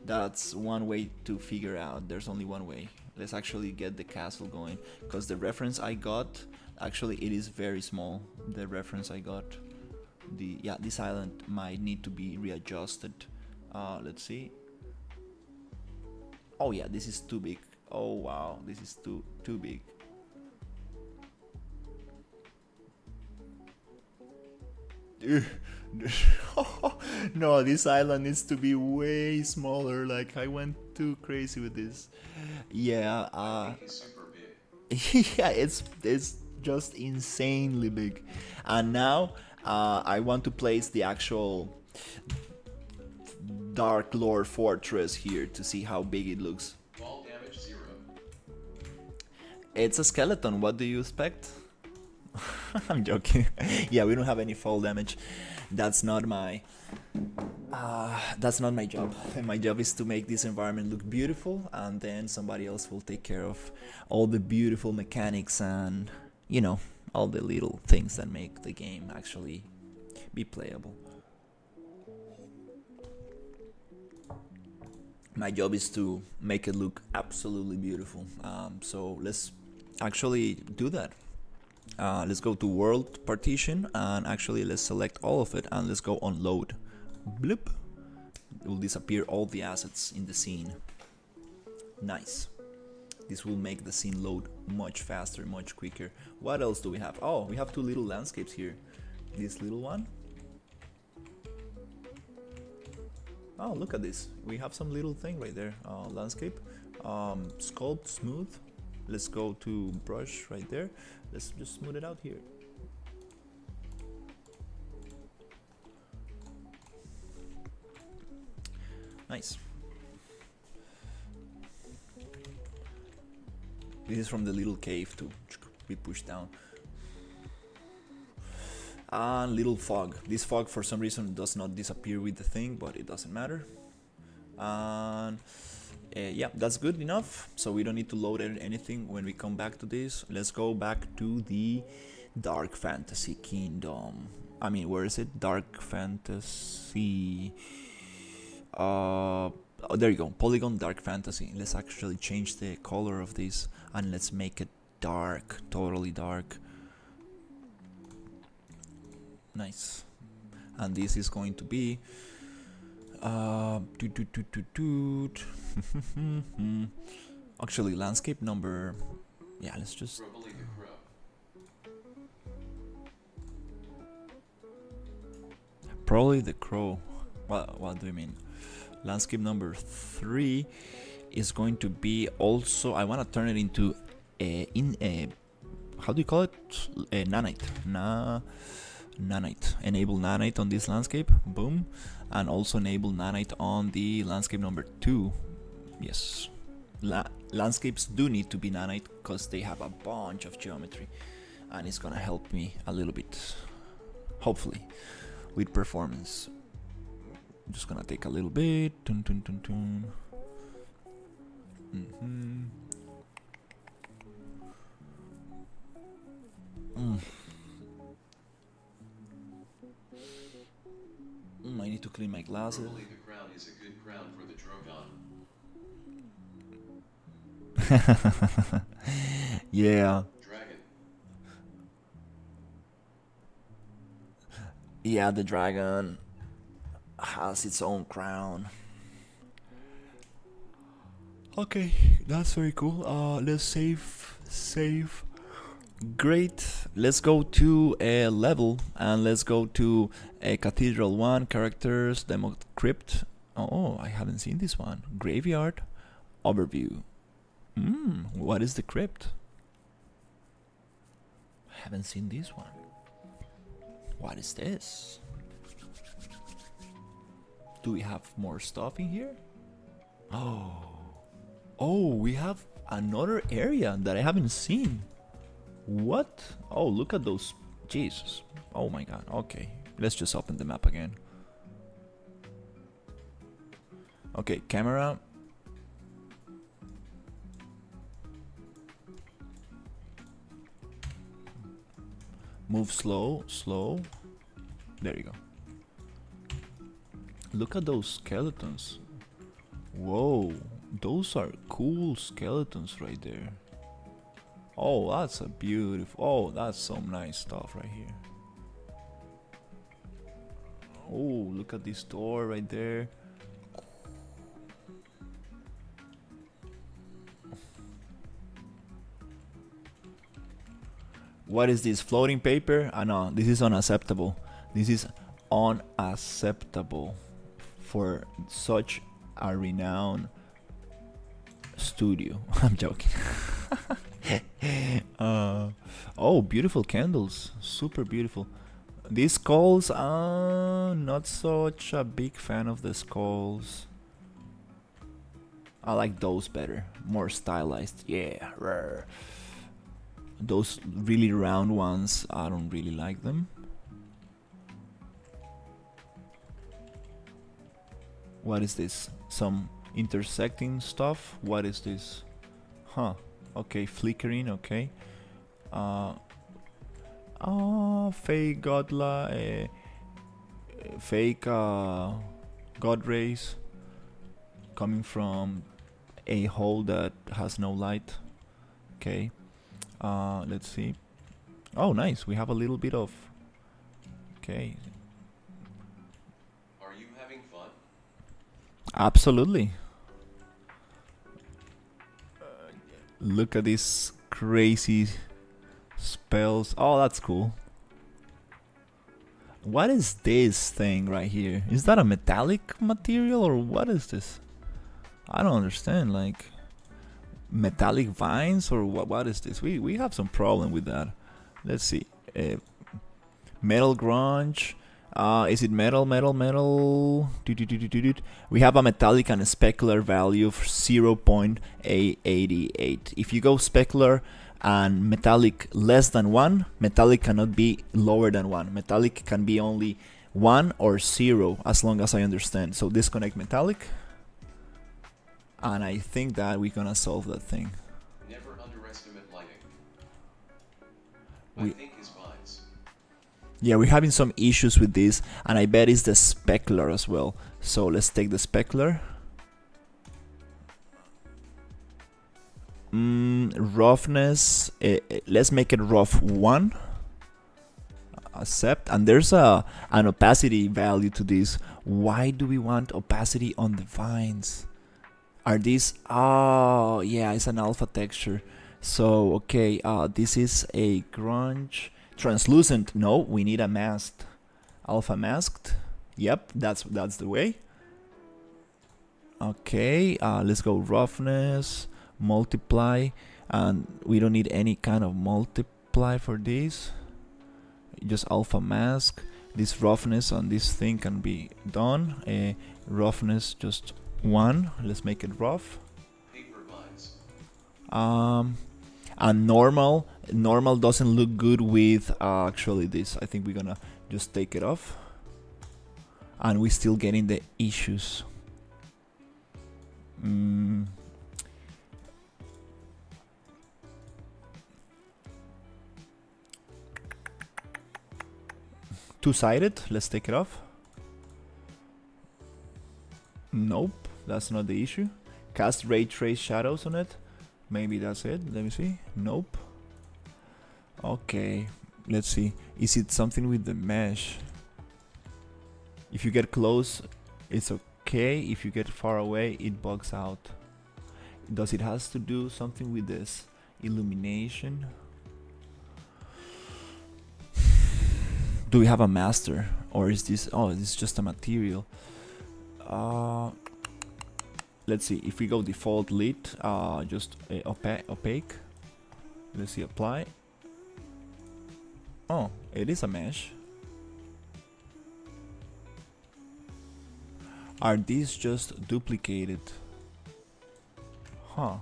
That's one way to figure out. There's only one way. Let's actually get the castle going, because the reference I got, actually it is very small. The reference I got, this island might need to be readjusted. Let's see. Oh yeah, this is too big. Oh wow, this is too big. No, this island needs to be way smaller. Like, I went too crazy with this. Yeah,
I think it's super big.
yeah, it's just insanely big. And now I want to place the actual Dark Lord Fortress here to see how big it looks.
Fall damage 0.
It's a skeleton. What do you expect? I'm joking. Yeah, we don't have any fall damage. That's not my job. My job is to make this environment look beautiful, and then somebody else will take care of all the beautiful mechanics and, you know, all the little things that make the game actually be playable. My job is to make it look absolutely beautiful. So let's actually do that. Let's go to world partition, and actually let's select all of it, and let's go on load. Bloop. It will disappear all the assets in the scene. Nice. This will make the scene load much faster, much quicker. What else do we have? Oh, we have two little landscapes here. This little one. Oh, look at this. We have some little thing right there. Landscape. Sculpt, smooth. Let's go to brush right there. Let's just smooth it out here. Nice. This is from the little cave to be pushed down. And little fog. This fog for some reason does not disappear with the thing, but it doesn't matter. And yeah, that's good enough. So we don't need to load anything when we come back to this. Let's go back to the Dark Fantasy Kingdom. I mean, where is it? Dark Fantasy. Oh, there you go. Polygon Dark Fantasy. Let's actually change the color of this and let's make it dark, totally dark. Nice. And this is going to be actually landscape number, yeah, let's just probably the crow. What do you mean? Landscape number 3 is going to be also, I want to turn it into a how do you call it? A nanite. Nanite. Enable nanite on this landscape. Boom. And also enable nanite on the landscape number 2. Yes. Landscapes do need to be nanite because they have a bunch of geometry. And it's gonna help me a little bit, hopefully, with performance. I'm just gonna take a little bit. Tun, tun, tun, tun. I need to clean my glasses.
Probably the crown is a good crown for the Drogon.
Yeah.
Dragon.
Yeah, the dragon has its own crown. Okay, that's very cool. Let's save. Great. Let's go to a level and let's go to a Cathedral 1 characters demo crypt. Oh, I haven't seen this one. Graveyard overview. What is the crypt? I haven't seen this one. What is this? Do we have more stuff in here? Oh, we have another area that I haven't seen. What? Oh, look at those. Jesus. Oh my god. Okay, let's just open the map again. Okay, camera. Move slow. There you go. Look at those skeletons. Whoa, those are cool skeletons right there. Oh, that's a beautiful. Oh, that's some nice stuff right here. Oh, look at this door right there. What is this? Floating paper? No, this is unacceptable. This is unacceptable for such a renowned studio. I'm joking. Oh, beautiful candles. Super beautiful. These skulls, not such a big fan of the skulls. I like those better. More stylized. Yeah. Rare. Those really round ones, I don't really like them. What is this? Some intersecting stuff? What is this? Huh. Okay, flickering, okay. Fake godla, fake god rays coming from a hole that has no light. Okay. Let's see. Oh, nice. We have a little bit of. Okay.
Are you having fun?
Absolutely. Look at these crazy spells. Oh, that's cool. What is this thing right here? Is that a metallic material or what is this? I don't understand. Like metallic vines or what is this? We have some problem with that. Let's see. Metal grunge. Is it metal? We have a metallic and a specular value of 0.888. If you go specular and metallic less than 1, metallic cannot be lower than 1. Metallic can be only 1 or 0 as long as I understand. So disconnect metallic. And I think that we're gonna solve that thing.
Never underestimate lighting.
We-
I think his vines.
Yeah, we're having some issues with this, and I bet it's the specular as well. So let's take the specular. Roughness, let's make it rough 1. Accept, and there's an opacity value to this. Why do we want opacity on the vines? Are these, oh yeah, it's an alpha texture. So okay, this is a grunge. Translucent, no, we need a masked. Alpha masked. Yep, that's the way. Okay, let's go roughness, multiply, and we don't need any kind of multiply for this. Just alpha mask. This roughness on this thing can be done. Roughness just 1. Let's make it rough.
Paper vines.
And normal doesn't look good with actually this. I think we're gonna just take it off, and we're still getting the issues. Two-sided, let's take it off. Nope, that's not the issue. Cast ray trace shadows on it. Maybe that's it. Let me see. Nope. Okay, let's see. Is it something with the mesh? If you get close, it's okay. If you get far away, it bugs out. Does it has to do something with this illumination? Do we have a master, or is this? Oh, this is just a material. Let's see. If we go default lit, just opaque. Let's see. Apply. Oh, it is a mesh. Are these just duplicated? Huh.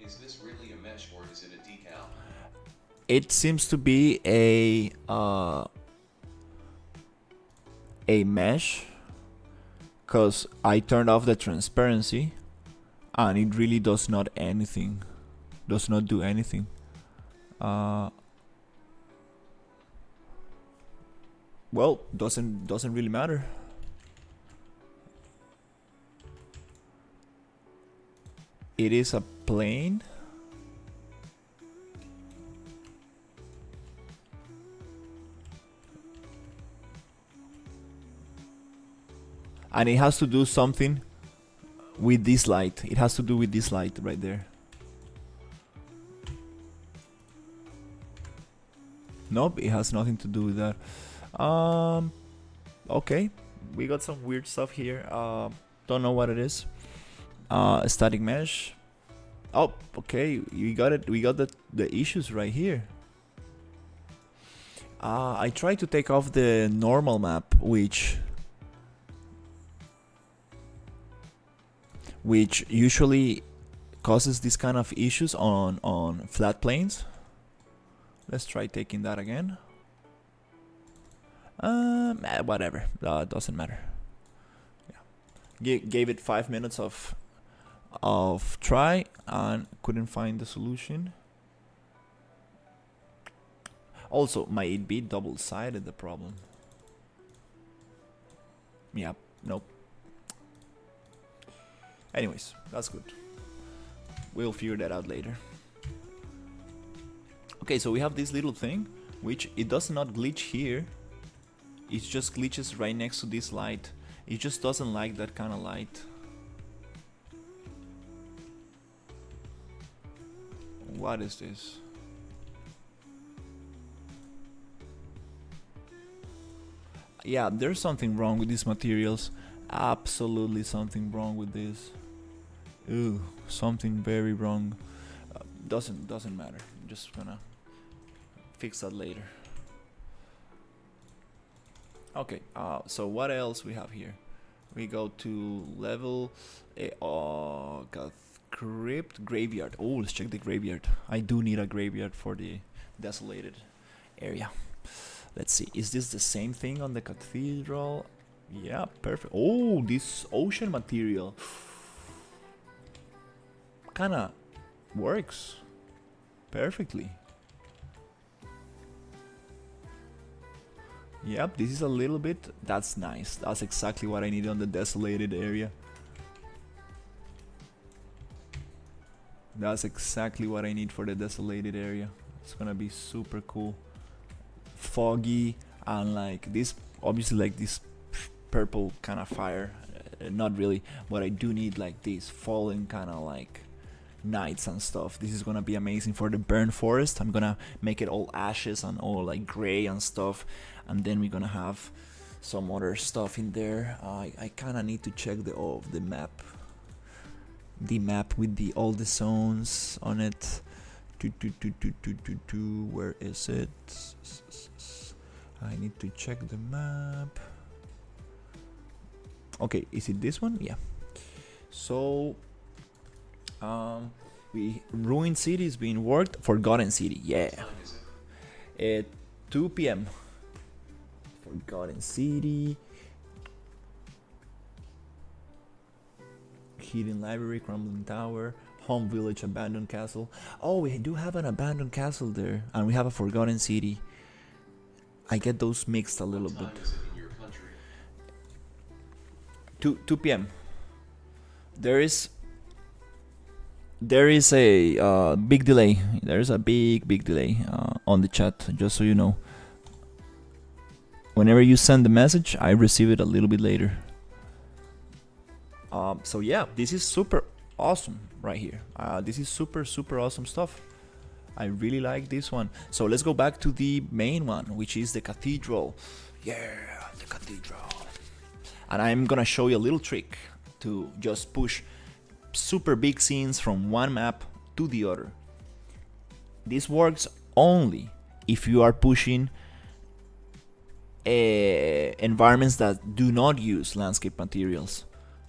Is this really a mesh or is it a decal?
It seems to be a mesh, because I turned off the transparency and it really does not do anything. Well, doesn't really matter. It is a plane. And it has to do something with this light. It has to do with this light right there. Nope, it has nothing to do with that. Okay, we got some weird stuff here. Don't know what it is. Static mesh. Oh, okay, we got it. We got the issues right here. I tried to take off the normal map, which usually causes this kind of issues on flat planes. Let's try taking that again. Whatever, doesn't matter. Yeah. Gave it 5 minutes of try and couldn't find the solution. Also, might it be double-sided the problem? Yeah, nope. Anyways, that's good. We'll figure that out later. Okay, so we have this little thing, which it does not glitch here. It just glitches right next to this light. It just doesn't like that kind of light. What is this? Yeah, there's something wrong with these materials. Absolutely something wrong with this. Ooh, something very wrong. Doesn't matter. I'm just gonna fix that later. Okay. So what else we have here? We go to level. Got crypt graveyard. Oh, let's check the graveyard. I do need a graveyard for the desolated area. Let's see. Is this the same thing on the cathedral? Yeah, perfect. Oh, this ocean material kinda works perfectly. Yep, this is a little bit. That's nice. That's exactly what I need on the desolated area. That's exactly what I need for the desolated area. It's gonna be super cool. Foggy and like this, obviously like this purple kind of fire. Not really, but I do need like this falling kind of like nights and stuff. This is gonna be amazing for the burn forest. I'm gonna make it all ashes and all like gray and stuff, and then we're gonna have some other stuff in there. I kind of need to check the map, with all the zones on it. Where is it? I need to check the map. Okay, is it this one? Yeah. So we Ruined City is being worked. Forgotten City, yeah.
What time is it?
At 2 p.m. Forgotten City. Hidden Library, Crumbling Tower, Home Village, Abandoned Castle. Oh, we do have an abandoned castle there, and we have a Forgotten City. I get those mixed a little
What time
bit.
is it in your country?
2 p.m. There is a big delay. There is a big delay on the chat, just so you know. Whenever you send the message, I receive it a little bit later. So yeah, this is super awesome right here. This is super awesome stuff. I really like this one. So let's go back to the main one, which is the cathedral. Yeah, the cathedral. And I'm gonna show you a little trick to just push super big scenes from one map to the other. This works only if you are pushing environments that do not use landscape materials.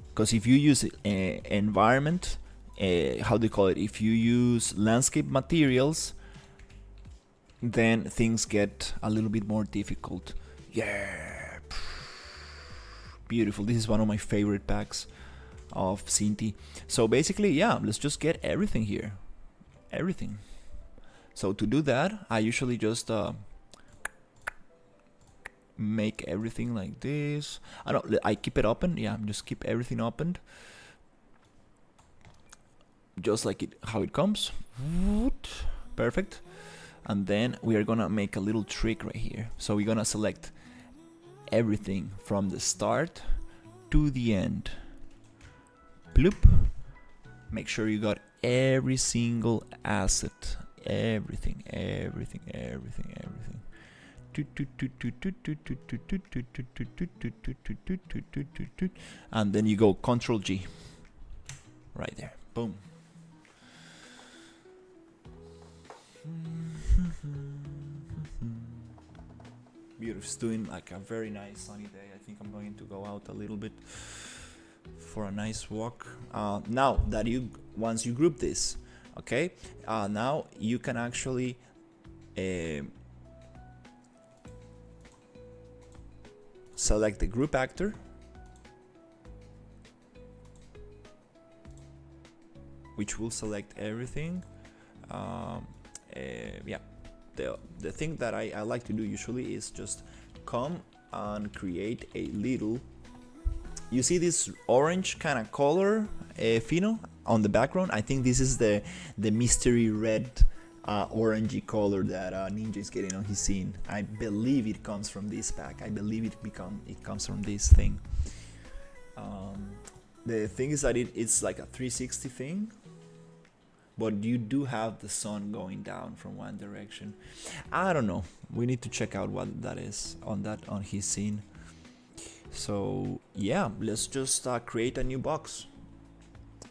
Because if you use environment, how do you call it? If you use landscape materials, then things get a little bit more difficult. Yeah, beautiful. This is one of my favorite packs of Cinti. So basically, yeah, let's just get everything here. Everything. So to do that, I usually just make everything like this. I keep it open. Yeah, just keep everything opened, just like it how it comes. Perfect. And then we are gonna make a little trick right here. So we're gonna select everything from the start to the end. Bloop. Make sure you got every single asset. Everything. And then you go Control G. Right there. Boom. Beautiful. It's doing like a very nice sunny day. I think I'm going to go out a little bit for a nice walk. Now that once you group this, okay, now you can actually select the group actor, which will select everything. Yeah, the thing that I like to do usually is just come and create a little. You see this orange kind of color, Fino, on the background? I think this is the mystery red orangey color that Ninja is getting on his scene. I believe it comes from this pack. I believe it comes from this thing. The thing is that it's like a 360 thing, but you do have the sun going down from one direction. I don't know. We need to check out what that is on his scene. So yeah, let's just create a new box.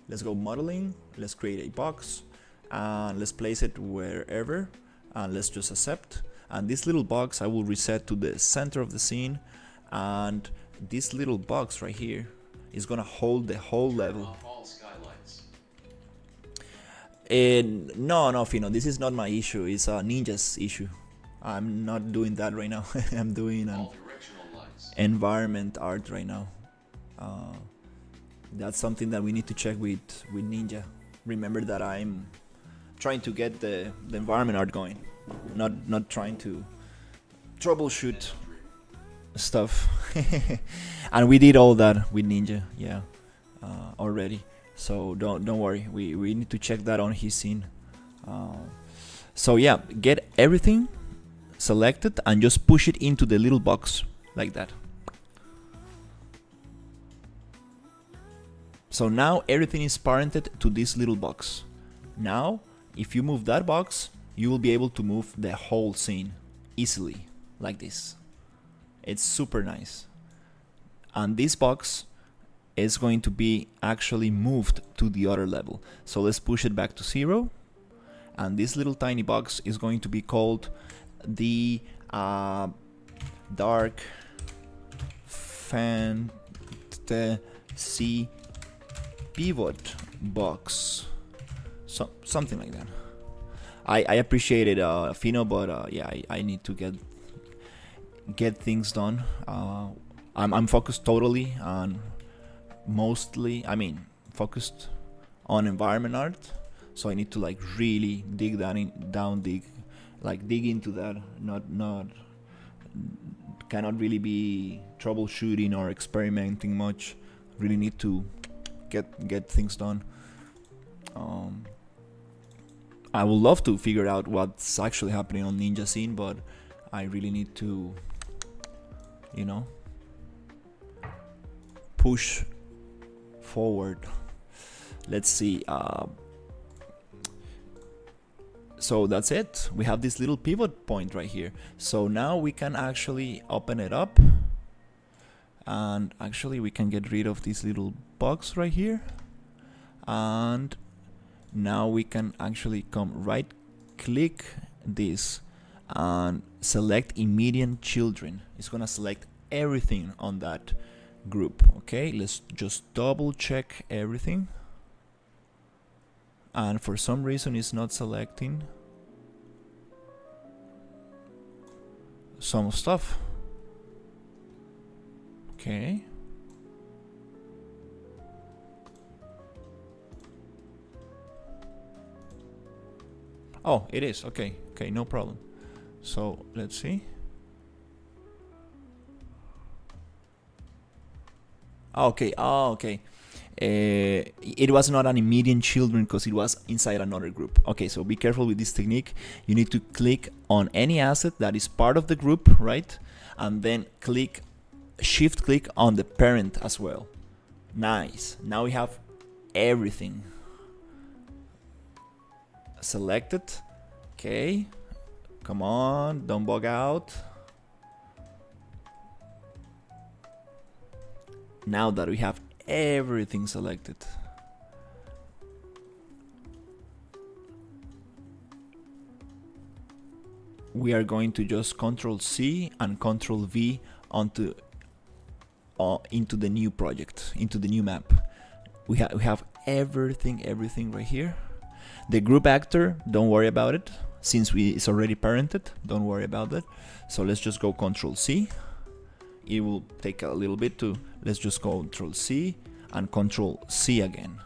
Let's go modeling, let's create a box, and let's place it wherever, and let's just accept. And this little box I will reset to the center of the scene, and this little box right here is gonna hold the whole level.
Off all skylights.
And no, Fino, this is not my issue. It's a Ninja's issue. I'm not doing that right now. I'm doing an
All directional lights.
environment art right now. That's something that we need to check with Ninja. Remember that I'm trying to get the environment art going, not trying to troubleshoot stuff. And we did all that with Ninja, yeah, already. So don't worry. We need to check that on his scene. So yeah, get everything selected and just push it into the little box like that. So now everything is parented to this little box. Now, if you move that box, you will be able to move the whole scene easily, like this. It's super nice. And this box is going to be actually moved to the other level. So let's push it back to 0. And this little tiny box is going to be called the Dark Fantasy Pivot box, something like that. I appreciate it, Fino, but yeah, I need to get things done. I'm focused totally on focused on environment art, so I need to like really dig into that. Not cannot really be troubleshooting or experimenting much. Really need to get things done. I would love to figure out what's actually happening on Ninja Scene, but I really need to, push forward. Let's see. So that's it. We have this little pivot point right here. So now we can actually open it up. And actually we can get rid of this little box right here, and now we can actually come right click this and select immediate children. It's gonna select everything on that group. Okay, let's just double check everything, and for some reason it's not selecting some stuff. Okay. Oh, it is. Okay, no problem. So let's see. Okay. It was not an immediate children because it was inside another group. Okay, so be careful with this technique. You need to click on any asset that is part of the group, right? And then shift click on the parent as well. Nice. Now we have everything selected. Okay, come on, don't bug out. Now that we have everything selected, we are going to just Control C and Control V into the new project, into the new map. We have everything right here. The group actor, don't worry about it, since it's already parented. Don't worry about that. So let's just go Control C. It will take a little bit to. Let's just go Control C and Control C again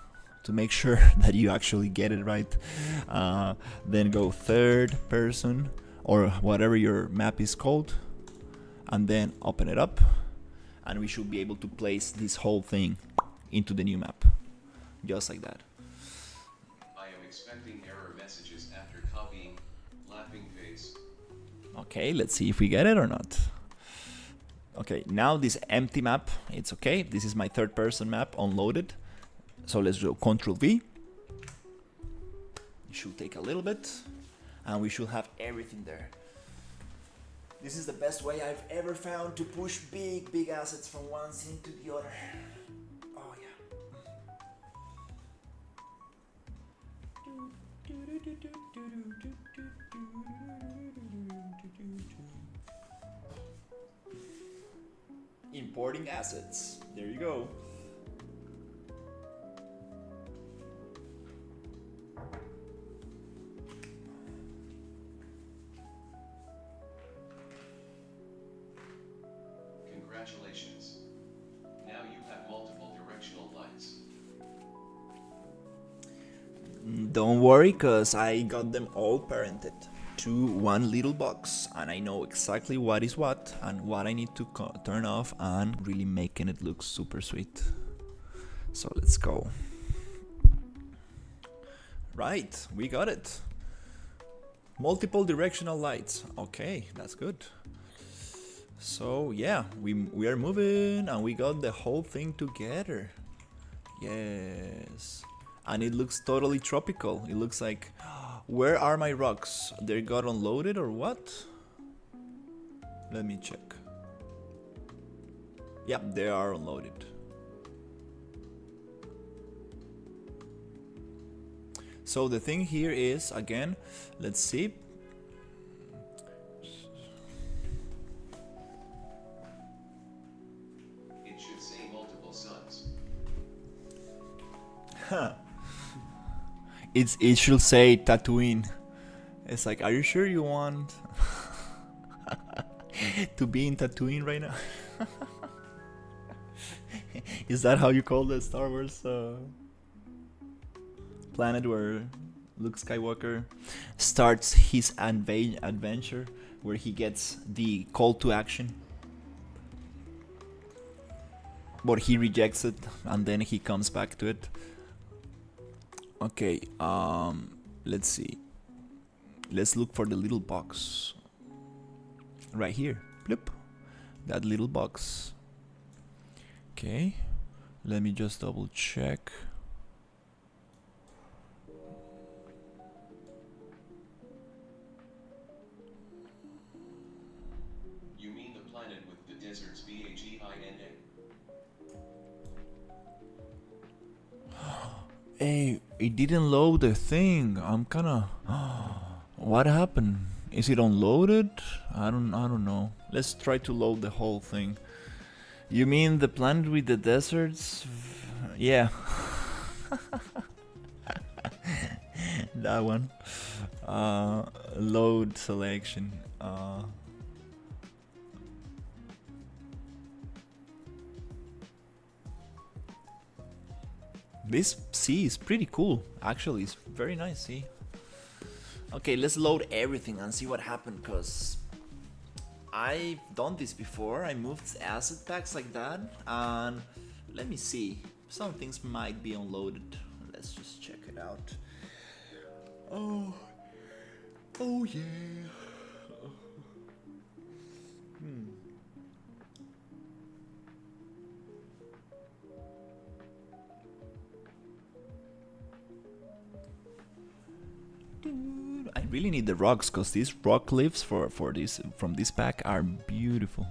to make sure that you actually get it right. Then go third person or whatever your map is called, and then open it up, and we should be able to place this whole thing into the new map, just like that.
I am expecting error messages after copying. Laughing face.
Okay, let's see if we get it or not. Okay, now this empty map, it's okay. This is my third person map unloaded. So let's do Control V. It should take a little bit, and we should have everything there. This is the best way I've ever found to push big assets from one scene to the other. Oh yeah. Importing assets. There you go.
Congratulations. Now you have multiple directional lights.
Don't worry, cause I got them all parented to one little box, and I know exactly what is what and what I need to turn off, and really making it look super sweet. So let's go. Right, we got it. Multiple directional lights. Okay, that's good. So yeah, we are moving, and we got the whole thing together. Yes. And it looks totally tropical. It looks like, where are my rocks? They got unloaded or what? Let me check. Yep, they are unloaded. So the thing here is, again, let's see.
It should say multiple suns.
Huh. It should say Tatooine. It's like, are you sure you want to be in Tatooine right now? Is that how you call the Star Wars planet where Luke Skywalker starts his adventure, where he gets the call to action, but he rejects it and then he comes back to it? Okay, let's see. Let's look for the little box. Right here. Bloop. That little box. Okay. Let me just double check.
You mean the planet with the deserts Vagina?
Hey, it didn't load the thing. I'm kinda... What happened? Is it unloaded? I don't know. Let's try to load the whole thing. You mean the planet with the deserts? Yeah. That one. Load selection. This sea is pretty cool. Actually, it's very nice sea. Okay, let's load everything and see what happened, cause I've done this before. I moved asset packs like that, and let me see. Some things might be unloaded. Let's just check it out. Oh yeah. I really need the rocks, because these rock cliffs for this from this pack are beautiful.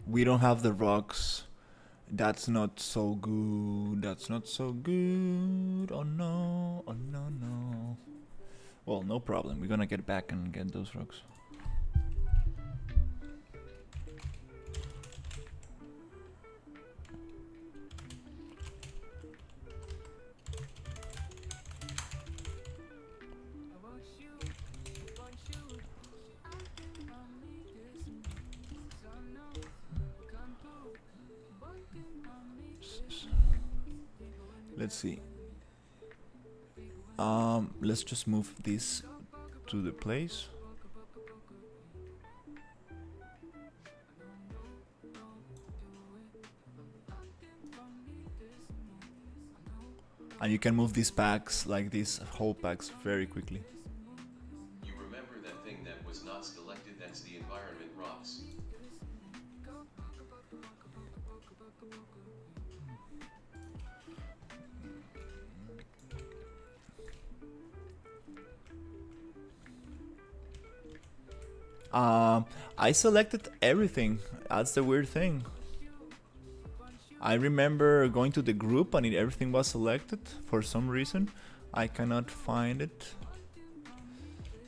We don't have the rocks. That's not so good. That's not so good. Oh no. Oh no, no. Well, no problem. We're gonna get back and get those rocks. Let's see. Let's just move this to the place. And you can move these packs, like these whole packs, very quickly.
You remember that thing that was not selected? That's the environment rocks.
I selected everything. That's the weird thing. I remember going to the group and everything was selected for some reason. I cannot find it.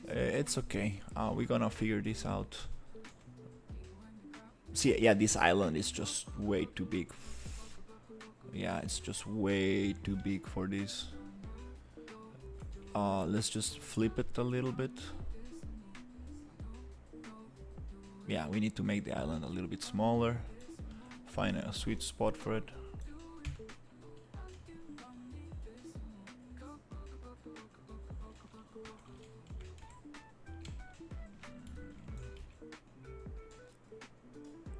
It's okay. We're gonna figure this out. See, yeah, this island is just way too big. Yeah, it's just way too big for this. Let's just flip it a little bit. Yeah, we need to make the island a little bit smaller. Find a sweet spot for it.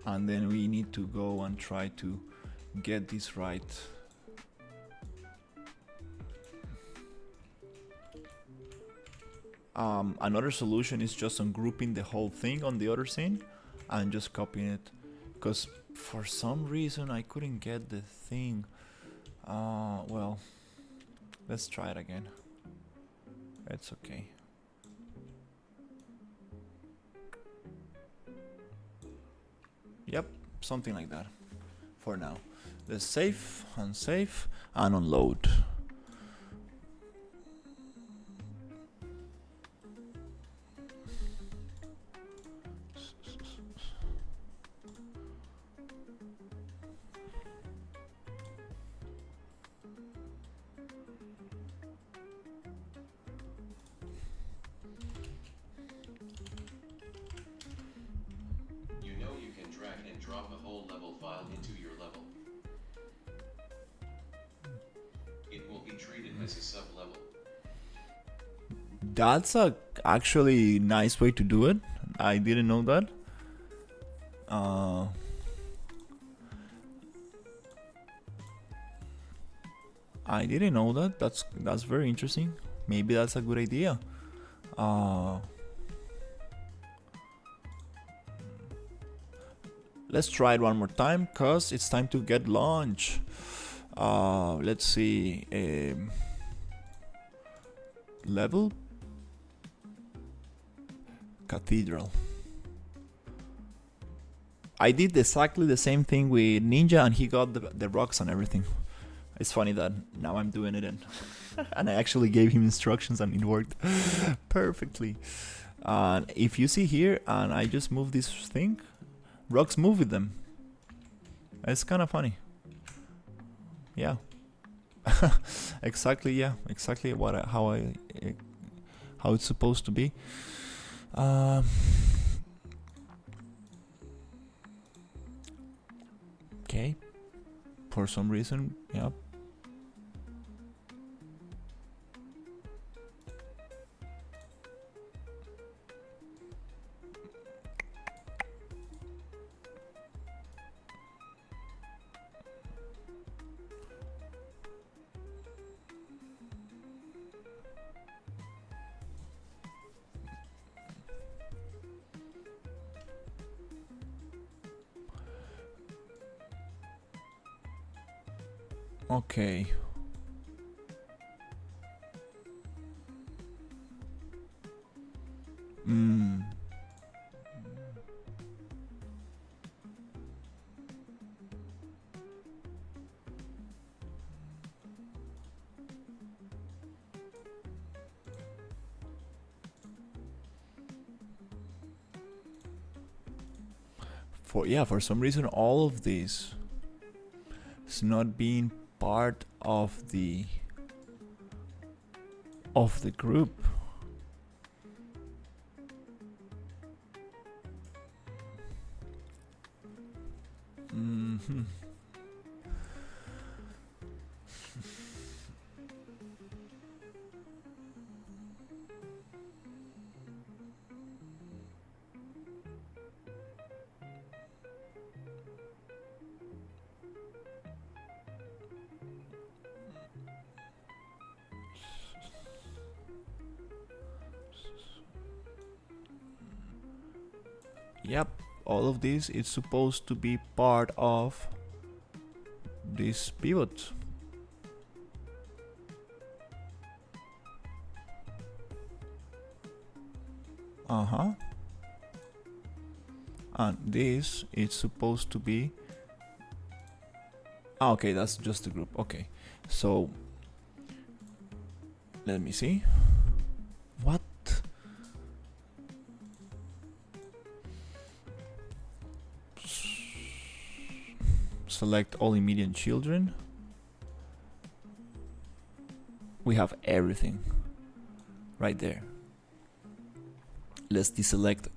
And then we need to go and try to get this right. Another solution is just ungrouping the whole thing on the other scene and just copying it, because for some reason I couldn't get the thing. Well, let's try it again. It's okay. Yep, something like that for now. Let's save and save and unload.
Drop a whole level file into your level. It will be treated as a sub-level.
That's a actually nice way to do it. I didn't know that. I didn't know that. That's very interesting. Maybe that's a good idea. Let's try it one more time, cause it's time to get lunch. Let's see. Level Cathedral. I did exactly the same thing with Ninja, and he got the rocks and everything. It's funny that now I'm doing it, and and I actually gave him instructions, and it worked perfectly. And if you see here, and I just move this thing, rocks move with them. It's kind of funny. Yeah. Exactly. Yeah. Exactly how it's supposed to be. Okay. For some reason, yeah. Okay. For some reason all of this is not being part of the group. Yep, all of this is supposed to be part of this pivot. And this is supposed to be... okay, that's just a group. Okay, so let me see. What? Select all immediate children. We have everything right there. Let's deselect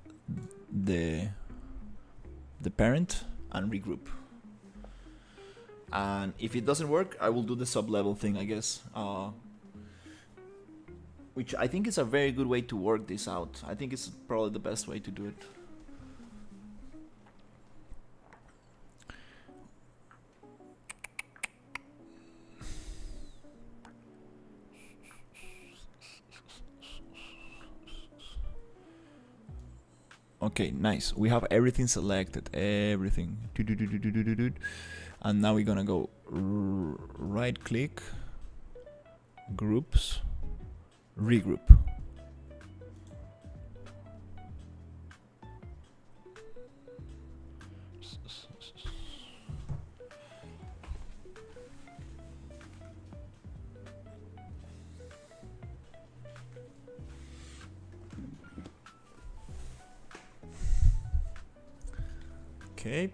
the parent and regroup. And if it doesn't work, I will do the sub-level thing, I guess. Which I think is a very good way to work this out. I think it's probably the best way to do it. Okay, nice. We have everything selected, everything. And now we're gonna go right click, groups, regroup. Okay.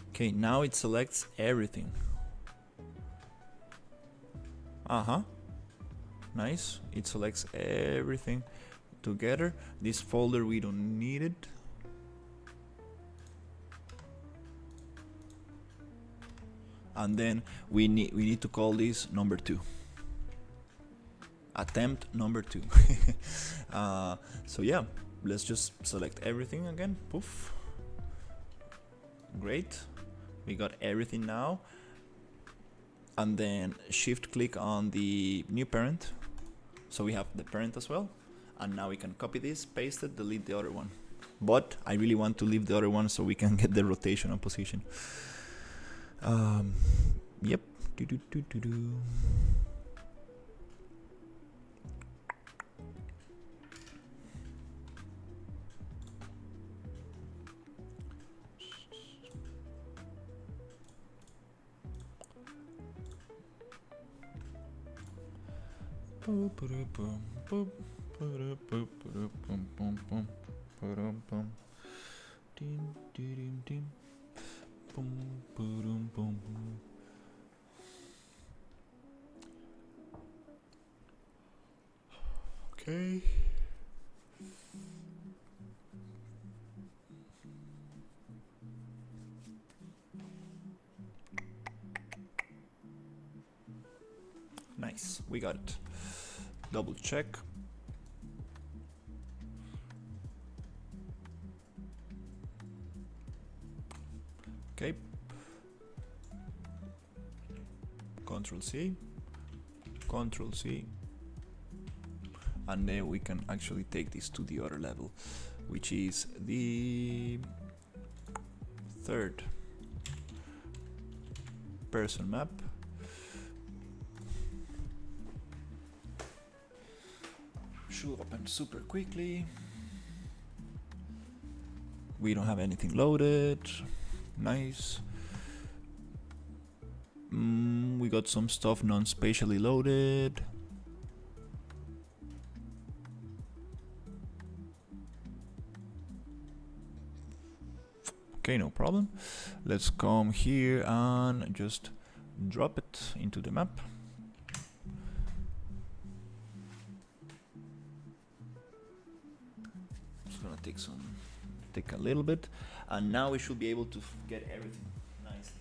Okay, now it selects everything. Nice. It selects everything together. This folder we don't need it. And then we need to call this number 2. Attempt number 2. So yeah, let's just select everything again. Poof. Great. We got everything now. And then shift click on the new parent. So we have the parent as well. And now we can copy this, paste it, delete the other one. But I really want to leave the other one so we can get the rotational position. Yep. Okay. Nice, we got it. Double check. Okay. Control C. Control C. And then we can actually take this to the other level, which is the third person map. Should open super quickly. We don't have anything loaded. Nice. We got some stuff non-spatially loaded. Okay, no problem. Let's come here and just drop it into the map. It's gonna take a little bit, and now we should be able to get everything nicely.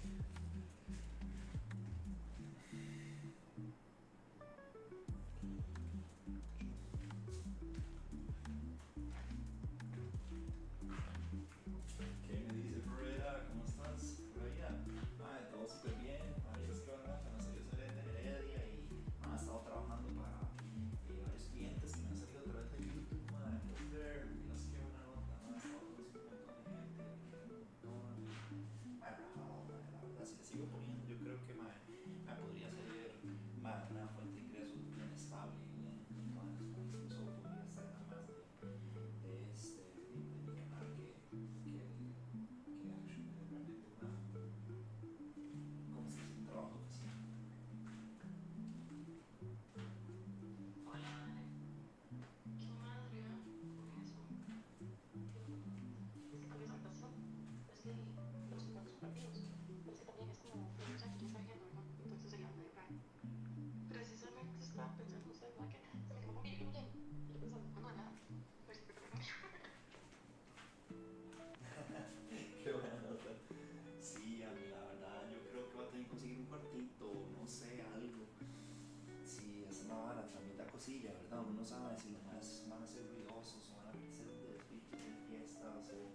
cosilla, ¿verdad? Uno no sabe si los más van a ser ruidosos o van a ser de espíritus de fiestas o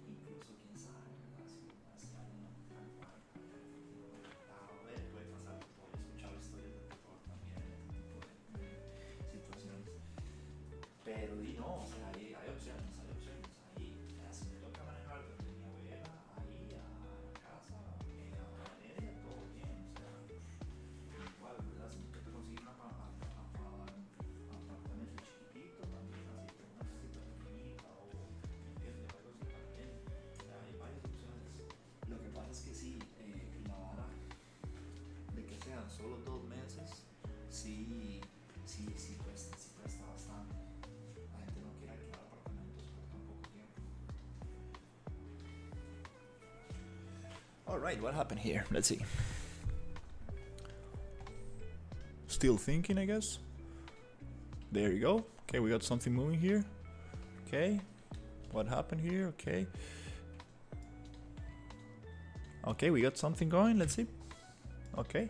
incluso quién sabe, ¿verdad? Si los más salen a acampar, a ver, puede pasar todo. He escuchado historias de terror también en este tipo de situaciones. Pero y no, o sea, hay opciones, hay opciones. Ahí, si me toca manejar desde mi abuela, ahí a la casa, a la media, todo bien, o sea, igual, ¿verdad? Si me toca conseguir un apartamento chiquitito, también así, con una casita pequeñita o, ¿me entiendes? Algo así también. O sea, hay varias opciones. Lo que pasa es que sí, la vara de que sean solo 2 meses, sí, sí cuesta bastante. La gente no quiere alquilar apartamentos por tan poco tiempo. Alright, what happened here? Let's see. Still thinking, I guess. There you go. Okay, we got something moving here. Okay, what happened here? Okay. Okay, we got something going. Let's see. Okay.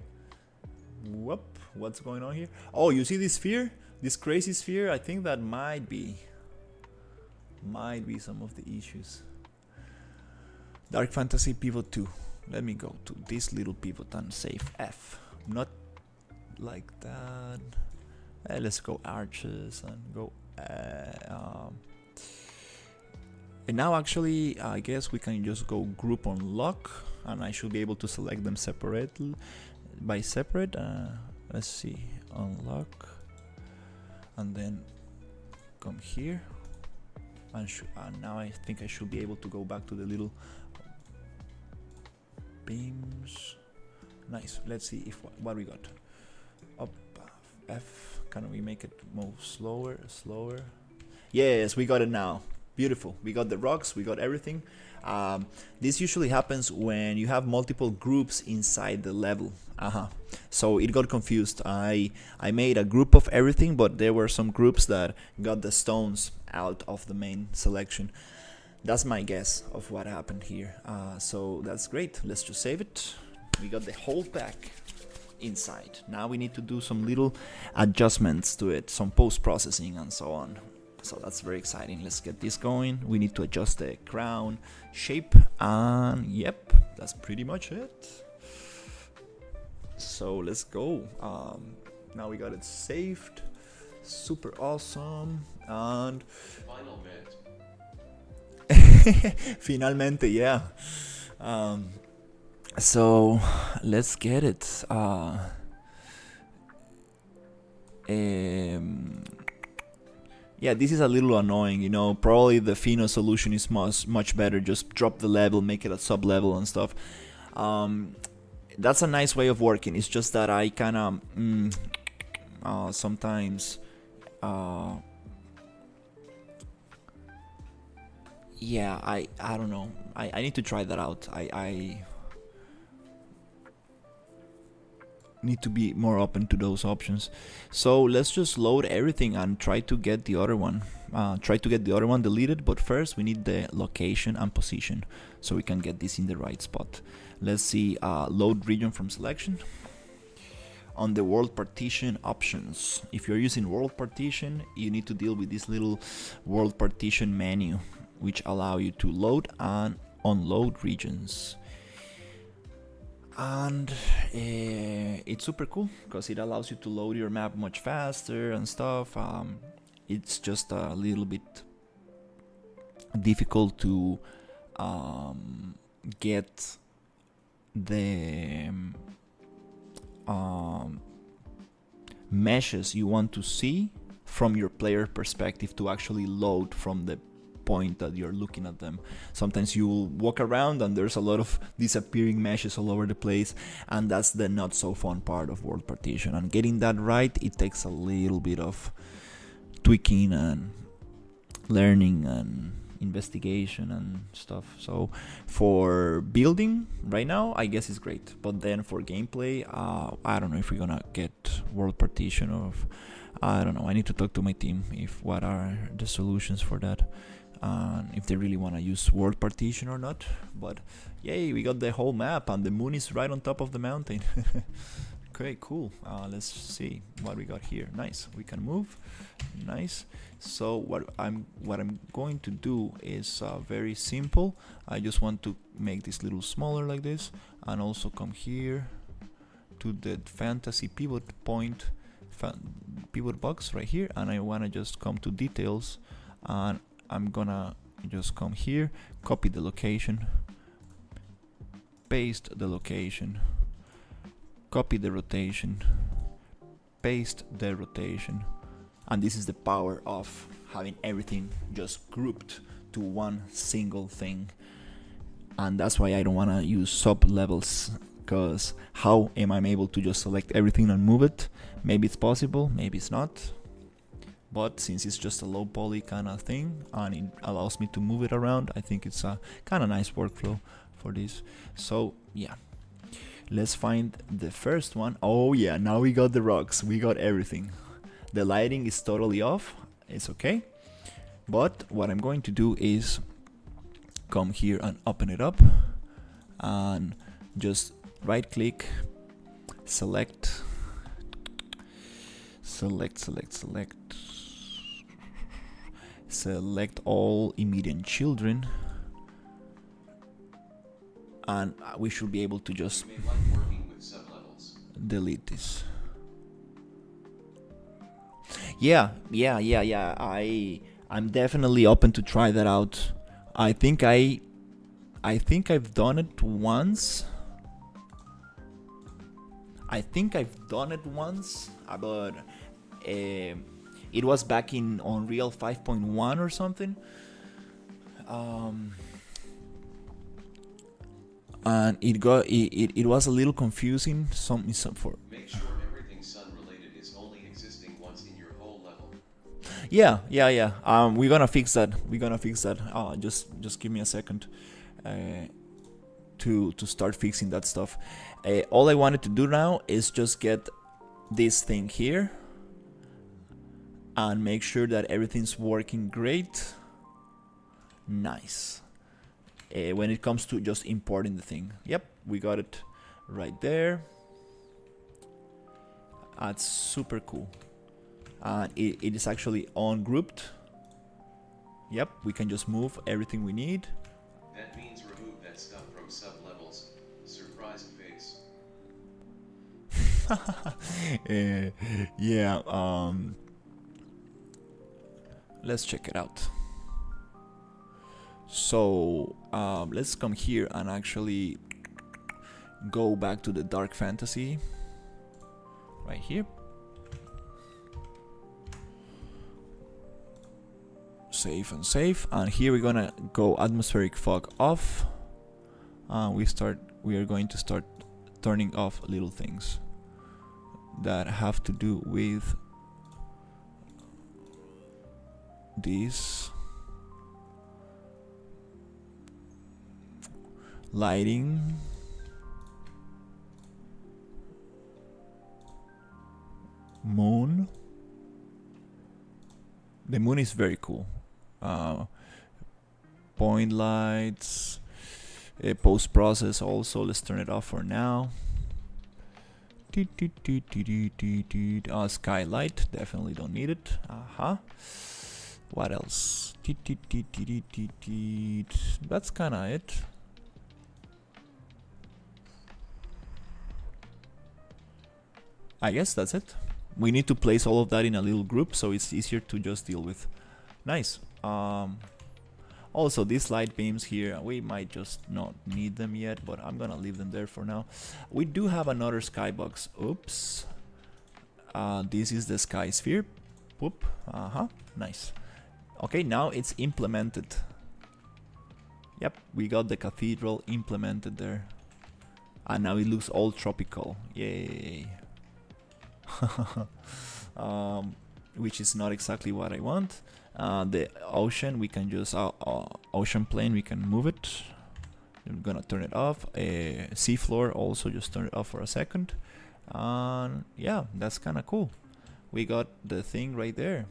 Whoop. What's going on here? Oh, you see this sphere? This crazy sphere? I think that might be some of the issues. Dark Fantasy Pivot 2. Let me go to this little pivot and save F. Not like that. Let's go arches and go. And now actually, I guess we can just go group unlock, and I should be able to select them separately by separate. Let's see, unlock, and then come here, and now I think I should be able to go back to the little beams. Nice. Let's see if what we got. Up F. Can we make it move slower? Yes, we got it now. Beautiful. We got the rocks, we got everything. This usually happens when you have multiple groups inside the level. So it got confused. I made a group of everything, but there were some groups that got the stones out of the main selection. That's my guess of what happened here. So that's great. Let's just save it. We got the whole pack inside. Now we need to do some little adjustments to it, some post-processing and so on. So that's very exciting. Let's get this going. We need to adjust the crown shape, and yep, that's pretty much it. So let's go. Now we got it saved. Super awesome. And
Final bit.
finalmente, yeah. So let's get it. Yeah, this is a little annoying, you know. Probably the Fino solution is much better. Just drop the level, make it a sub level and stuff. That's a nice way of working. It's just that I kind of sometimes yeah, I don't know. I need to try that out. I need to be more open to those options. So let's just load everything and try to get the other one. Deleted, but first we need the location and position so we can get this in the right spot. Let's see, load region from selection. On the world partition options, if you're using world partition, you need to deal with this little world partition menu, which allow you to load and unload regions. And it's super cool because it allows you to load your map much faster and stuff. It's just a little bit difficult to get the meshes you want to see from your player perspective to actually load from the point that you're looking at them. Sometimes you'll walk around and there's a lot of disappearing meshes all over the place, and that's the not so fun part of world partition. And getting that right, it takes a little bit of tweaking and learning and investigation and stuff. So for building right now, I guess it's great, but then for gameplay, I don't know if we're gonna get world partition, or I don't know. I need to talk to my team if what are the solutions for that, and if they really want to use world partition or not. But yay, we got the whole map and the moon is right on top of the mountain. Okay, cool. Let's see what we got here. Nice. We can move. Nice. So what I'm going to do is very simple. I just want to make this little smaller like this, and also come here to the fantasy pivot point, pivot box right here, and I want to just come to details, and I'm gonna just come here, copy the location, paste the location, copy the rotation, paste the rotation, and this is the power of having everything just grouped to one single thing. And that's why I don't want to use sub levels, because how am I able to just select everything and move it? Maybe it's possible, maybe it's not, but since it's just a low poly kind of thing and it allows me to move it around, I think it's a kind of nice workflow for this. So yeah, let's find the first one. Oh yeah, now we got the rocks, we got everything. The lighting is totally off, it's okay, but what I'm going to do is come here and open it up and just right click, select all immediate children, and we should be able to just delete this. Yeah, I'm definitely open to try that out. I think I've done it once. But it was back in Unreal 5.1 or something. And it was a little confusing. Some for.
Make sure everything sun related is only existing once in your whole level.
Yeah. We're gonna fix that. Just give me a second to start fixing that stuff. All I wanted to do now is just get this thing here and make sure that everything's working great. Nice. When it comes to just importing the thing, yep, we got it right there. That's super cool. It is actually ungrouped. Yep, we can just move everything we need.
That means remove that stuff from sub-levels. Surprise face.
Yeah, let's check it out. So let's come here and actually go back to the dark fantasy right here. Save and save, and here we're gonna go atmospheric fog off. We are going to start turning off little things that have to do with this lighting, moon. The moon is very cool. Point lights, post process also. Let's turn it off for now. Skylight, definitely don't need it. What else? That's kind of it. I guess that's it. We need to place all of that in a little group so it's easier to just deal with. Nice. Also, these light beams here, we might just not need them yet, but I'm gonna leave them there for now. We do have another skybox. Oops. This is the sky sphere. Whoop. Nice. Okay, now it's implemented. Yep, we got the cathedral implemented there. And now it looks all tropical. Yay. Which is not exactly what I want. The ocean, we can just ocean plane, we can move it. I'm gonna turn it off. Seafloor, also just turn it off for a second. And yeah, that's kind of cool. We got the thing right there.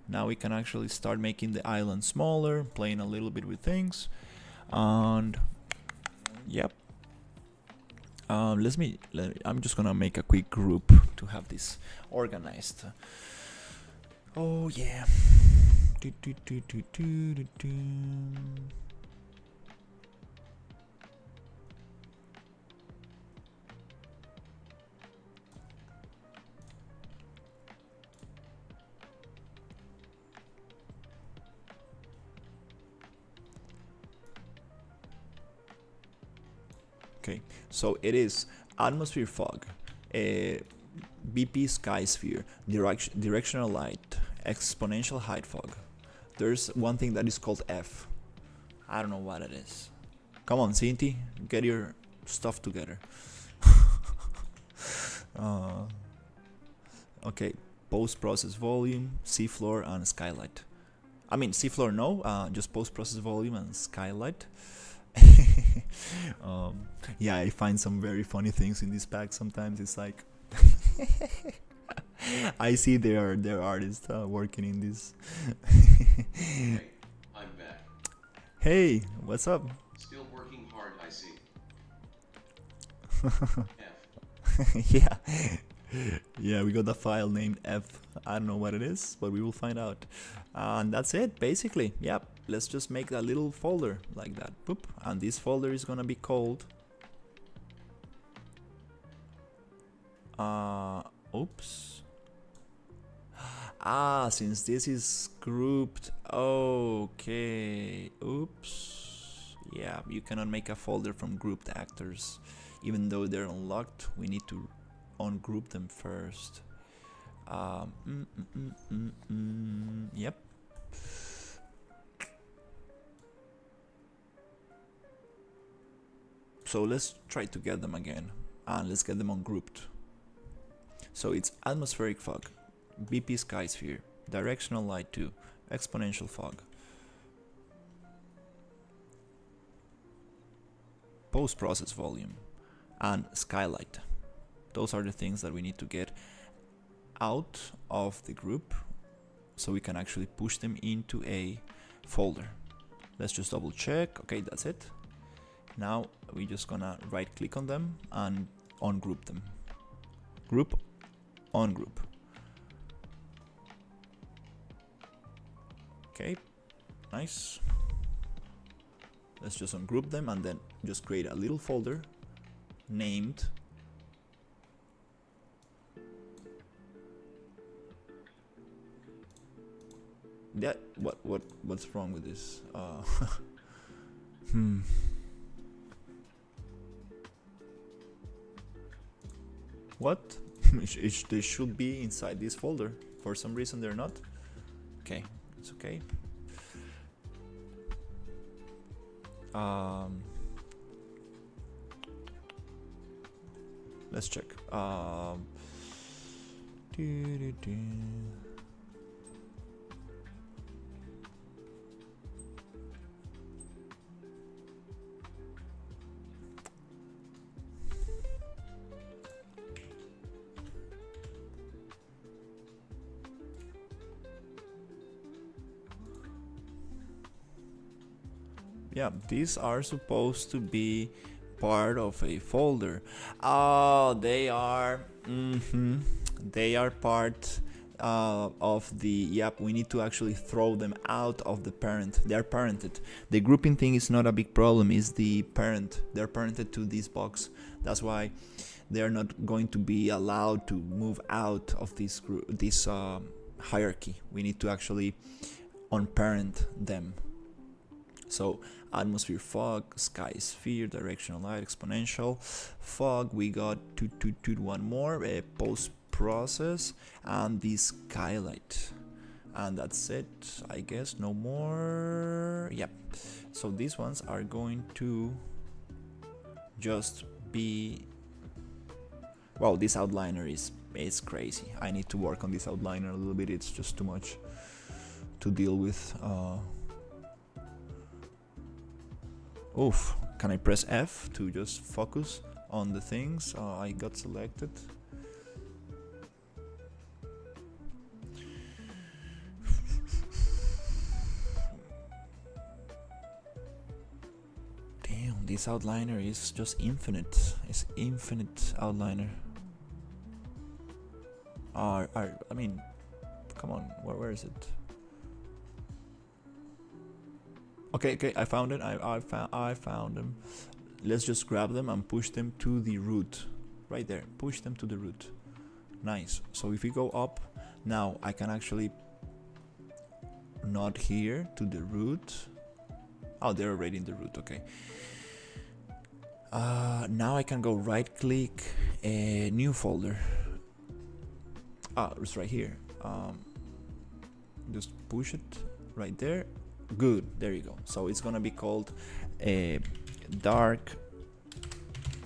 Now we can actually start making the island smaller, playing a little bit with things. And yep, I'm just gonna make a quick group to have this organized. Oh yeah. Do, do, do, do, do, do, do. Okay, so it is atmosphere fog, BP sky sphere, directional light, exponential height fog. There's one thing that is called F. I don't know what it is. Come on, Cinti, get your stuff together. Okay, post-process volume, seafloor, and skylight. I mean, seafloor no, just post-process volume and skylight. Yeah, I find some very funny things in this pack. Sometimes it's like I see their artists working in this.
Hey, I'm back.
Hey, what's up?
Still working hard, I see. F.
Yeah, we got a file named F. I don't know what it is, but we will find out. And that's it, basically. Yep, let's just make a little folder like that. Boop. And this folder is gonna be called oops. Since this is grouped, okay. Oops. Yeah, you cannot make a folder from grouped actors. Even though they're unlocked, we need to ungroup them first. Yep. So let's try to get them again, and let's get them ungrouped. So it's atmospheric fog, BP sky sphere, directional light 2, exponential fog, post-process volume, and skylight. Those are the things that we need to get out of the group so we can actually push them into a folder. Let's just double check. Okay, that's it. Now we're just gonna right click on them and ungroup them. Group, ungroup. Okay, nice. Let's just ungroup them and then just create a little folder named that. What's wrong with this? What? They should be inside this folder. For some reason they're not. Okay, it's okay. Let's check. Yeah, these are supposed to be part of a folder. Oh, they are. They are part of the. Yep, we need to actually throw them out of the parent. They are parented. The grouping thing is not a big problem. It's the parent. They're parented to this box. That's why they are not going to be allowed to move out of this group. This hierarchy. We need to actually unparent them. So atmosphere fog, sky sphere, directional light, exponential fog. We got one more, a post process, and the skylight, and that's it, I guess. No more. Yep. So these ones are going to just be. Wow, this outliner is crazy. I need to work on this outliner a little bit. It's just too much to deal with. Oof, can I press F to just focus on the things I got selected? Damn. this outliner is just infinite. It's infinite outliner. I mean, come on, where is it? Okay, I found it. I found them. Let's just grab them and push them to the root. Right there, push them to the root. Nice. So if we go up, now I can actually not here to the root. Oh, they're already in the root, okay. Now I can go right click, new folder. It's right here. Just push it right there. Good, there you go. So it's gonna be called Dark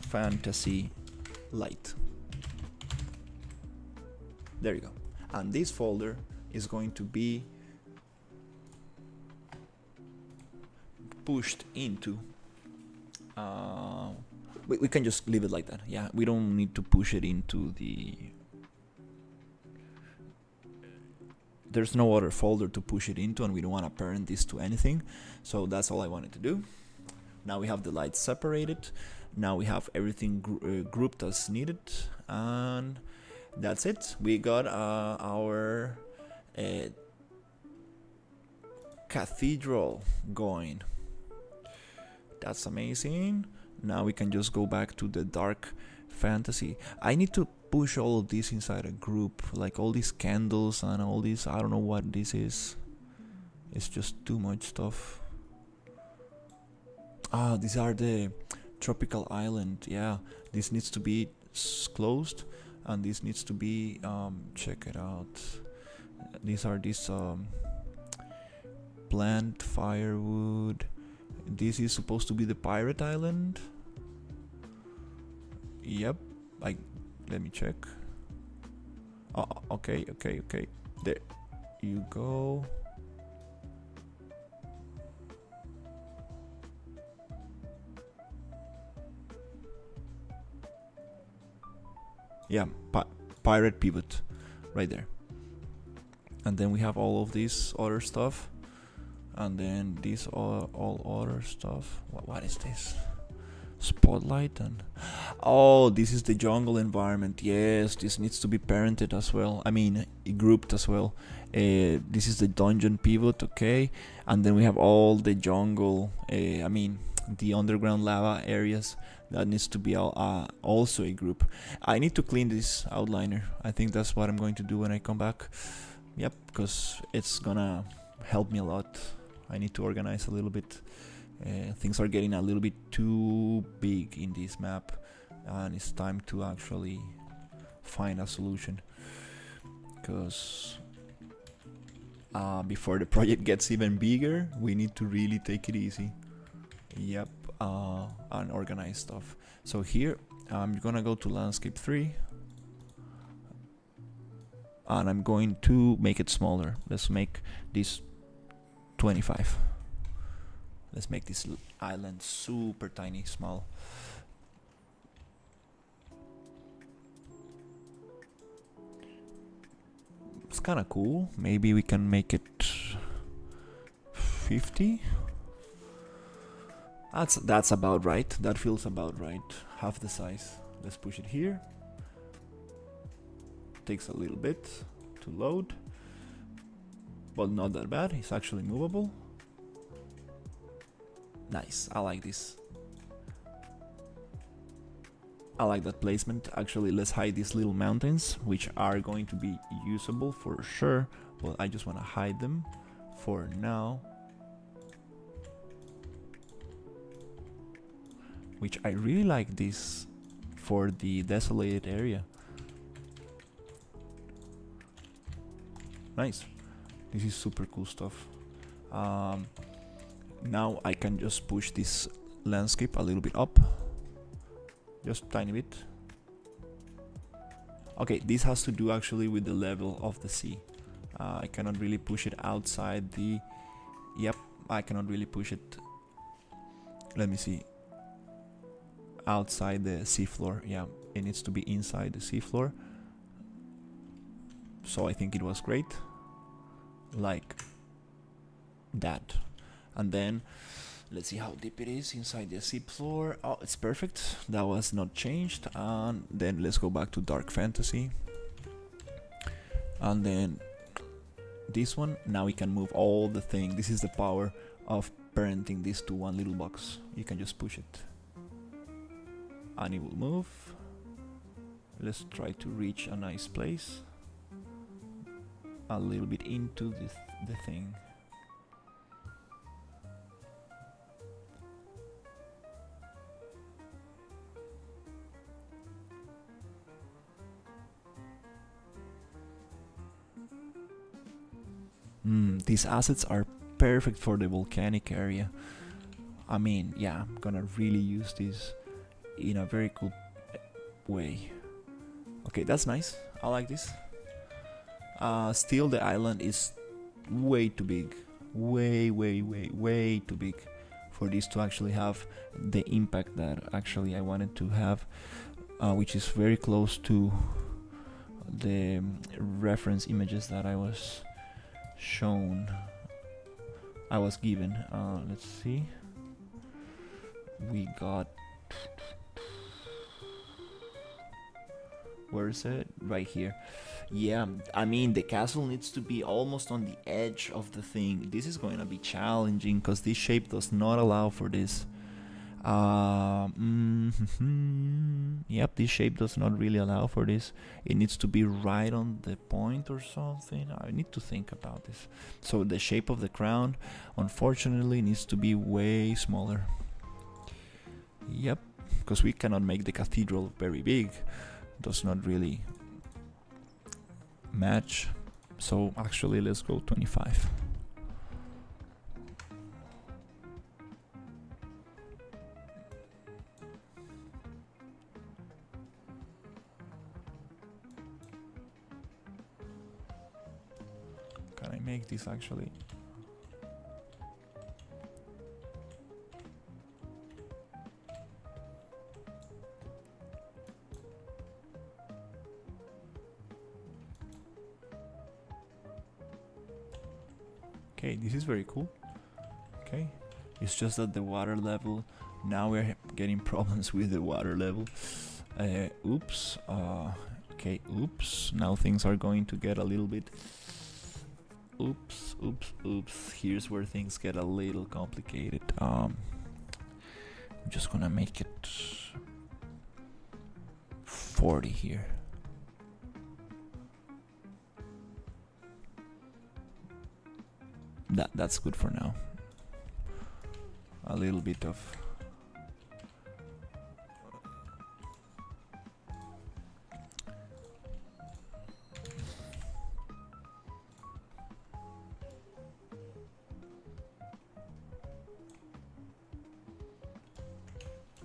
Fantasy Light. There you go. And this folder is going to be pushed into we can just leave it like that. Yeah, we don't need to push it into the, there's no other folder to push it into, and we don't want to parent this to anything. So that's all I wanted to do. Now we have the lights separated. Now we have everything grouped as needed, and that's it. We got our cathedral going. That's amazing. Now we can just go back to the dark fantasy. I need to push all of this inside a group, like all these candles and all these. I don't know what this is. It's just too much stuff. These are the tropical island. Yeah, this needs to be closed, and this needs to be check it out. These are plant firewood. This is supposed to be the pirate island. Yep. Let me check. Okay. There you go. Yeah, pirate pivot right there. And then we have all of this other stuff. And then this all other stuff. What is this? Spotlight and this is the jungle environment. Yes, this needs to be parented as well. I mean, grouped as well. This is the dungeon pivot, okay. And then we have all the jungle. The underground lava areas. That needs to be also a group. I need to clean this outliner. I think that's what I'm going to do when I come back. Yep, because it's gonna help me a lot. I need to organize a little bit. Things are getting a little bit too big in this map, and it's time to actually find a solution, because before the project gets even bigger, we need to really take it easy. Yep, and organize stuff. So here I'm gonna go to landscape 3, and I'm going to make it smaller. Let's make this 25. Let's make this island super tiny, small. It's kind of cool. Maybe we can make it 50. That's about right. That feels about right. Half the size. Let's push it here. Takes a little bit to load, but not that bad. It's actually movable. Nice. I like this. I like that placement. Actually, let's hide these little mountains, which are going to be usable for sure, but I just want to hide them for now. Which I really like this for the desolated area. Nice. This is super cool stuff. Now I can just push this landscape a little bit up. Just a tiny bit. Okay, this has to do actually with the level of the sea. I cannot really push it outside the... Yep, I cannot really push it. Let me see. Outside the seafloor. Yeah, it needs to be inside the seafloor. So I think it was great. Like that. And then Let's see how deep it is inside the seafloor. Oh, it's perfect. That was not changed. And then let's go back to dark fantasy. And then this one, now we can move all the thing. This is the power of parenting this to one little box. You can just push it and it will move. Let's try to reach a nice place, a little bit into the thing. These assets are perfect for the volcanic area. I mean, yeah, I'm gonna really use this in a very cool way. Okay, that's nice. I like this. Still, the island is way too big. Way too big for this to actually have the impact that actually I wanted to have, which is very close to the reference images that I was given. Let's see. We got, where is it? Right here. Yeah, I mean, the castle needs to be almost on the edge of the thing. This is going to be challenging because this shape does not allow for this. Yep, this shape does not really allow for this. It needs to be right on the point or something. I need to think about this. So the shape of the crown, unfortunately, needs to be way smaller. Yep, because we cannot make the cathedral very big. Does not really match. So actually, let's go 25. Can I make this actually? Okay, this is very cool. Okay, it's just that the water level, now we're getting problems with the water level. Oops. Okay, oops. Now things are going to get a little bit. Oops. Here's where things get a little complicated. I'm just gonna make it 40 here. That's good for now. A little bit of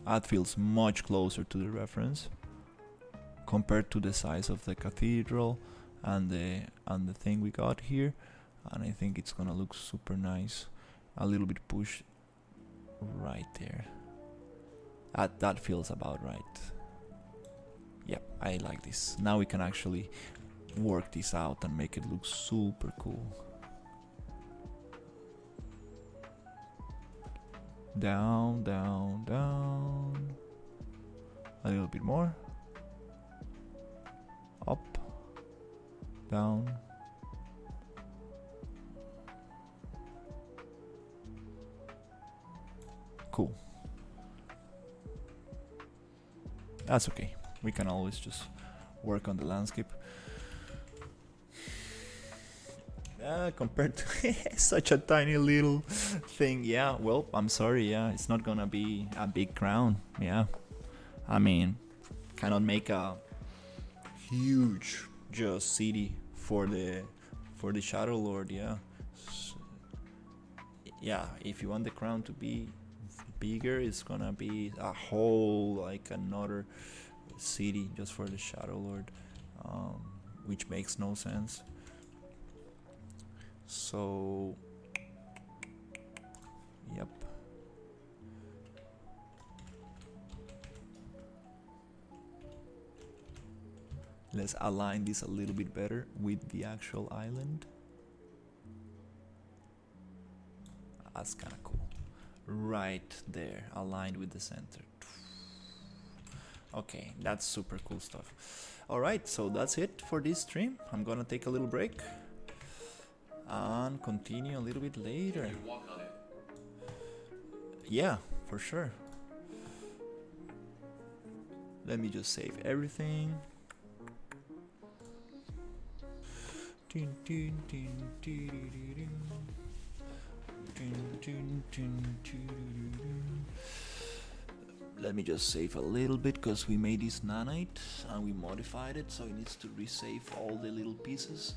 that feels much closer to the reference compared to the size of the cathedral and the thing we got here. And I think it's gonna look super nice. A little bit push right there. That feels about right. Yep, I like this. Now we can actually work this out and make it look super cool. Down. A little bit more. Up. Down. Cool. That's okay. We can always just work on the landscape. Compared to such a tiny little thing. Yeah, well, I'm sorry. Yeah, it's not gonna be a big crown. Yeah. I mean, cannot make a huge just city for the Shadow Lord. Yeah. Yeah, if you want the crown to be bigger, it's gonna be a whole, like, another city just for the Shadow Lord, which makes no sense. So yep, let's align this a little bit better with the actual island. That's kind of cool. right there, aligned with the center. Okay, that's super cool stuff. Alright, so that's it for this stream. I'm gonna take a little break and continue a little bit later.
You walk on it.
Yeah, for sure. Let me just save everything. Let me just save a little bit because we made this nanite and we modified it, so it needs to resave all the little pieces.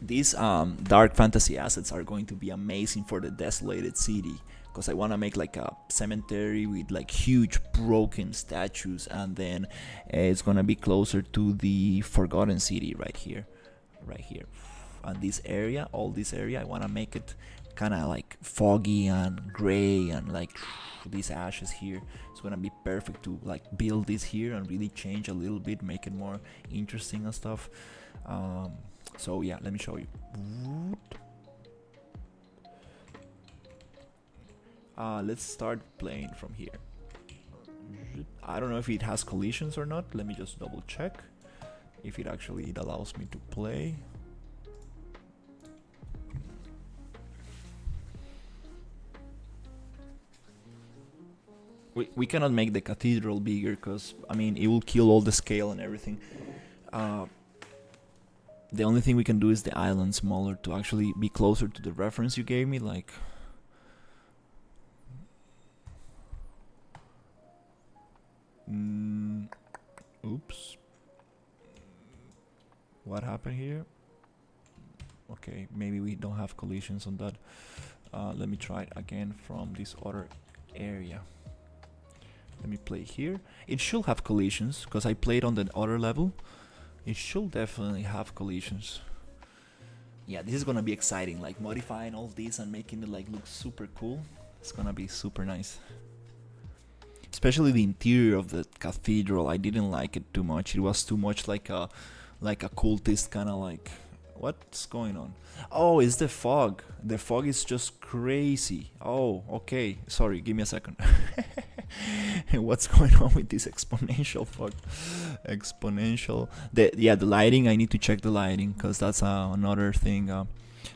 These dark fantasy assets are going to be amazing for the desolated city, because I want to make like a cemetery with like huge broken statues, and then it's gonna be closer to the forgotten city right here. And this area, all this area, I want to make it kind of like foggy and gray, and like these ashes here. It's gonna be perfect to like build this here and really change a little bit, make it more interesting and stuff. So yeah, let me show you. Let's start playing from here. I don't know if it has collisions or not. Let me just double check if it actually allows me to play. We cannot make the cathedral bigger because, I mean, it will kill all the scale and everything. The only thing we can do is the island smaller to actually be closer to the reference you gave me, like... Oops. What happened here? Okay, maybe we don't have collisions on that. Let me try it again from this other area. Let me play here. It should have collisions, because I played on the other level. It should definitely have collisions. Yeah, this is gonna be exciting, like modifying all this and making it like look super cool. It's gonna be super nice. Especially the interior of the cathedral, I didn't like it too much. It was too much like a cultist kind of like... What's going on? Oh, it's the fog. The fog is just crazy. Oh, okay. Sorry, give me a second. What's going on with this exponential fog? Exponential. The lighting. I need to check the lighting because that's another thing.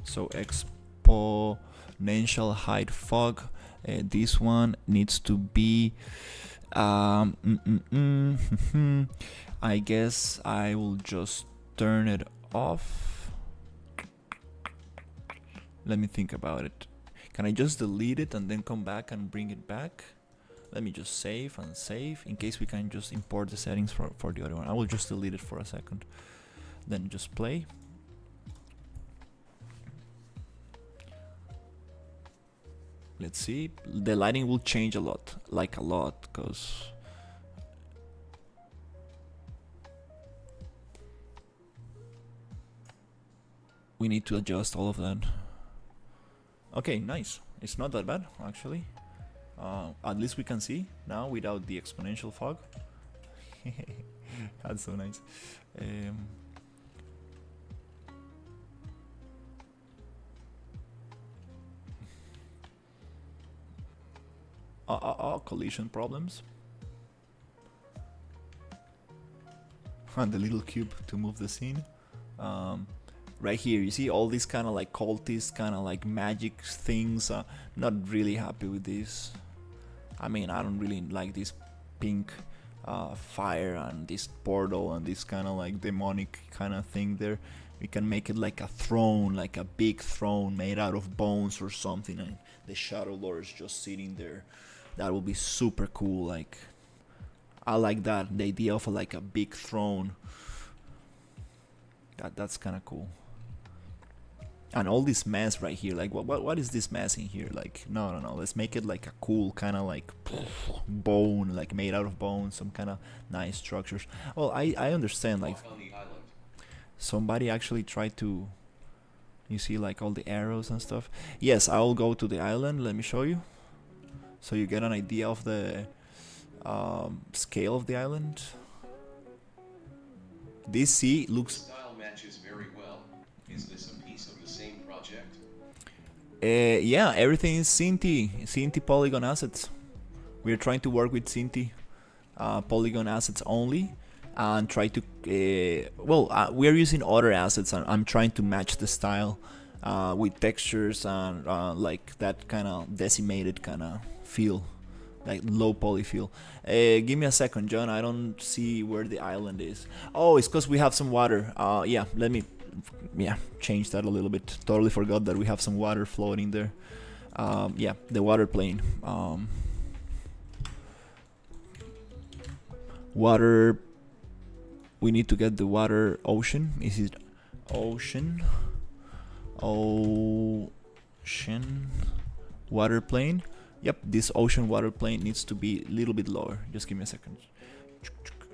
So exponential height fog. This one needs to be. I guess I will just turn it off. Let me think about it. Can I just delete it and then come back and bring it back? Let me just save and save in case we can just import the settings for the other one. I will just delete it for a second. Then just play. Let's see. The lighting will change a lot. Like a lot, because... we need to adjust all of that. Okay, nice. It's not that bad, actually. At least we can see now without the exponential fog. That's so nice. Collision problems. And the little cube to move the scene. Right here, you see all these kind of like cultist, kind of like magic things. Not really happy with this. I mean, I don't really like this pink fire and this portal and this kind of like demonic kind of thing there. We can make it like a throne, like a big throne made out of bones or something, and the Shadow Lord is just sitting there. That will be super cool. Like, I like that, the idea of like a big throne. That's kind of cool. And all this mess right here, like what is this mess in here? Like, no, let's make it like a cool kind of like bone, like made out of bone, some kind of nice structures. Well, I understand, like somebody actually tried to, you see like all the arrows and stuff. Yes, I'll go to the island. Let me show you, so you get an idea of the scale of the island. This sea
The
looks
style matches very well. Is this a piece of the same project?
yeah, everything is Cinti polygon assets. We're trying to work with Cinti polygon assets only, and try to we're using other assets, and I'm trying to match the style with textures and like that kind of decimated kind of feel, like low poly feel. Give me a second, John. I don't see where the island is. Oh, it's because we have some water. Yeah, let me change that a little bit. Totally forgot that we have some water floating there. Yeah, the water plane. Water. We need to get the water ocean. Is it ocean? Ocean water plane. Yep, this ocean water plane needs to be a little bit lower. Just give me a second.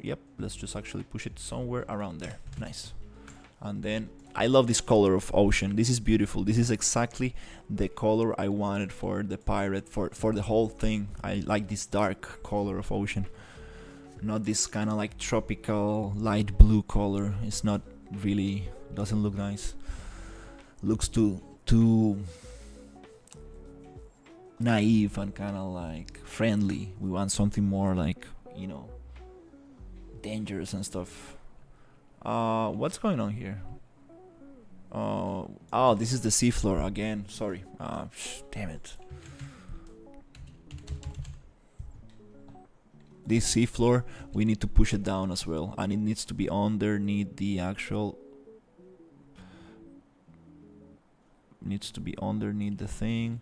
Yep, let's just actually push it somewhere around there. Nice. And then I love this color of ocean. This is beautiful. This is exactly the color I wanted for the pirate, for the whole thing. I like this dark color of ocean, not this kind of like tropical light blue color. It's not really, doesn't look nice. Looks too naive and kind of like friendly. We want something more like, you know, dangerous and stuff. What's going on here? Oh, this is the seafloor again. Sorry. Damn it. This seafloor, we need to push it down as well, and it needs to be underneath the actual. Needs to be underneath the thing.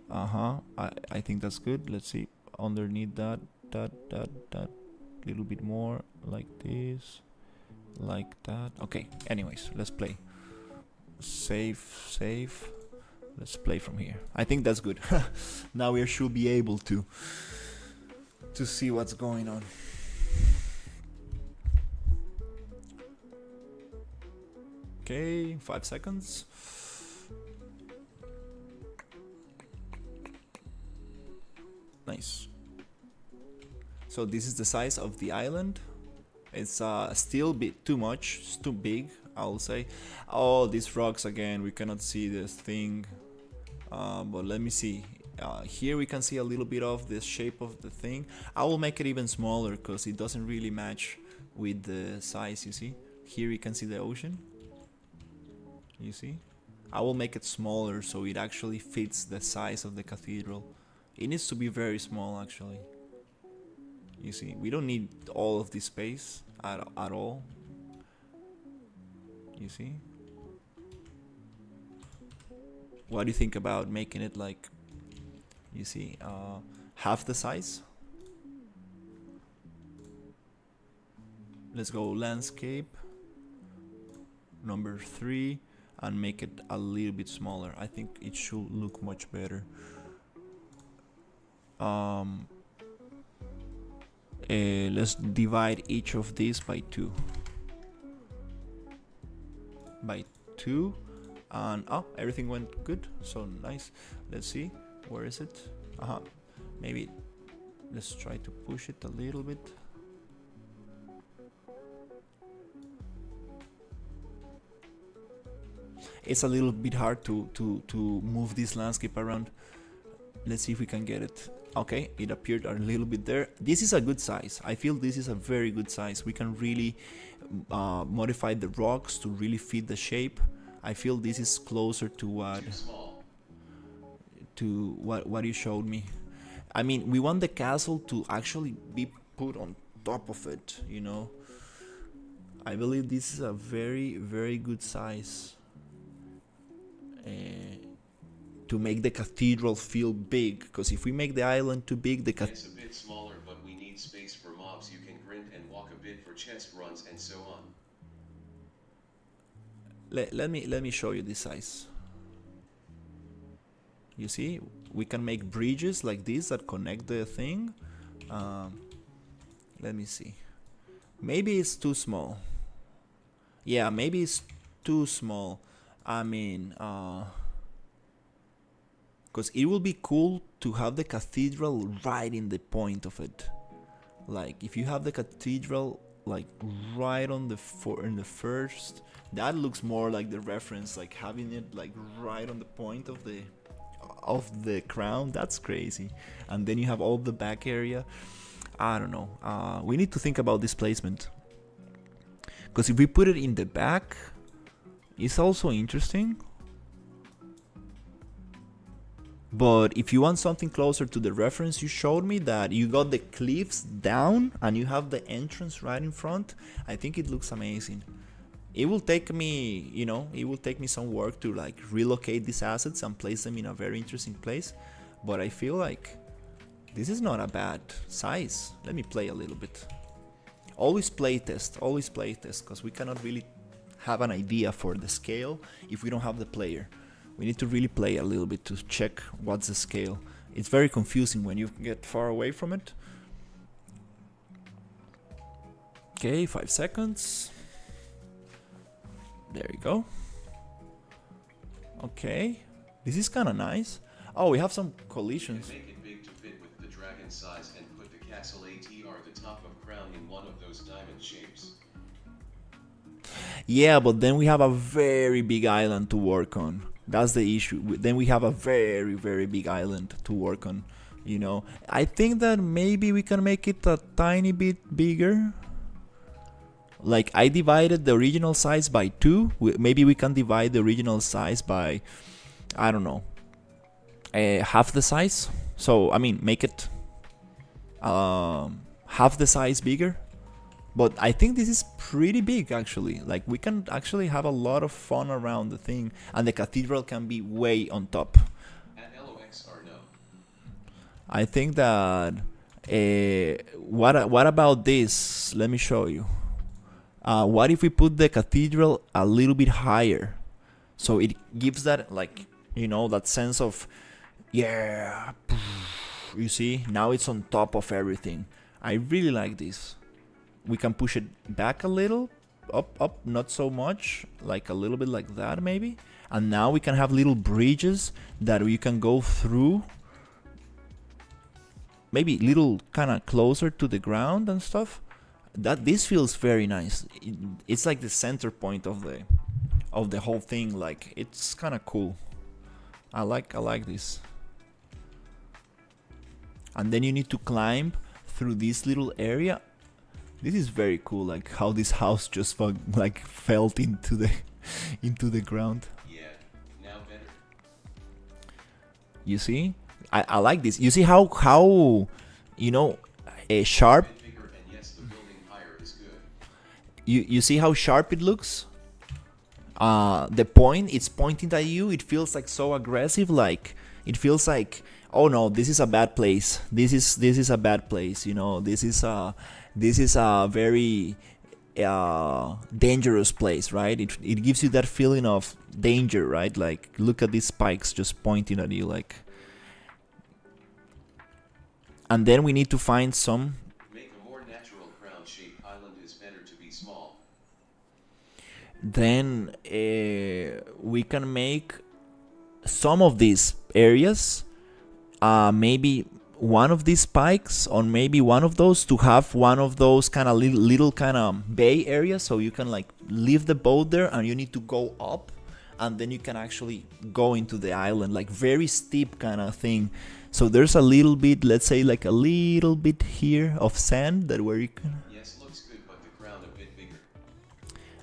I think that's good. Let's see, underneath that little bit more, like this, like that. Okay, anyways, let's play. Save. Let's play from here. I think that's good. Now we should be able to see what's going on. Okay, 5 seconds. Nice. So this is the size of the island. It's still a bit too much. It's too big, I'll say. Oh, these rocks again. We cannot see this thing. But let me see. Here we can see a little bit of the shape of the thing. I will make it even smaller because it doesn't really match with the size, you see. Here you can see the ocean. You see? I will make it smaller so it actually fits the size of the cathedral. It needs to be very small actually. You see, we don't need all of this space at all. You see? What do you think about making it like, you see, half the size? Let's go landscape, number 3, and make it a little bit smaller. I think it should look much better. Let's divide each of these by 2. By 2. And everything went good, so nice. Let's see, where is it? Maybe let's try to push it a little bit. It's a little bit hard to move this landscape around. Let's see if we can get it. Okay, it appeared a little bit there. This is a good size. I feel this is a very good size. We can really modify the rocks to really fit the shape. I feel this is closer to what you showed me. I mean, we want the castle to actually be put on top of it, you know. I believe this is a very, very good size to make the cathedral feel big. Because if we make the island too big, the
it's a bit smaller, but we need space for mobs. You can grind and walk a bit for chest runs and so on.
Let me show you this size. You see, we can make bridges like this that connect the thing. Let me see. Maybe it's too small. Yeah, maybe it's too small. I mean, because it will be cool to have the cathedral right in the point of it. Like if you have the cathedral like right on the in the first, that looks more like the reference, like having it like right on the point of the crown. That's crazy. And then you have all the back area. I don't know. We need to think about this placement, because if we put it in the back, it's also interesting. But if you want something closer to the reference you showed me, that you got the cliffs down and you have the entrance right in front, I think it looks amazing. It will take me, it will take me some work to like relocate these assets and place them in a very interesting place. But I feel like this is not a bad size. Let me play a little bit. Always play test, because we cannot really have an idea for the scale if we don't have the player. We need to really play a little bit to check what's the scale. It's very confusing when you get far away from it. Okay, 5 seconds. There you go. Okay, this is kind of nice. Oh, we have some collisions.
Make it big to fit with the dragon size and put the castle ATR the top of crown in one of those diamond shapes.
Yeah, but then we have a very big island to work on. That's the issue. Then we have a very, very big island to work on. I think that maybe we can make it a tiny bit bigger. Like I divided the original size by 2. Maybe we can divide the original size by, I don't know, half the size. So I mean, make it half the size bigger. But I think this is pretty big actually. Like we can actually have a lot of fun around the thing, and the cathedral can be way on top.
At LOX or no?
I think that what about this? Let me show you. What if we put the cathedral a little bit higher, so it gives that like that sense of, yeah, you see, now it's on top of everything. I really like this. We can push it back a little, up, not so much, like a little bit like that maybe. And now we can have little bridges that we can go through, maybe little kind of closer to the ground and stuff. This feels very nice. It's like the center point of the whole thing. Like it's kind of cool. I like this. And then you need to climb through this little area. This is very cool, like how this house just felt into the ground.
Yeah, now better.
You see, I like this. You see how sharp.
Bigger, and yes, the building higher is good.
You see how sharp it looks. The point it's pointing at you. It feels like so aggressive. Like it feels like, oh no, this is a bad place. This is a bad place. This is a very dangerous place, right? It gives you that feeling of danger, right? Like, look at these spikes just pointing at you, like. And then we need to find some.
Make a more natural crown-shaped island is better to be small.
Then we can make some of these areas, maybe one of these spikes on maybe one of those, to have one of those kind of little kind of bay areas, so you can like leave the boat there and you need to go up, and then you can actually go into the island, like very steep kind of thing. So there's a little bit, let's say like a little bit here of sand that where you can.
Yes, looks good, but the crown a bit bigger.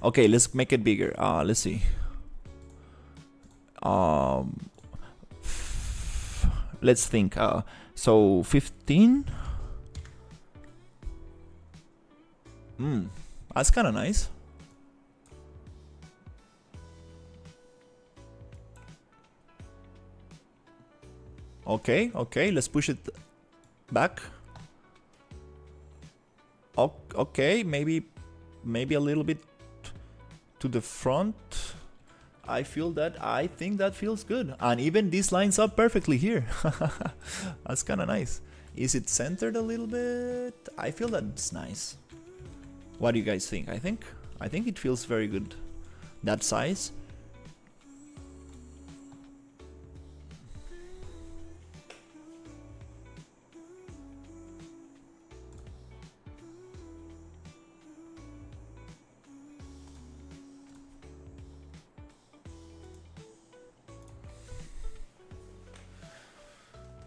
Okay, let's make it bigger. Let's see. Let's think. So 15. That's kind of nice. Okay, let's push it back. Okay, maybe a little bit to the front. I think that feels good. And even this lines up perfectly here. That's kind of nice. Is it centered a little bit? I feel that it's nice. What do you guys think? I think it feels very good. That size.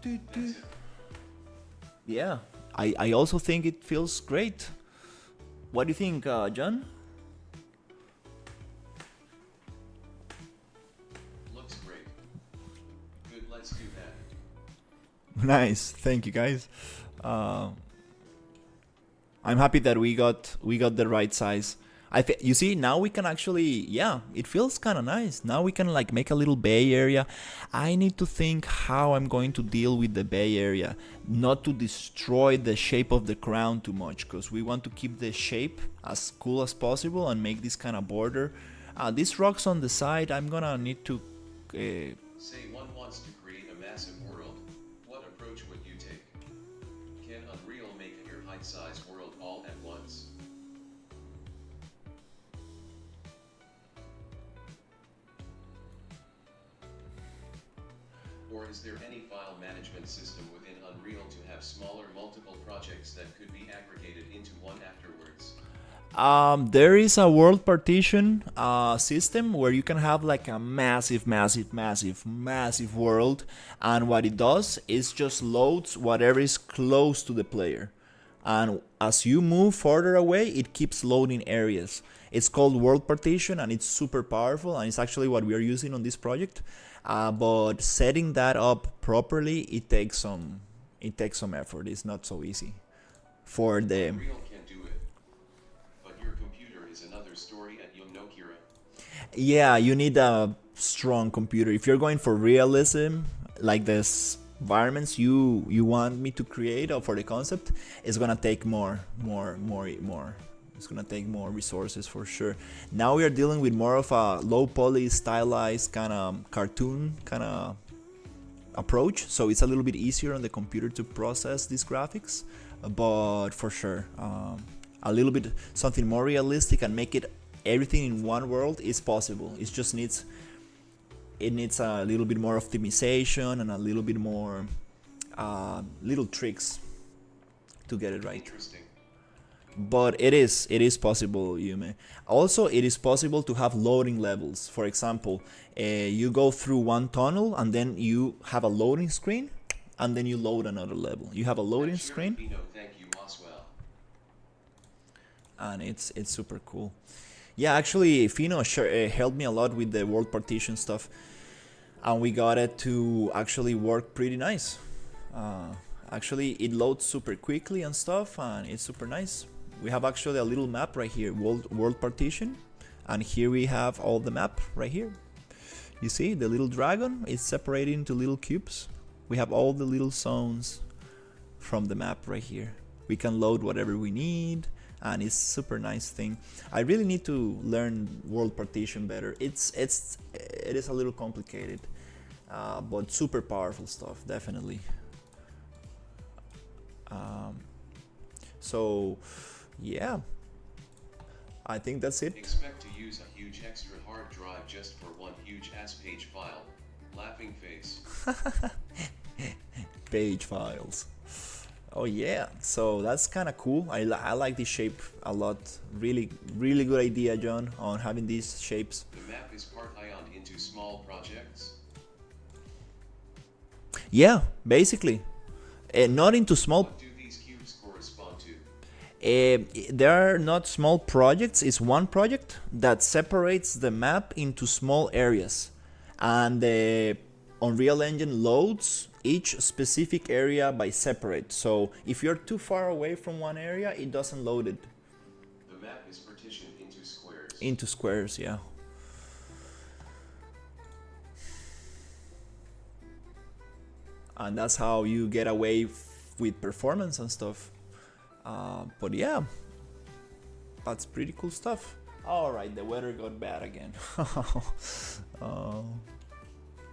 That's it.
Yeah, I also think it feels great. What do you think, John?
Looks great. Good, let's do that.
Nice, thank you guys. Uh, I'm happy that we got the right size. You see, now we can actually, yeah, it feels kind of nice. Now we can like make a little bay area. I need to think how I'm going to deal with the bay area, not to destroy the shape of the crown too much, because we want to keep the shape as cool as possible and make this kind of border. These rocks on the side, I'm gonna need to.
Say one wants to create a massive world. What approach would you take? Can Unreal make your height-size world all at once? Or is there any file management system within Unreal to have smaller multiple projects that could be aggregated into one afterwards?
There is a world partition system where you can have like a massive world, and what it does is just loads whatever is close to the player. And as you move further away, it keeps loading areas. It's called world partition, and it's super powerful, and it's actually what we are using on this project. But setting that up properly, it takes some effort. It's not so easy for the.
Unreal can do it, but your computer is another story, and you'll know Kira.
Yeah, you need a strong computer if you're going for realism, like this environments you want me to create or for the concept. It's gonna take more. It's gonna take more resources for sure. Now we are dealing with more of a low poly stylized kind of cartoon kind of approach, so it's a little bit easier on the computer to process these graphics. But for sure, a little bit something more realistic and make it everything in one world is possible. It needs a little bit more optimization and a little bit more little tricks to get it right.
Interesting.
But it is possible, Yume. Also, it is possible to have loading levels. For example, you go through one tunnel and then you have a loading screen, and then you load another level. You have a loading
Sure,
screen,
Pino, thank you, Oswell.
and it's super cool. Yeah, actually, Fino helped me a lot with the world partition stuff, and we got it to actually work pretty nice. Actually, it loads super quickly and stuff, and it's super nice. We have actually a little map right here, world partition, and here we have all the map right here. You see, the little dragon is separated into little cubes. We have all the little zones from the map right here. We can load whatever we need, and it's super nice thing. I really need to learn world partition better. It is a little complicated, but super powerful stuff, definitely. So yeah, I think that's it.
Expect to use a huge extra hard drive just for one huge ass page file. Laughing face.
Page files. Oh yeah, so that's kind of cool. I like this shape a lot. Really good idea, John, on having these shapes.
The map is part ion into small projects.
Yeah, basically, not into small.
What do these cubes correspond to?
There are not small projects. It's one project that separates the map into small areas, and the Unreal Engine loads each specific area by separate. So if you're too far away from one area, it doesn't load it.
The map is partitioned into squares.
Into squares, yeah. And that's how you get away with performance and stuff. But yeah, that's pretty cool stuff. All right, the weather got bad again.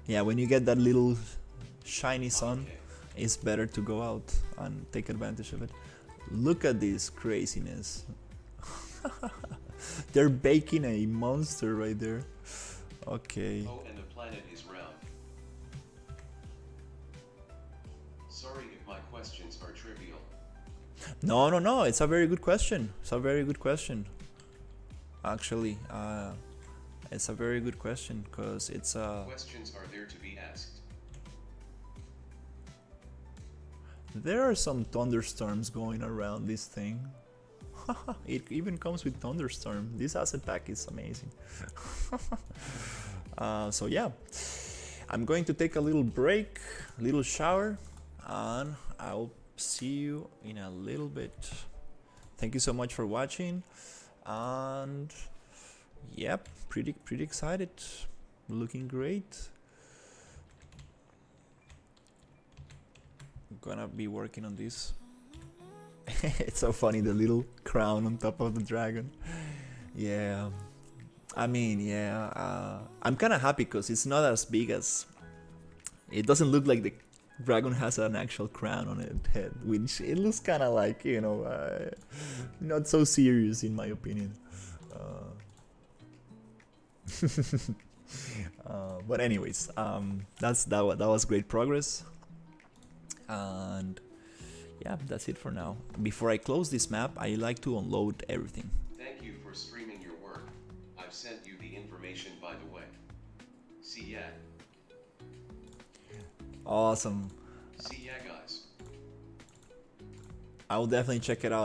Yeah, when you get that little shiny sun,
Okay.
it's better to go out and take advantage of it. Look at this craziness. They're baking a monster right there. Okay.
Oh, and the planet is round. Sorry if my questions are trivial.
No. It's a very good question. Actually, it's a very good question because it's
Questions are there to be asked.
There are some thunderstorms going around this thing. It even comes with thunderstorm. This asset pack is amazing. So yeah, I'm going to take a little break, little shower, and I'll see you in a little bit. Thank you so much for watching, and yep, pretty excited, looking great. I'm gonna be working on this. It's so funny, the little crown on top of the dragon. Yeah, I mean, yeah, I'm kind of happy because it's not as big as. It doesn't look like the dragon has an actual crown on its head, which it looks kind of like, you know, not so serious in my opinion. But anyways, that was great progress, and yeah, that's it for now. Before I close this map, I like to unload everything.
Thank you for streaming your work. I've sent you the information by the way. See ya.
Awesome.
See ya, guys.
I will definitely check it out.